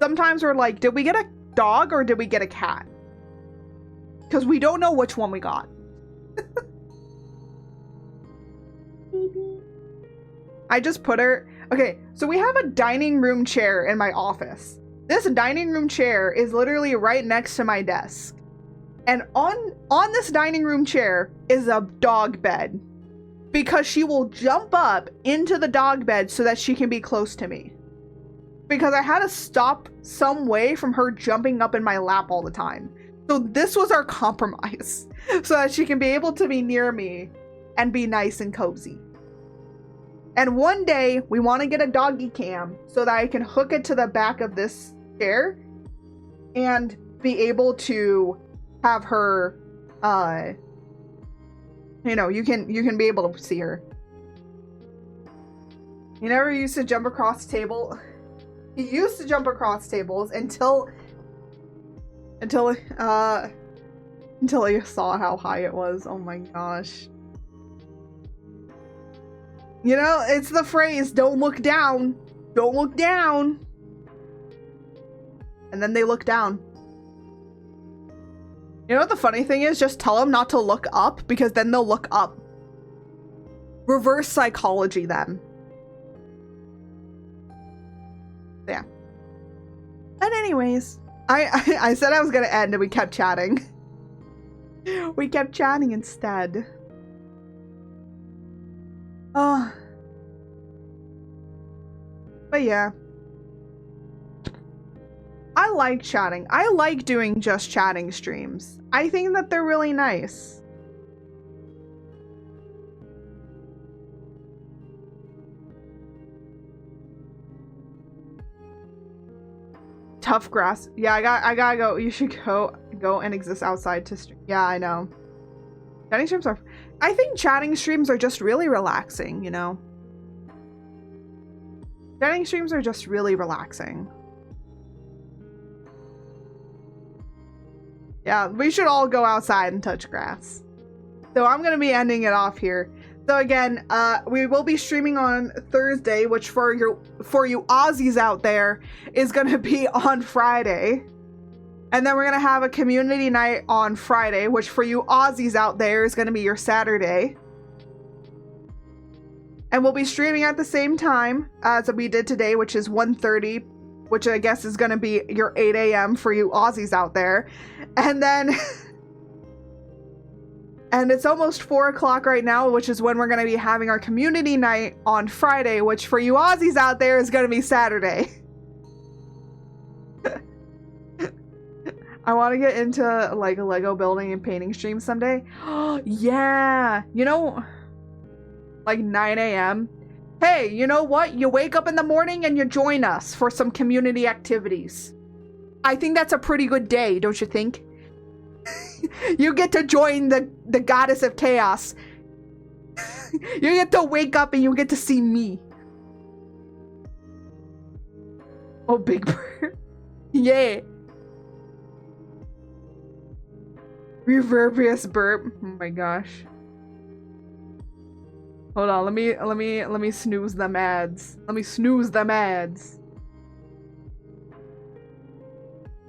Sometimes we're like, did we get a dog or did we get a cat? Because we don't know which one we got. Baby. I just put her... Okay, so we have a dining room chair in my office. This dining room chair is literally right next to my desk. And on this dining room chair is a dog bed. Because she will jump up into the dog bed so that she can be close to me. Because I had to stop some way from her jumping up in my lap all the time. So this was our compromise. So that she can be able to be near me and be nice and cozy. And one day, we want to get a doggy cam so that I can hook it to the back of this chair and be able to have her, you know, you can be able to see her. He never used to jump across the table. He used to jump across tables until he saw how high it was. Oh my gosh. You know, it's the phrase, don't look down. Don't look down. And then they look down. You know what the funny thing is? Just tell them not to look up because then they'll look up. Reverse psychology them. Yeah. But anyways, I said I was gonna end and we kept chatting. We kept chatting instead. But yeah. I like chatting. I like doing just chatting streams. I think that they're really nice. Tough grass. Yeah, I gotta go. You should go and exist outside to stream. Yeah, I know. Chatting streams are... I think chatting streams are just really relaxing, you know? Chatting streams are just really relaxing. Yeah, we should all go outside and touch grass. So I'm gonna be ending it off here. So again, we will be streaming on Thursday, which for you Aussies out there is gonna be on Friday. And then we're gonna have a community night on Friday, which for you Aussies out there is gonna be your Saturday. And we'll be streaming at the same time as we did today, which is 1:30, which I guess is gonna be your 8 a.m. for you Aussies out there. And then and it's almost 4 o'clock right now, which is when we're gonna be having our community night on Friday, which for you Aussies out there is gonna be Saturday. I want to get into like a Lego building and painting stream someday. Yeah, you know, like 9 a.m. Hey, you know what? You wake up in the morning and you join us for some community activities. I think that's a pretty good day, don't you think? You get to join the goddess of chaos. You get to wake up and you get to see me. Oh, Big Bird. Yeah. Reverbious burp. Oh my gosh. Hold on, let me snooze them ads. Let me snooze them ads.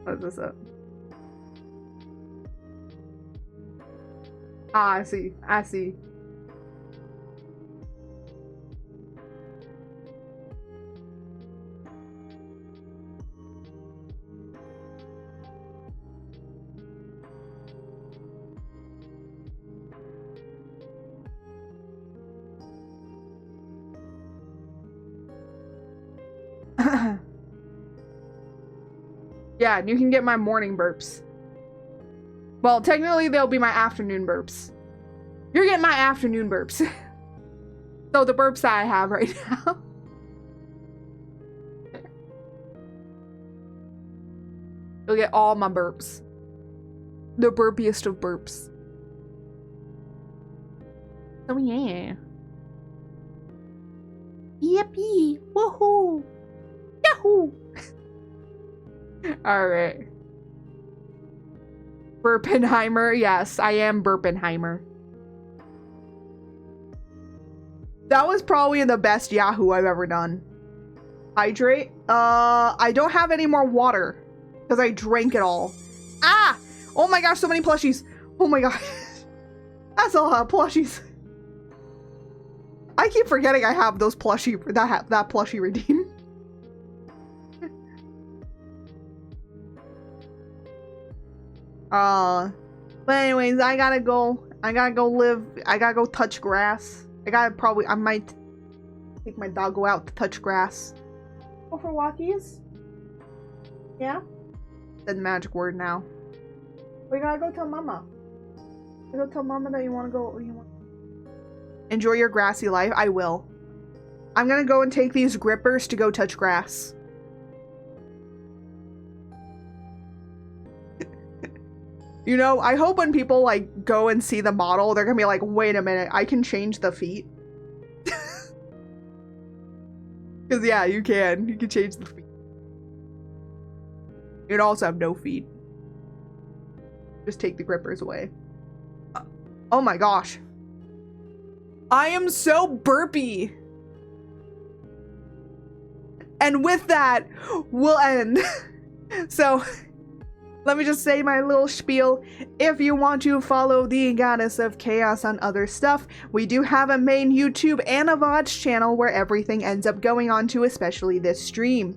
What is this up? Ah, I see. I see. Yeah, you can get my morning burps. Well, technically they'll be my afternoon burps. You're getting my afternoon burps. So the burps that I have right now. You'll get all my burps. The burpiest of burps. Oh yeah. Yippee! Woohoo! Yahoo! Alright. Burpenheimer. Yes, I am Burpenheimer. That was probably the best Yahoo I've ever done. Hydrate? I don't have any more water. Because I drank it all. Ah! Oh my gosh, so many plushies. Oh my gosh. That's a lot of plushies. I keep forgetting I have those plushie, that plushie redeem. But anyways, I gotta go live, I gotta go touch grass. I might take my doggo out to touch grass. Go for walkies? Yeah? Said the magic word now. We gotta go tell mama. Go tell mama that you wanna go, enjoy your grassy life. I will. I'm gonna go and take these grippers to go touch grass. You know, I hope when people like go and see the model, they're gonna be like, wait a minute, I can change the feet. Because yeah, you can change the feet. You'd also have no feet. Just take the grippers away. Oh my gosh. I am so burpy. And with that, we'll end. So, let me just say my little spiel. If you want to follow the Goddess of Chaos on other stuff, we do have a main YouTube and a VOD channel where everything ends up going on to, especially this stream.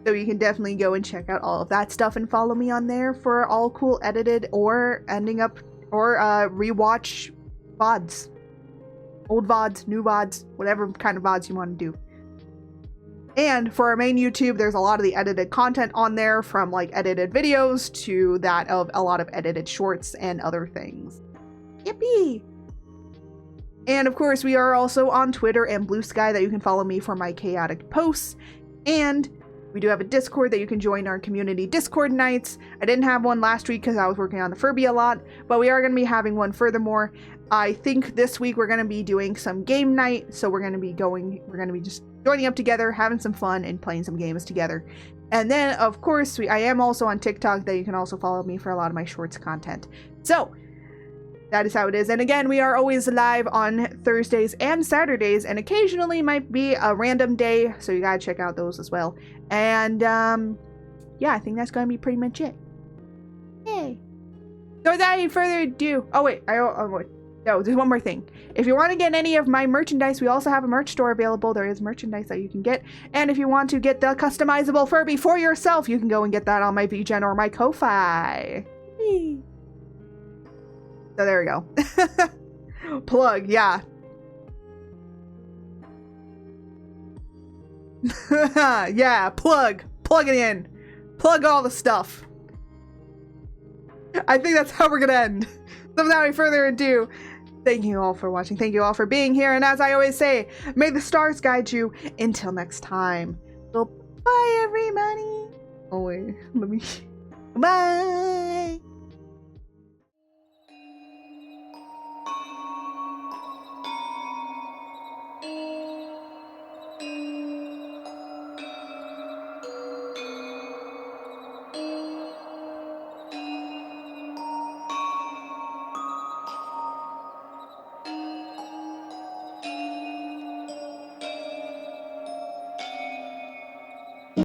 So you can definitely go and check out all of that stuff and follow me on there for all cool edited or ending up or rewatch VODs. Old VODs, new VODs, whatever kind of VODs you want to do. And for our main YouTube, there's a lot of the edited content on there, from like edited videos to that of a lot of edited shorts and other things. Yippee! And of course, we are also on Twitter and Blue Sky that you can follow me for my chaotic posts. And we do have a Discord that you can join our community Discord nights. I didn't have one last week because I was working on the Furby a lot, but we are going to be having one furthermore. I think this week we're going to be doing some game night, so we're going to be just joining up together, having some fun, and playing some games together. And then, of course, I am also on TikTok that you can also follow me for a lot of my shorts content. So, that is how it is. And again, we are always live on Thursdays and Saturdays, and occasionally might be a random day, so you gotta check out those as well. And yeah, I think that's gonna be pretty much it. Yay! So without any further ado, oh wait, no, there's one more thing. If you want to get any of my merchandise, we also have a merch store available. There is merchandise that you can get. And if you want to get the customizable Furby for yourself, you can go and get that on my VGen or my Ko-Fi. So there we go. Plug, yeah. Yeah, plug. Plug it in. Plug all the stuff. I think that's how we're gonna end. So without any further ado, thank you all for watching. Thank you all for being here. And as I always say, may the stars guide you until next time. So bye, everybody. Oh wait, let me. Bye.